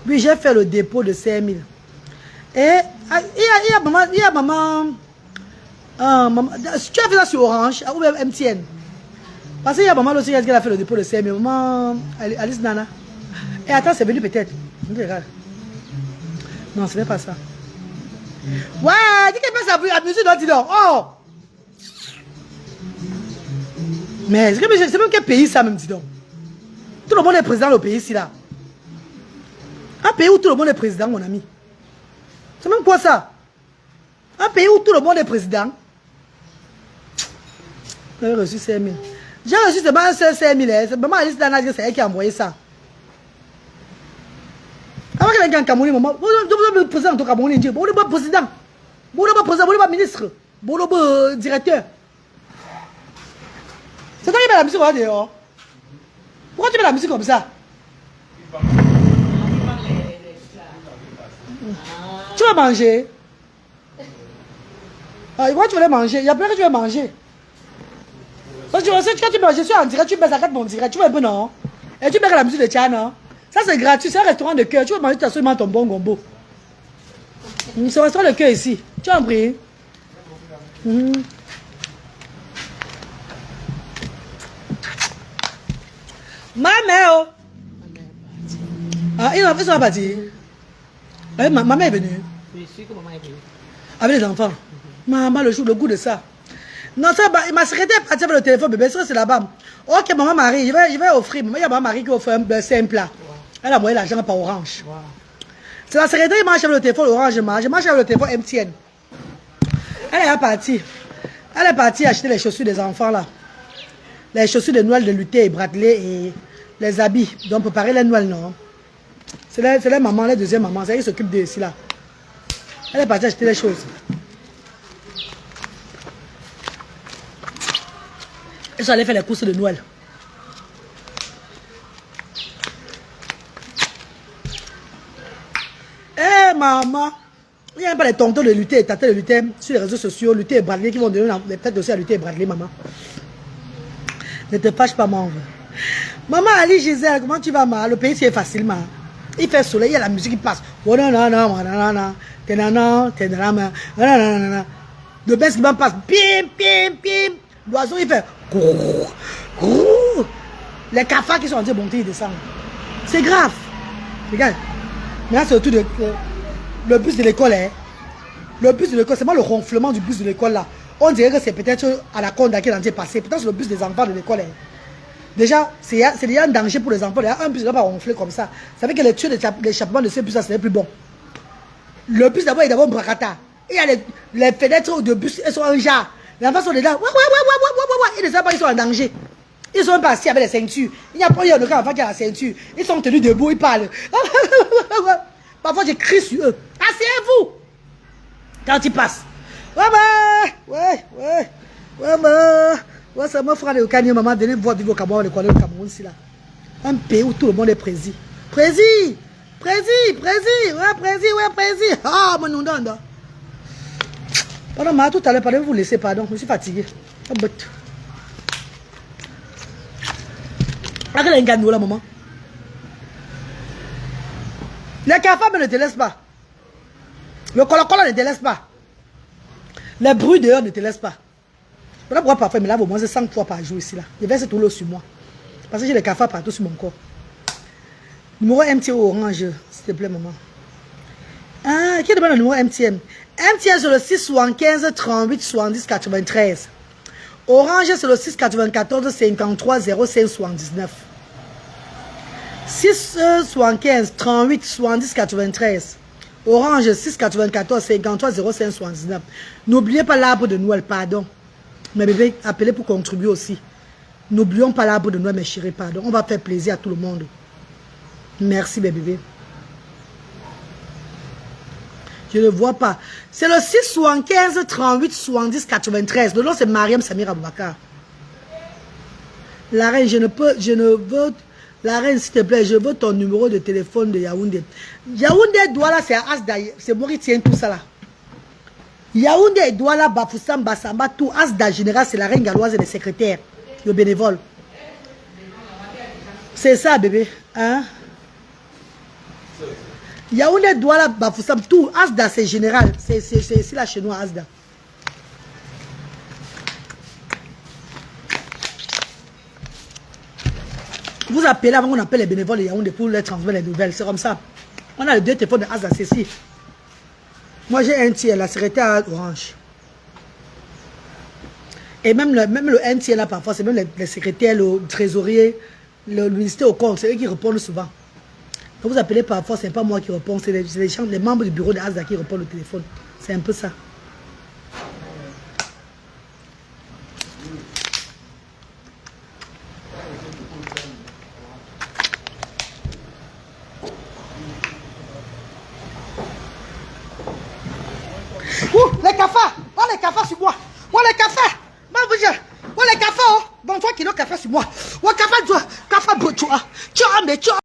Oui, j'ai fait le dépôt de 5 000. Et il y a maman. Tu as fait ça sur Orange ou même MTN? Parce qu'il y a maman aussi qui a fait le dépôt de 5 000. Maman Alice Nana. Et attends, c'est venu peut-être. Non, ce n'est pas ça. Ouais, dis qu'elle passe la musique, non, dis donc. Oh! Mais c'est même quel pays ça, même, dis donc. Tout le monde est président au pays ici, là. Un pays où tout le monde est président, mon ami. C'est même quoi ça? Un pays où tout le monde est président. J'ai reçu 5 000. J'ai reçu seulement un seul 5 000. C'est maman Alice Dana, c'est elle qui a envoyé ça. Avant que quelqu'un Cameroun, maman, vous êtes président de Cameroun, vous n'êtes pas président. Vous n'êtes pas président, vous n'êtes pas ministre. Vous n'êtes pas directeur. C'est toi qui mets la musique dehors. Pourquoi tu mets la musique comme ça? Tu vas manger. Ah, moi, tu voulais manger. Il y a plein que tu veux manger. Parce que quand tu manges, je suis en direct, tu mets ça 4 mon direct. Tu vois un peu, non? Et tu mets la musique de Tchad, non? Ça, c'est gratuit. C'est un restaurant de cœur. Tu vas manger seulement ton bon gombo. C'est un restaurant de cœur ici. Tu as compris? Ma mère. Ah, ils sont partis. Ma mère est venue. Je suis que maman est venue. Avec les enfants. Maman, le goût de ça. Non, ça, ma secrétaire est partie avec le téléphone, bébé. Ça, c'est là-bas. Ok, maman Marie, je vais offrir. Il y a maman Marie qui offre un simple plat. Elle a envoyé l'argent par Orange. Wow. C'est la secrétaire qui marche avec le téléphone Orange. Je marche avec le téléphone MTN. Elle est partie. Elle est partie acheter les chaussures des enfants là. Les chaussures de Noël de Luther et Bradley et les habits. Donc, préparer les Noël, non. C'est les mamans, les deuxièmes mamans. C'est elles qui s'occupent de ici là. Elle est partie acheter les choses. Ils sont allés faire les courses de Noël. Eh maman, il n'y a pas les tontons de Luther et tatas de Luther sur les réseaux sociaux, Luther et Bradley qui vont donner les têtes aussi à Luther et Bradley, maman. Ne te fâche pas, maman. Maman Ali Gisèle, comment tu vas, ma? Le pays c'est facilement. Il fait soleil, il y a la musique qui passe. Le bain qui passe. Pim, pim, pim. L'oiseau il fait. Les cafards qui sont en train de monter, ils descendent. C'est grave. Regarde. Maintenant, c'est autour de le bus de l'école. Hein. Le bus de l'école, c'est moi le ronflement du bus de l'école là. On dirait que c'est peut-être à la Conda qui est en train de passer. Peut-être c'est le bus des enfants de l'école. Hein. Déjà, c'est déjà un danger pour les enfants. Il y a un bus qui ne va pas ronfler comme ça. Ça fait que les tuyaux d'échappement de ce bus là, c'est plus bon. Le bus d'abord est d'abord bracata. Il y a les fenêtres de bus, elles sont en jarre. Les enfants sont dedans. Ils ne savent pas, ils sont en danger. Ils sont pas assis avec les ceintures. Il n'y a pas de enfant qui a la ceinture. Ils sont tenus debout, ils parlent. Parfois, je crie sur eux. Asseyez-vous. Quand ils passent. Ouais, ça me fera le Cameroun, maman. Donnez voir vivre au Cameroun, le Cameroun, c'est là. Un pays où tout le monde est prési. Prési. Ah, mon nom d'Anda. Pardon, tout à l'heure, pardon, vous laissez, pardon. Je suis fatigué. Regarde les gars, là, maman. Les cafards ne te laissent pas. Le colo-colo ne te laisse pas. Les bruits dehors ne te laissent pas. Voilà pourquoi parfois, mais là, au moins, c'est 5 fois par jour ici. Là. Je verse tout l'eau sur moi. Parce que j'ai les cafards partout sur mon corps. Numéro MTN Orange, s'il te plaît, maman. Ah, qui demande le numéro MTN? MTN, c'est le 675 38 70 93. Orange, c'est le 694 53 05 79. 675 38 70 93. Orange 694 53 05 79. N'oubliez pas l'arbre de Noël, pardon. Mes bébés, appelez pour contribuer aussi. N'oublions pas l'arbre de Noël, mes chéris, pardon. On va faire plaisir à tout le monde. Merci, mes bébés. Je ne vois pas. C'est le 675 38 70 93. Le nom, c'est Mariam Samir Aboubakar. La reine, je ne veux... La reine, s'il te plaît, je veux ton numéro de téléphone de Yaoundé. Yaoundé, Douala, c'est à Asda. C'est moi qui tiens tout ça là. Yaoundé, Douala, Bafoussam, Bassamba, tout. Asda général, c'est la reine galloise et les secrétaires. Le bénévole. C'est ça, bébé. Hein? Yaoundé, Douala, Bafoussam, tout. Asda, c'est général. C'est ici là chez nous, Asda. Vous appelez avant qu'on appelle les bénévoles de Yaoundé pour leur transmettre les nouvelles. C'est comme ça. On a les 2 téléphones de Asda, c'est ici. Moi, j'ai un tiers, la secrétaire Orange. Et même le un tiers là, parfois, c'est même les secrétaires, le trésorier, le ministère au compte, c'est eux qui répondent souvent. Quand vous appelez parfois, ce n'est pas moi qui réponds, c'est les gens, les membres du bureau de Asda qui répondent au téléphone. C'est un peu ça. Les cafards. Oh, les cafards sur moi. Oh, les cafards. Oh, les cafards. Oh. Bon, toi qui as le café sur moi. Oh, cafard, tu as.